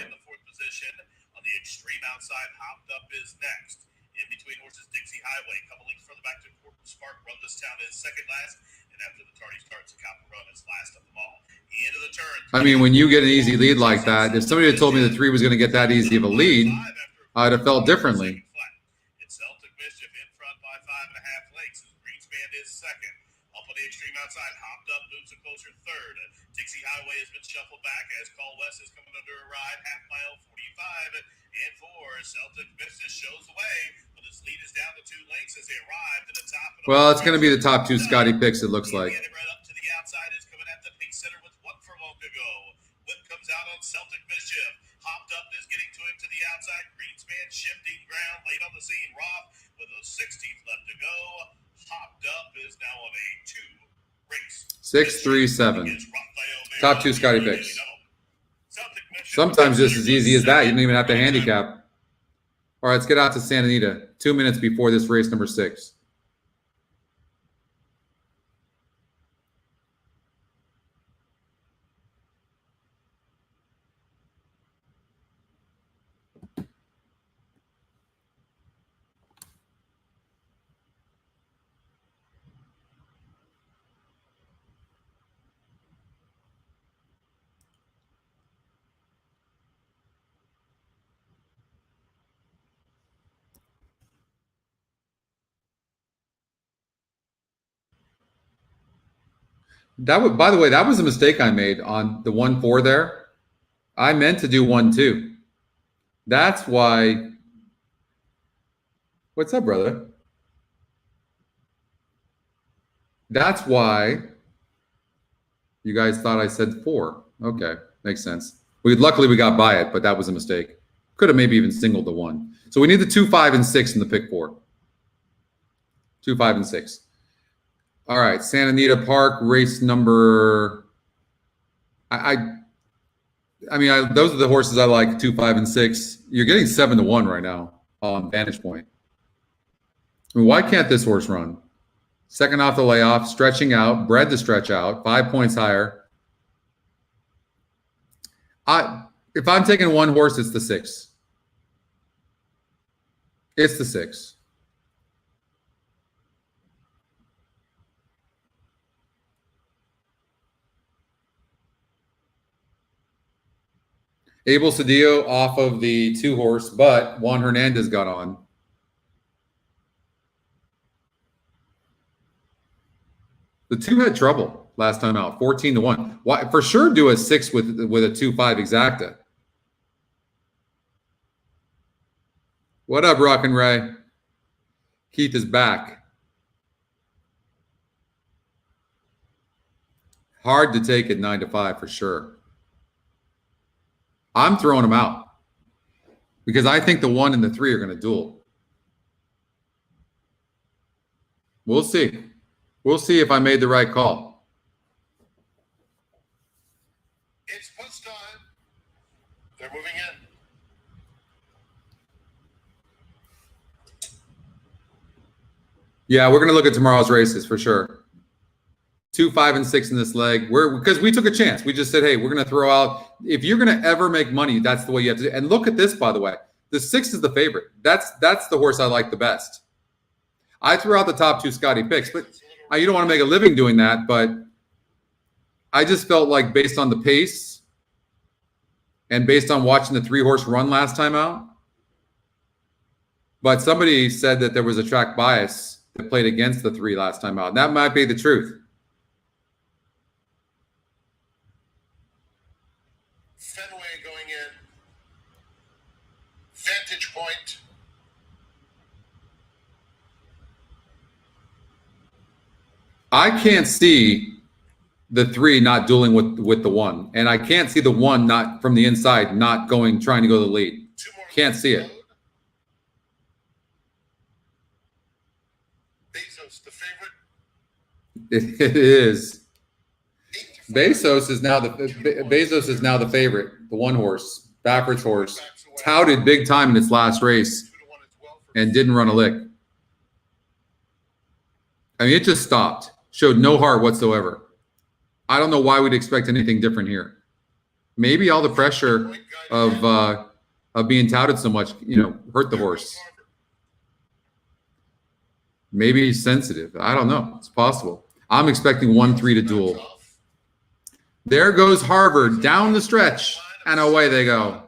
I mean, when you get an easy lead like that, if somebody had told me the 3 was going to get that easy of a lead, I'd have felt differently. Celtic Mischief in front by 5.5 lengths. Greenspan is second. Up on the extreme outside, hopped up, moves it closer third. Dixie Highway has been shuffled back as Call West is coming under a ride, half mile 45. And 4, Celtic Mischief shows the way, but his lead is down to 2 lengths as they arrive to the top. Well, it's going to be the top 2 Scotty picks, it looks like. Right up to the outside is coming at the pace center with 1 furlong to go. Whip comes out on Celtic Mischief. Hopped up is getting to him to the outside. Greenspan shifting ground late on the scene. Roth with a 16th left to go. Hopped up is now on a 2-race. 6-3-7. Top 2 Scotty picks. Sometimes just as easy as that. You don't even have to handicap. All right, let's get out to Santa Anita. 2 minutes before this race number 6. By the way, that was a mistake I made on the 1-4 there. I meant to do 1-2. That's why. What's up, brother? That's why you guys thought I said 4. Okay, makes sense. Luckily we got by it, but that was a mistake. Could have maybe even singled the 1. So we need the 2, 5, and 6 in the pick 4. 2, 5, and 6. All right, Santa Anita Park, race number. I mean, those are the horses I like. 2, 5, and 6. You're getting 7 to 1 right now on Vantage Point. I mean, why can't this horse run? Second off the layoff, stretching out, bred to stretch out, 5 points higher. If I'm taking one horse, it's the 6. It's the 6. Abel Cedillo off of the 2 horse, but Juan Hernandez got on. The 2 had trouble last time out, 14 to 1. Why? For sure, do a 6 with a 2-5 exacta. What up, Rock and Ray? Keith is back. Hard to take at 9 to 5 for sure. I'm throwing them out because I think the 1 and the 3 are going to duel. We'll see. We'll see if I made the right call. It's push time. They're moving in. Yeah, we're going to look at tomorrow's races for sure. 2, 5, and 6 in this leg. Because we took a chance. We just said, hey, we're going to throw out. If you're going to ever make money, that's the way you have to do it. And look at this, by the way. The 6 is the favorite. That's the horse I like the best. I threw out the top 2 Scotty picks, but you don't want to make a living doing that. But I just felt like based on the pace and based on watching the 3-horse run last time out. But somebody said that there was a track bias that played against the 3 last time out. And that might be the truth. Fenway going in. Vantage Point. I can't see the 3 not dueling with the 1. And I can't see the 1 not from the inside not trying to go to the lead. Can't see it. Bezos, the favorite. It is. Bezos is now the favorite. The 1 horse, Baffert's horse, touted big time in its last race, and didn't run a lick. I mean, it just stopped. Showed no heart whatsoever. I don't know why we'd expect anything different here. Maybe all the pressure of being touted so much, hurt the horse. Maybe he's sensitive. I don't know. It's possible. I'm expecting 1-3 to duel. There goes Harvard down the stretch, and away they go.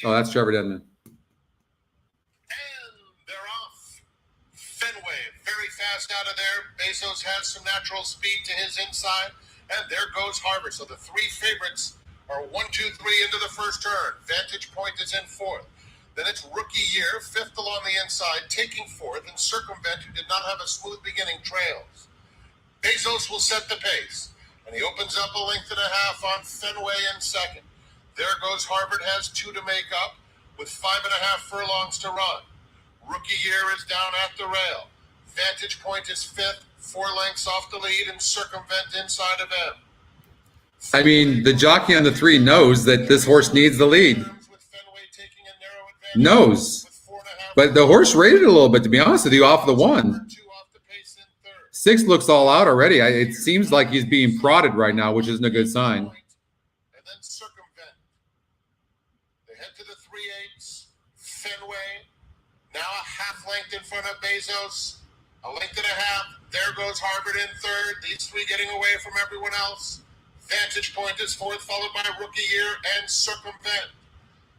Oh, that's Trevor Denman. And they're off. Fenway very fast out of there. Bezos has some natural speed to his inside, and there goes Harvard. So the 3 favorites are 1, 2, 3 into the first turn. Vantage Point is in 4th. Then it's Rookie Year, 5th along the inside, taking 4th, and Circumvent, who did not have a smooth beginning, trails. Bezos will set the pace, and he opens up a length and a half on Fenway in 2nd. There goes Harvard, has 2 to make up, with 5.5 furlongs to run. Rookie Year is down at the rail. Vantage Point is 5th, 4 lengths off the lead, and Circumvent inside of him. I mean, the jockey on the 3 knows that this horse needs the lead. Knows. But the horse rated a little bit, to be honest with you, off the 1. 6 looks all out already. It seems like he's being prodded right now, which isn't a good sign. And then Circumvent. They head to the 3/8. Fenway. Now a half length in front of Bezos. A length and a half. There goes Harvard in 3rd. These 3 getting away from everyone else. Vantage Point is 4th, followed by Rookie Year and Circumvent.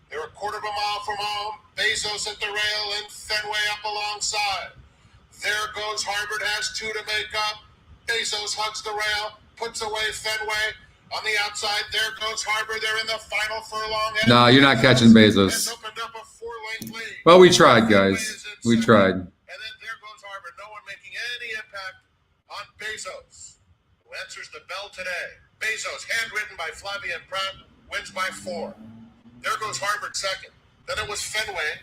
They're a quarter of a mile from home. Bezos at the rail and Fenway up alongside. There goes Harvard, has 2 to make up. Bezos hugs the rail, puts away Fenway. On the outside, there goes Harvard. They're in the final furlong. No, you're not catching Bezos. Opened up a 4-length lead. Well, we tried, guys. We tried. And then there goes Harvard. No one making any impact on Bezos, who answers the bell today. Bezos, handwritten by Flavian Pratt, wins by 4. There goes Harvard 2nd. Then it was Fenway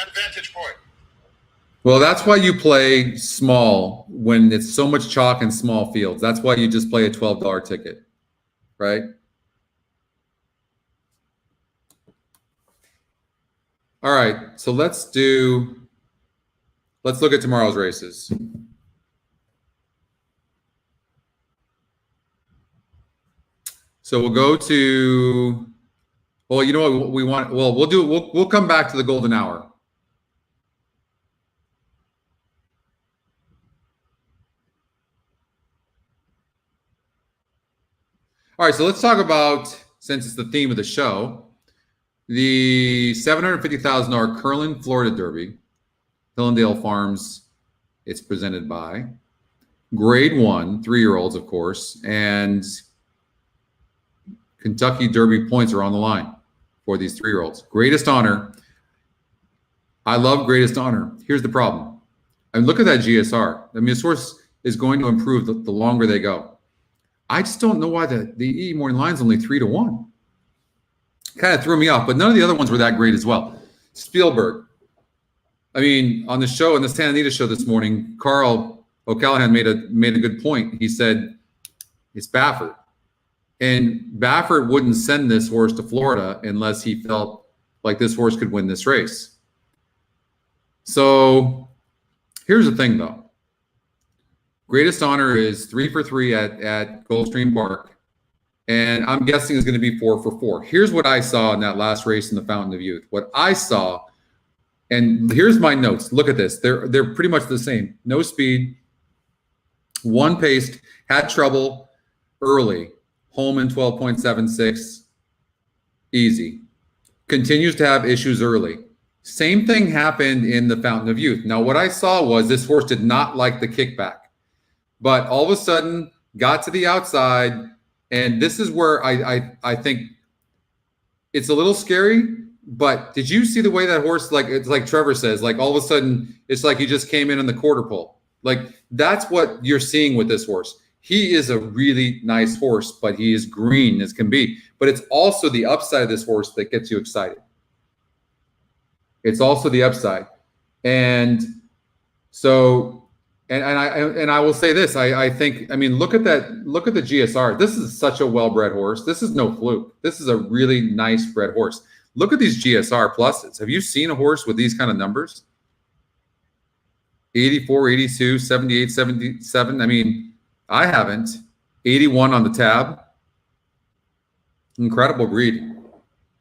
and Vantage Point. Well, that's why you play small when it's so much chalk and small fields. That's why you just play a $12 ticket, right? All right, so let's look at tomorrow's races. So we'll go to, well, you know what we want? Well, we'll come back to the golden hour. All right, so let's talk about, since it's the theme of the show, the $750,000 Curlin Florida Derby, Hillendale Farms. It's presented by Grade 1, 3-year-olds, of course, and Kentucky Derby points are on the line for these 3-year-olds. Greatest Honor. I love Greatest Honor. Here's the problem. I mean, look at that GSR. I mean, this horse is going to improve the longer they go. I just don't know why the E morning line's only 3-1. Kind of threw me off, but none of the other ones were that great as well. Spielberg. I mean, on the show, in the Santa Anita show this morning, Carl O'Callaghan made a good point. He said it's Baffert. And Baffert wouldn't send this horse to Florida unless he felt like this horse could win this race. So here's the thing, though. Greatest Honor is 3 for 3 at Gulfstream Park. And I'm guessing it's going to be 4 for 4. Here's what I saw in that last race in the Fountain of Youth. What I saw, and here's my notes. Look at this. They're pretty much the same. No speed, one paced, had trouble early. Home in 12.76, easy. Continues to have issues early. Same thing happened in the Fountain of Youth. Now, what I saw was this horse did not like the kickback, but all of a sudden got to the outside, and this is where I think it's a little scary. But did you see the way that horse, like, it's like Trevor says, like all of a sudden it's like he just came in on the quarter pole. Like, that's what you're seeing with this horse. He is a really nice horse, but he is green as can be. But it's also the upside of this horse that gets you excited. It's also the upside. And so, and I will say this, I think, I mean, look at that, look at the GSR. This is such a well-bred horse. This is no fluke. This is a really nice bred horse. Look at these GSR pluses. Have you seen a horse with these kind of numbers? 84, 82, 78, 77. I mean, I haven't. 81 on the tab. Incredible breed.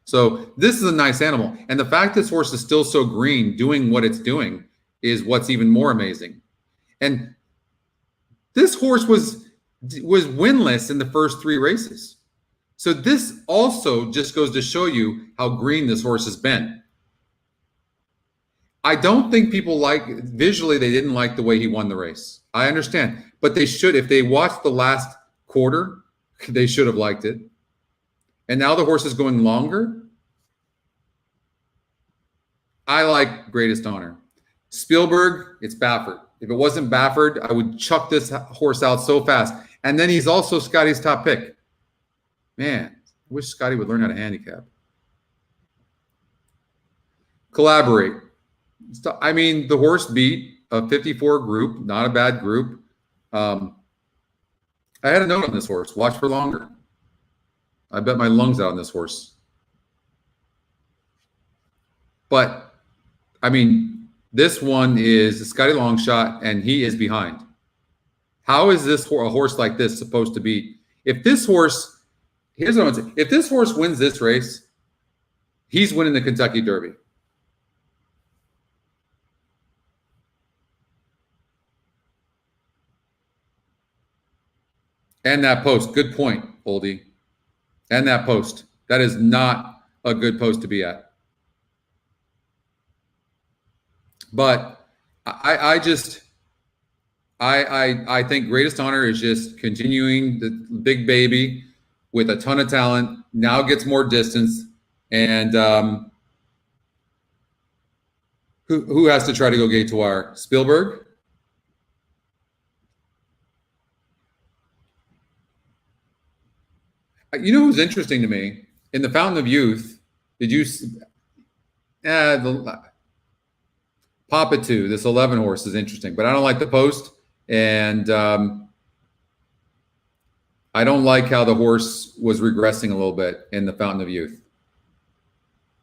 So this is a nice animal. And the fact this horse is still so green doing what it's doing is what's even more amazing. And this horse was winless in the first 3 races. So this also just goes to show you how green this horse has been. I don't think people visually, they didn't like the way he won the race. I understand, but they should, if they watched the last quarter, they should have liked it. And now the horse is going longer. I like Greatest Honor. Spielberg, it's Baffert. If it wasn't Baffert, I would chuck this horse out so fast. And then he's also Scotty's top pick. Man, I wish Scotty would learn how to handicap. Collaborate. I mean, the horse beat a 54 group, not a bad group. I had a note on this horse. Watch for longer. I bet my lungs out on this horse. But, I mean, this one is Scotty Longshot, and he is behind. How is this a horse like this supposed to beat? If this horse, here's what I'm saying. If this horse wins this race, he's winning the Kentucky Derby. And that post, good point, Oldie. And that post, that is not a good post to be at. But I think Greatest Honor is just continuing the big baby with a ton of talent. Now gets more distance, and who has to try to go gate to wire? Spielberg. You know who's interesting to me? In the Fountain of Youth, did you Papa 2, this 11 horse is interesting, but I don't like the post, and I don't like how the horse was regressing a little bit in the Fountain of Youth,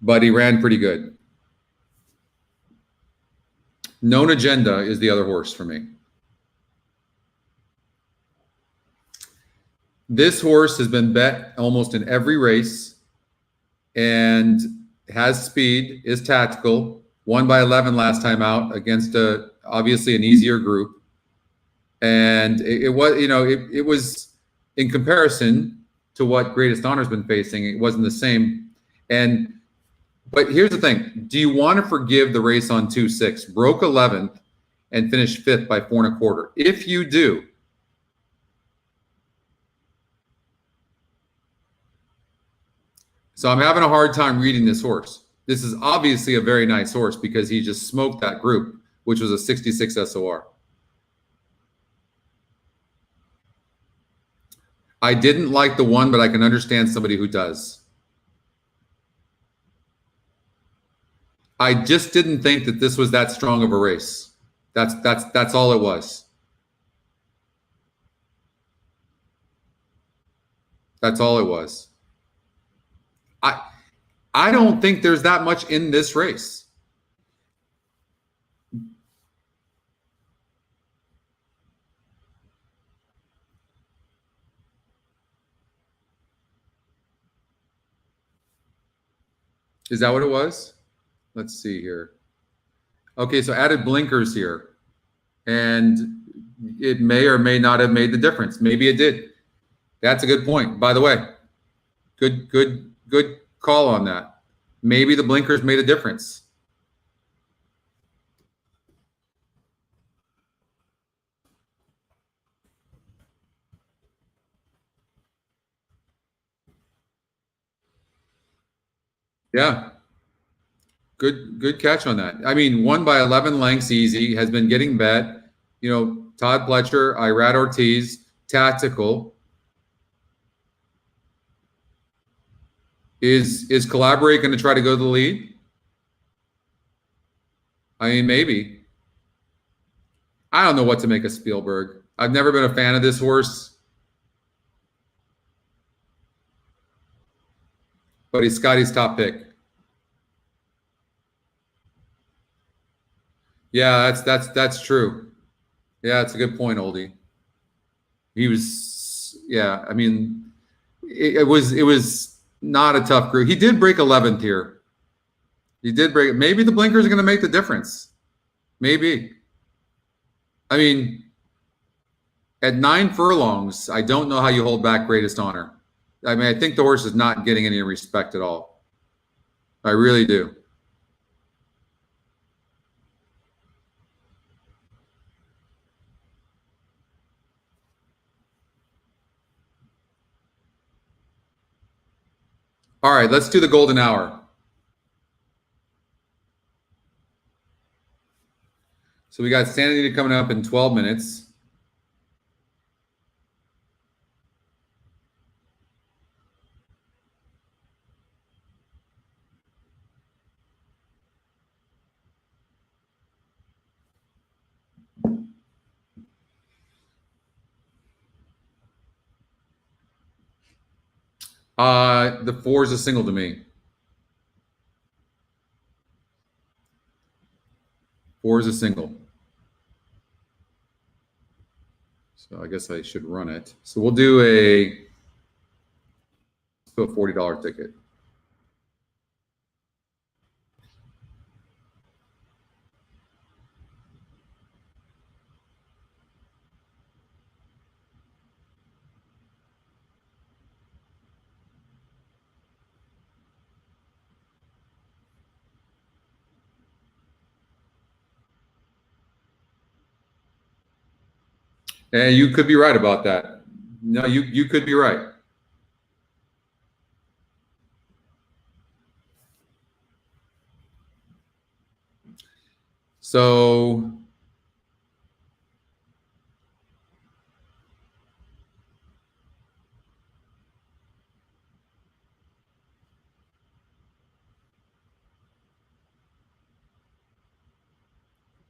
but he ran pretty good. Known Agenda is the other horse for me. This horse has been bet almost in every race and has speed, is tactical, won by 11 last time out against obviously an easier group. And it was, you know, it was in comparison to what Greatest Honor's been facing, it wasn't the same. But here's the thing. Do you want to forgive the race on 2-6, broke 11th and finished 5th by 4 1/4? If you do, so I'm having a hard time reading this horse. This is obviously a very nice horse because he just smoked that group, which was a 66 SOR. I didn't like the one, but I can understand somebody who does. I just didn't think that this was that strong of a race. That's all it was. That's all it was. I don't think there's that much in this race. Is that what it was? Let's see here. Okay, so added blinkers here. And it may or may not have made the difference. Maybe it did. That's a good point. By the way, good call on that. Maybe the blinkers made a difference. Yeah. Good catch on that. I mean, 1 by 11 lengths easy, has been getting bet. You know, Todd Pletcher, Irad Ortiz, tactical. Is Collaborate going to try to go to the lead? I mean, maybe. I don't know what to make of Spielberg. I've never been a fan of this horse. But he's Scotty's top pick. Yeah, that's true. Yeah, that's a good point, Oldie. He was, yeah. I mean, it was not a tough group. He did break 11th here. He did break. Maybe the blinkers are going to make the difference. Maybe. I mean, at 9 furlongs, I don't know how you hold back Greatest Honor. I mean, I think the horse is not getting any respect at all. I really do. All right, let's do the golden hour. So we got Sanity coming up in 12 minutes. The 4 is a single to me. 4 is a single. So I guess I should run it. So we'll do a $40 ticket. And you could be right about that. No, you could be right. So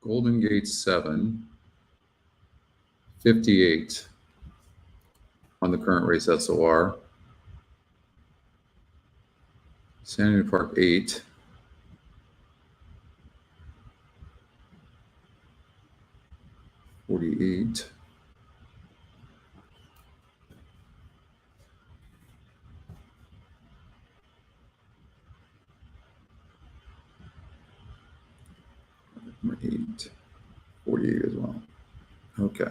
Golden Gate 7. 58 on the current race SOR. Sanity Park 8. 48. Number 8. 48 as well. Okay.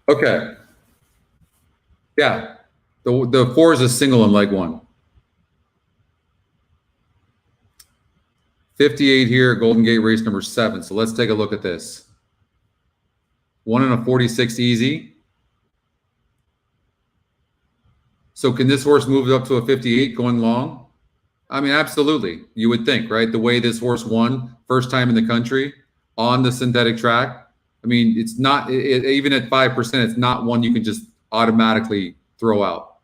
Okay. Yeah. The 4 is a single in leg 1. 58 here, Golden Gate race number 7. So let's take a look at this. 1 and a 46 easy. So can this horse move up to a 58 going long? I mean, absolutely. You would think, right? The way this horse won, first time in the country on the synthetic track. I mean, it's not, even at 5%, it's not one you can just automatically throw out.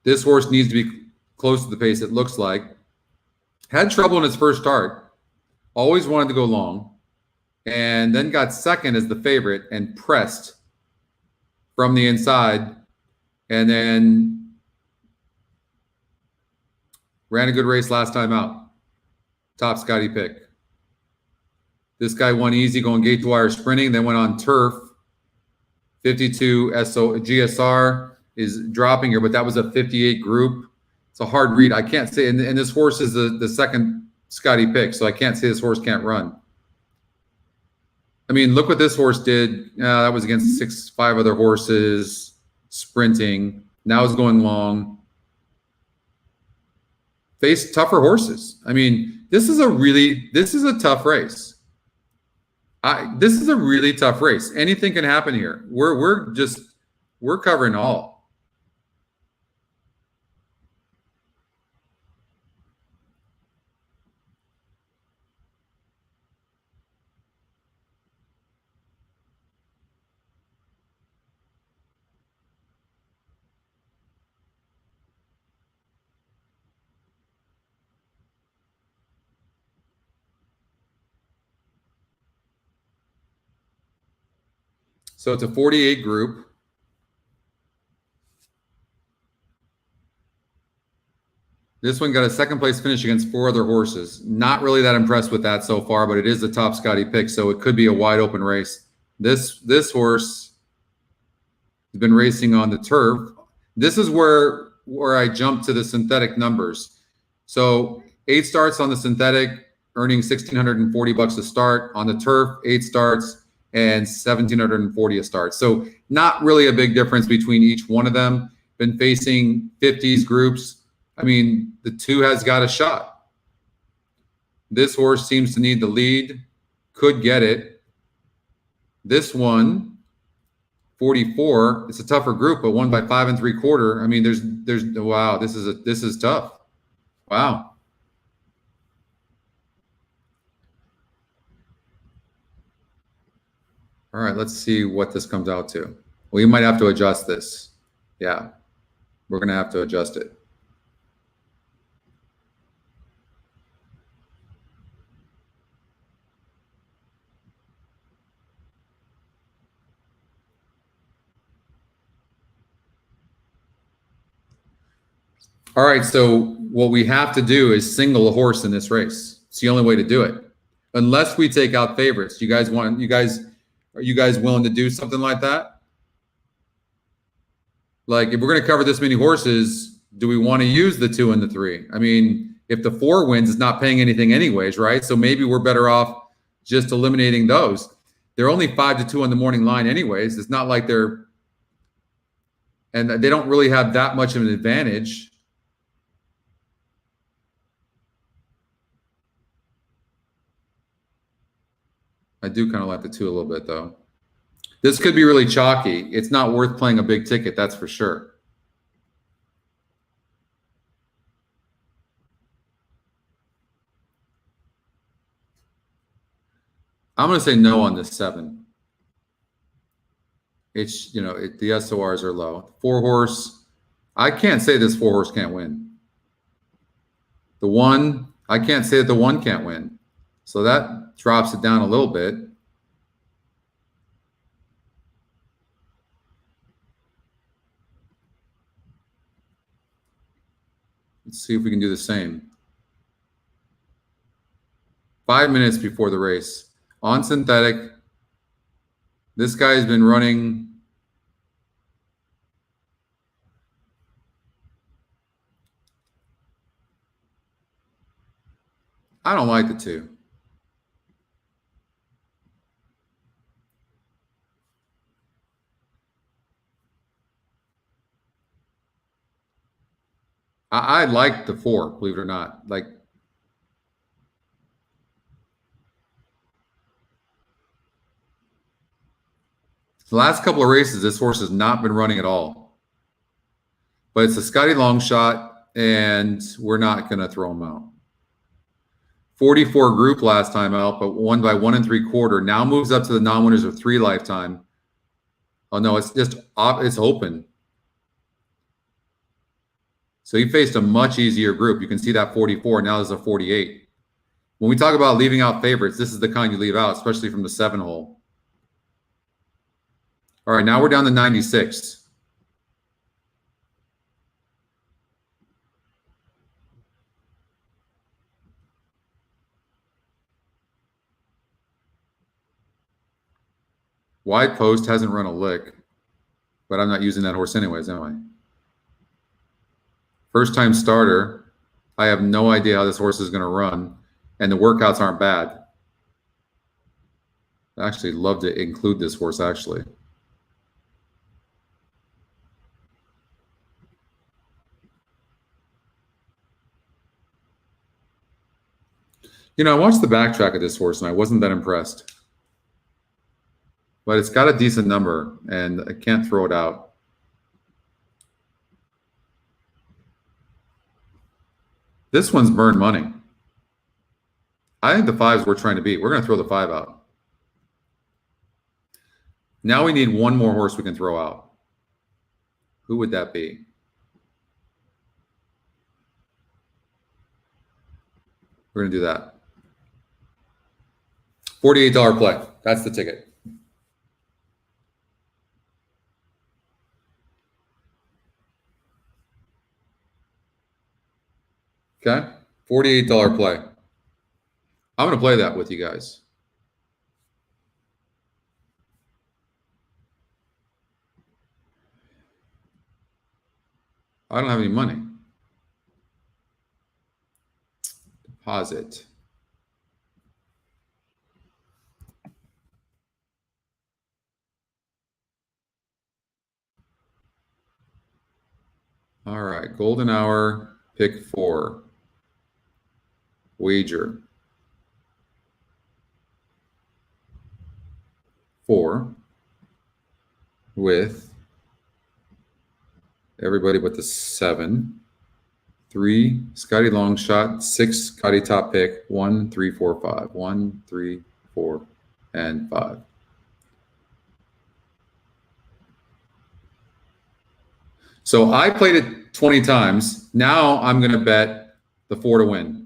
This horse needs to be close to the pace, it looks like. Had trouble in his first start. Always wanted to go long. And then got second as the favorite and pressed from the inside. And then ran a good race last time out. Top Scotty pick. This guy won easy going gate to wire sprinting, then went on turf. 52 GSR is dropping here, but that was a 58 group. It's a hard read. I can't say, and this horse is the second Scotty pick, so I can't say this horse can't run. I mean, look what this horse did. That was against 5 other horses sprinting. Now it's going long. Face tougher horses. I mean, this is a tough race. This is a really tough race. Anything can happen here. We're covering all. So it's a 48 group. This one got a second place finish against 4 other horses. Not really that impressed with that so far, but it is the top Scotty pick, so it could be a wide open race. This horse has been racing on the turf. This is where I jump to the synthetic numbers. So 8 starts on the synthetic, earning $1,640 a start. On the turf, 8 starts and $1,740 a start. So not really a big difference between each one of them. Been facing 50s groups. I mean, the 2 has got a shot. This horse seems to need the lead, could get it. This one, 44, it's a tougher group, but won by 5 3/4. I mean, there's wow, this is tough. Wow. All right, let's see what this comes out to. We might have to adjust this. Yeah, we're going to have to adjust it. All right, so what we have to do is single a horse in this race. It's the only way to do it. Unless we take out favorites. Are you guys willing to do something like that? Like, if we're going to cover this many horses, do we want to use the 2 and the 3? I mean, if the 4 wins, it's not paying anything anyways, right? So maybe we're better off just eliminating those. They're only 5 to 2 on the morning line anyways. It's not like and they don't really have that much of an advantage. I do kind of like the 2 a little bit, though. This could be really chalky. It's not worth playing a big ticket, that's for sure. I'm going to say no on this 7. It's, the SORs are low. 4 horse, I can't say this 4 horse can't win. The 1, I can't say that the 1 can't win. So that drops it down a little bit. Let's see if we can do the same. 5 minutes before the race. On synthetic, this guy has been running. I don't like the 2. I like the 4, believe it or not. Like, the last couple of races, this horse has not been running at all. But it's a Scotty long shot, and we're not going to throw him out. 44 group last time out, but won by 1 3/4. Now moves up to the non-winners of 3 lifetime. Oh, no, it's open. So he faced a much easier group. You can see that 44. Now there's a 48. When we talk about leaving out favorites, this is the kind you leave out, especially from the 7 hole. All right, now we're down to 96. Wide post hasn't run a lick. But I'm not using that horse anyways, am I? First time starter. I have no idea how this horse is going to run, and the workouts aren't bad. I actually love to include this horse, actually. You know, I watched the backtrack of this horse, and I wasn't that impressed. But it's got a decent number, and I can't throw it out. This one's burned money. I think the 5's we're trying to beat. We're going to throw the 5 out. Now we need one more horse we can throw out. Who would that be? We're going to do that. $48 play. That's the ticket. Okay? $48 play. I'm going to play that with you guys. I don't have any money. Deposit. All right, golden hour, pick 4. Wager. 4 with everybody but the 7. 3, Scotty long shot. 6, Scotty top pick. 1, 3, 4, 5. 1, 3, 4, and 5. So I played it 20 times. Now I'm going to bet the 4 to win.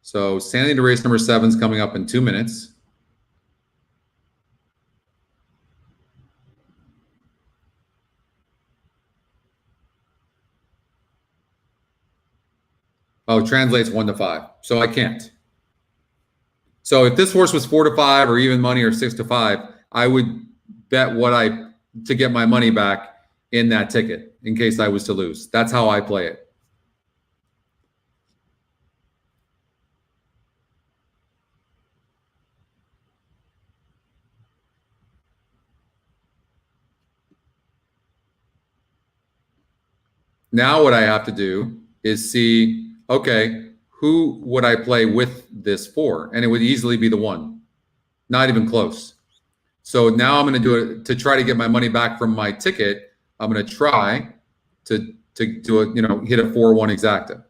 So standing to race number 7 is coming up in 2 minutes. Oh, translates 1 to 5. So I can't. So if this horse was 4 to 5 or even money or 6 to 5, I would bet to get my money back in that ticket in case I was to lose. That's how I play it. Now what I have to do is see, okay, who would I play with this for? And it would easily be the 1. Not even close. So now I'm going to do it to try to get my money back from my ticket. I'm going to try to do it, hit a 4-1 exacta.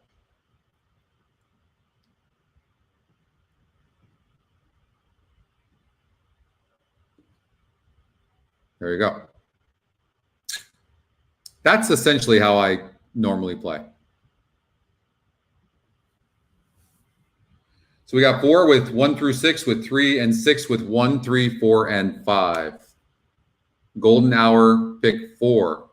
There you go. That's essentially how I normally play. So we got 4 with 1 through 6 with 3 and 6 with 1, 3, 4, and 5. Golden hour, pick 4.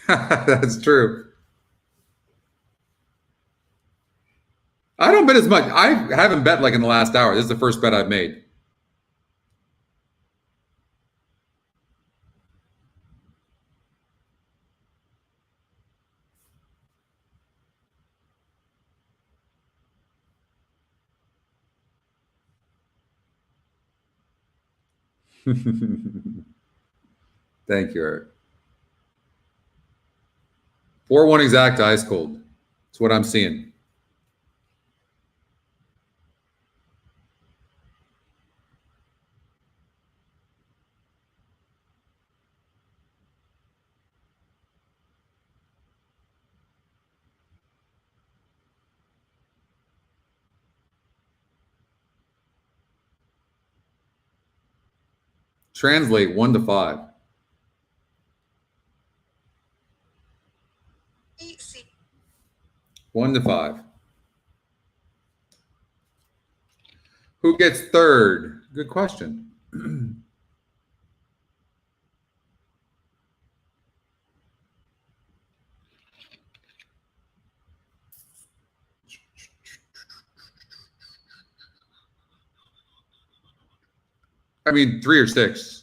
That's true. I don't bet as much. I haven't bet like in the last hour. This is the first bet I've made. Thank you, Eric. 4-1 exact ice cold. That's what I'm seeing. Translate 1 to 5. Easy. 1 to 5. Who gets third? Good question. I mean, 3 or 6.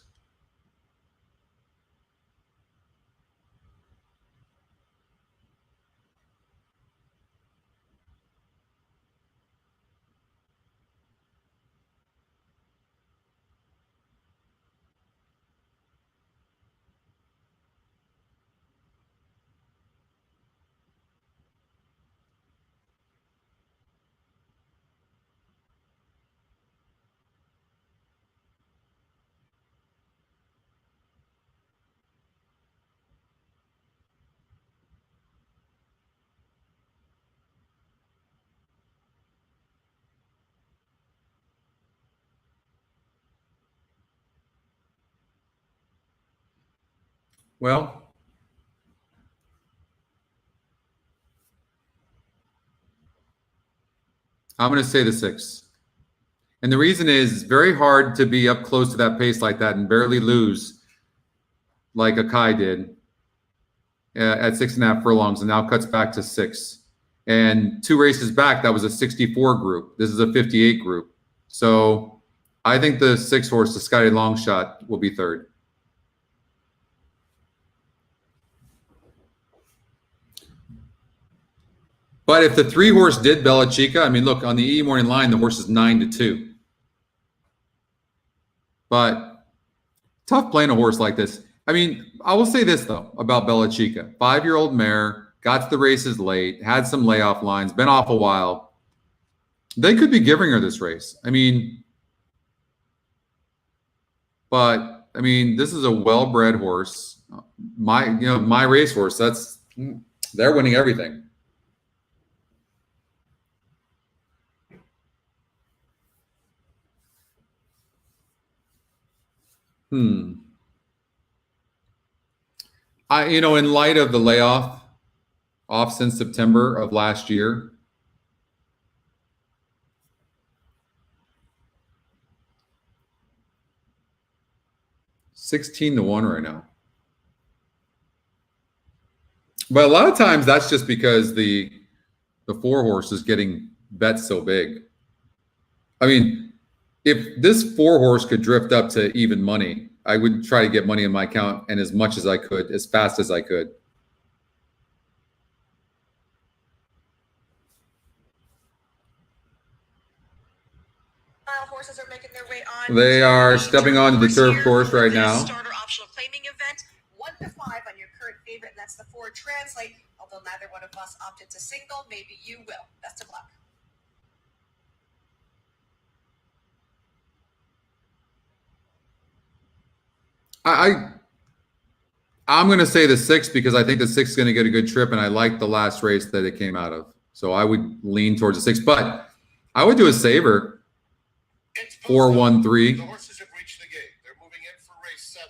Well, I'm going to say the 6. And the reason is it's very hard to be up close to that pace like that and barely lose like Akai did at 6.5 furlongs and now cuts back to 6. And 2 races back, that was a 64 group. This is a 58 group. So I think the 6 horse, the Scotty Longshot, will be third. But if the 3 horse did Bella Chica, I mean, look, on the E morning line, the horse is 9 to 2. But tough playing a horse like this. I mean, I will say this, though, about Bella Chica. 5-year-old mare, got to the races late, had some layoff lines, been off a while. They could be giving her this race. I mean, but, I mean, this is a well-bred horse. My racehorse, they're winning everything. In light of the layoff off since September of last year, $16-1 right now. But a lot of times that's just because the 4 horse is getting bet so big. I mean, if this 4 horse could drift up to even money, I would try to get money in my account and as much as I could, as fast as I could. Horses are making their way on. They are stepping onto the turf course right now. Starter optional claiming event, 1 to 5 on your current favorite, and that's the 4 Translate. Although neither one of us opted to single, maybe you will. Best of luck. I'm going to say the 6 because I think the 6 is going to get a good trip, and I like the last race that it came out of. So I would lean towards the 6, but I would do a saver. 4-1-3. The horses have reached the gate. They're moving in for race 7.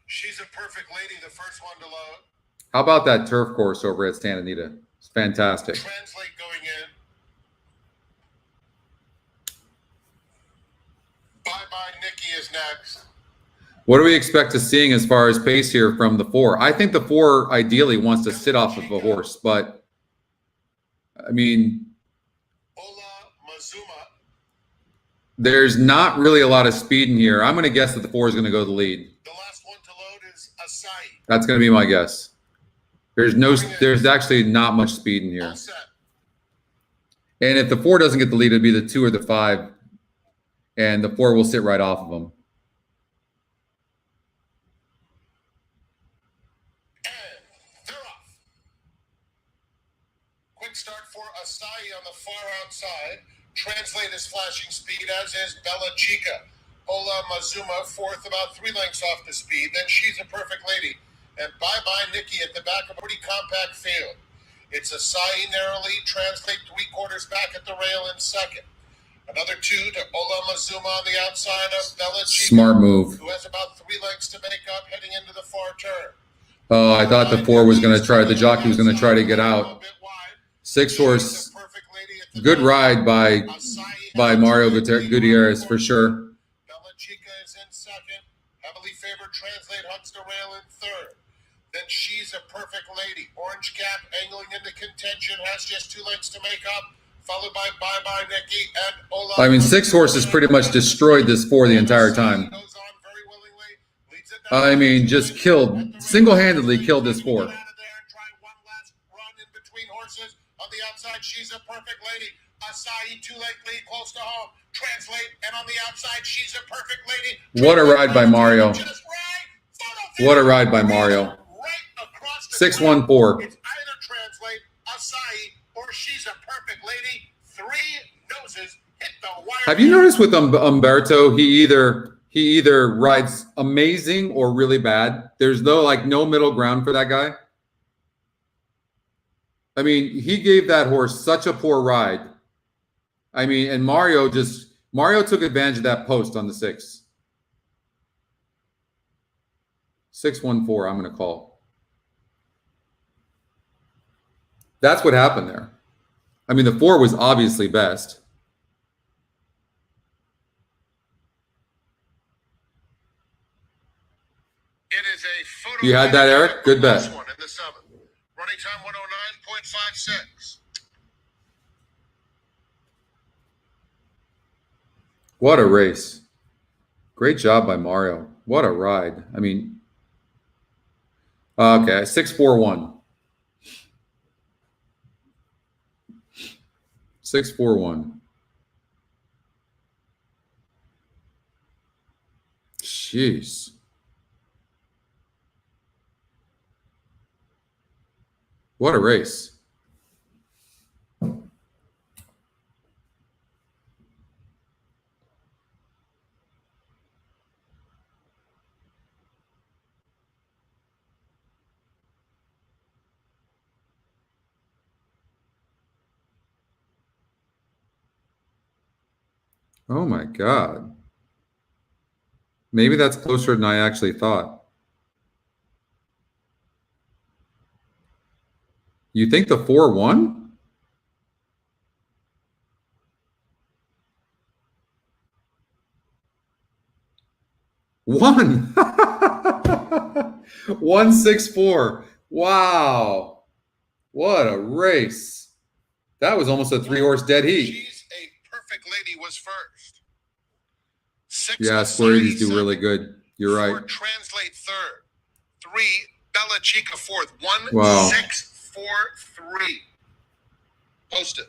She's a perfect lady, the first one to load. How about that turf course over at Santa Anita? It's fantastic. Translate going in. Bye-bye Nikki is next. What do we expect to seeing as far as pace here from the 4? I think the 4 ideally wants to sit off of a horse, but I mean, Ola Mazuma. There's not really a lot of speed in here. I'm going to guess that the 4 is going to go the lead. The last one to load is Asai. That's going to be my guess. There's actually not much speed in here. All set. And if the 4 doesn't get the lead, it'd be the 2 or the 5, and the 4 will sit right off of them. And they're off. Quick start for Asai on the far outside. Translate is flashing speed, as is Bella Chica. Ola Mazuma, fourth, about 3 lengths off the speed. Then She's a Perfect Lady. And Bye Bye Nikki at the back of a pretty compact field. It's Acai narrowly. Translate 3/4 back at the rail in second. Another 2 to Ola Mazuma on the outside of Bella Chica. Smart move. Who has about 3 lengths to make up heading into the far turn. Oh, I thought the 4 was going to try. The jockey was going to try to get out. 6 horse. Good ride by Mario Gutierrez for sure. Bella Chica is in second. Heavily favored Translate hugs the rail in third. Then She's a Perfect Lady. Orange Cap angling into contention, has just 2 lengths to make up, followed by Bye Bye Nikki and Ola. I mean, 6 horses pretty much destroyed this 4 the entire time. I mean, just killed, single-handedly killed this 4. On the outside, She's a Perfect Lady. Acai, 2-length lead, close to home. Translate, and on the outside, She's a Perfect Lady. What a ride by Mario. What a ride by Mario. 6-1-4. It's either Translate, Acai, or She's a Perfect Lady. 3 noses hit the wire. Have you noticed with Umberto, he either rides amazing or really bad? There's no middle ground for that guy. I mean, he gave that horse such a poor ride. I mean, and Mario took advantage of that post on the 6. 6-1-4, I'm going to call. That's what happened there. I mean, the 4 was obviously best. It is a photo. You had that, Eric? Good bet. One in the 7th. Running time 109.56. What a race. Great job by Mario. What a ride. I mean, okay, 6-4-1. 6-4-1. Jeez. What a race. Oh my God. Maybe that's closer than I actually thought. You think the 4 won? Won. 1-6-4. Wow. What a race. That was almost a 3-horse dead heat. She's a Perfect Lady was first. 6 Yeah, Squirties do really good. You're right. 4 Translate third. 3 Bella Chica fourth. 1 Wow. 6 4 3. Post it.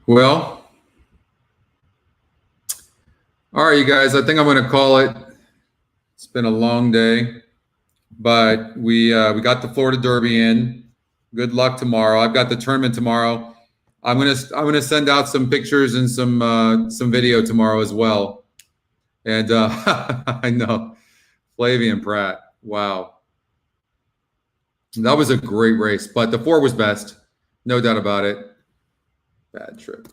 Well, all right, you guys, I think I'm going to call it. It's been a long day, but we got the Florida Derby in. Good luck tomorrow. I've got the tournament tomorrow. I'm gonna send out some pictures and some video tomorrow as well. And I know Flavian Pratt. Wow, that was a great race, but the 4 was best, no doubt about it. Bad trip.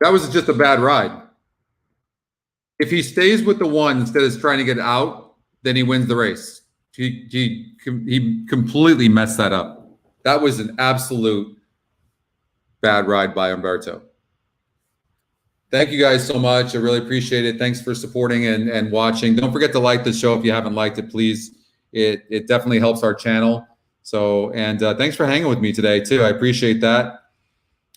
That was just a bad ride. If he stays with the 1 instead of trying to get out, then he wins the race. He completely messed that up. That was an absolute bad ride by Umberto. Thank you guys so much. I really appreciate it. Thanks for supporting and watching. Don't forget to like the show if you haven't liked it, please. It definitely helps our channel. So, and thanks for hanging with me today too. I appreciate that.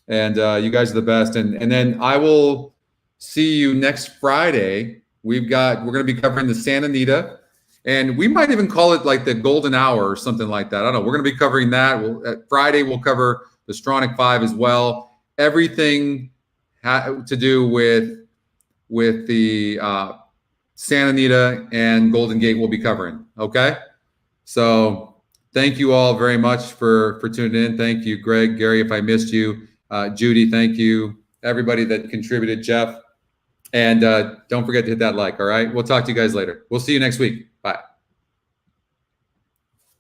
And you guys are the best. And then I will see you next Friday. We're going to be covering the Santa Anita, and we might even call it like the Golden Hour or something like that. I don't know. We're going to be covering that. Friday we'll cover the Stronach 5 as well. Everything to do with the Santa Anita, and Golden Gate we'll be covering. Okay. So thank you all very much for tuning in. Thank you, Greg, Gary, if I missed you. Judy, thank you. Everybody that contributed, Jeff. And don't forget to hit that like, all right? We'll talk to you guys later. We'll see you next week.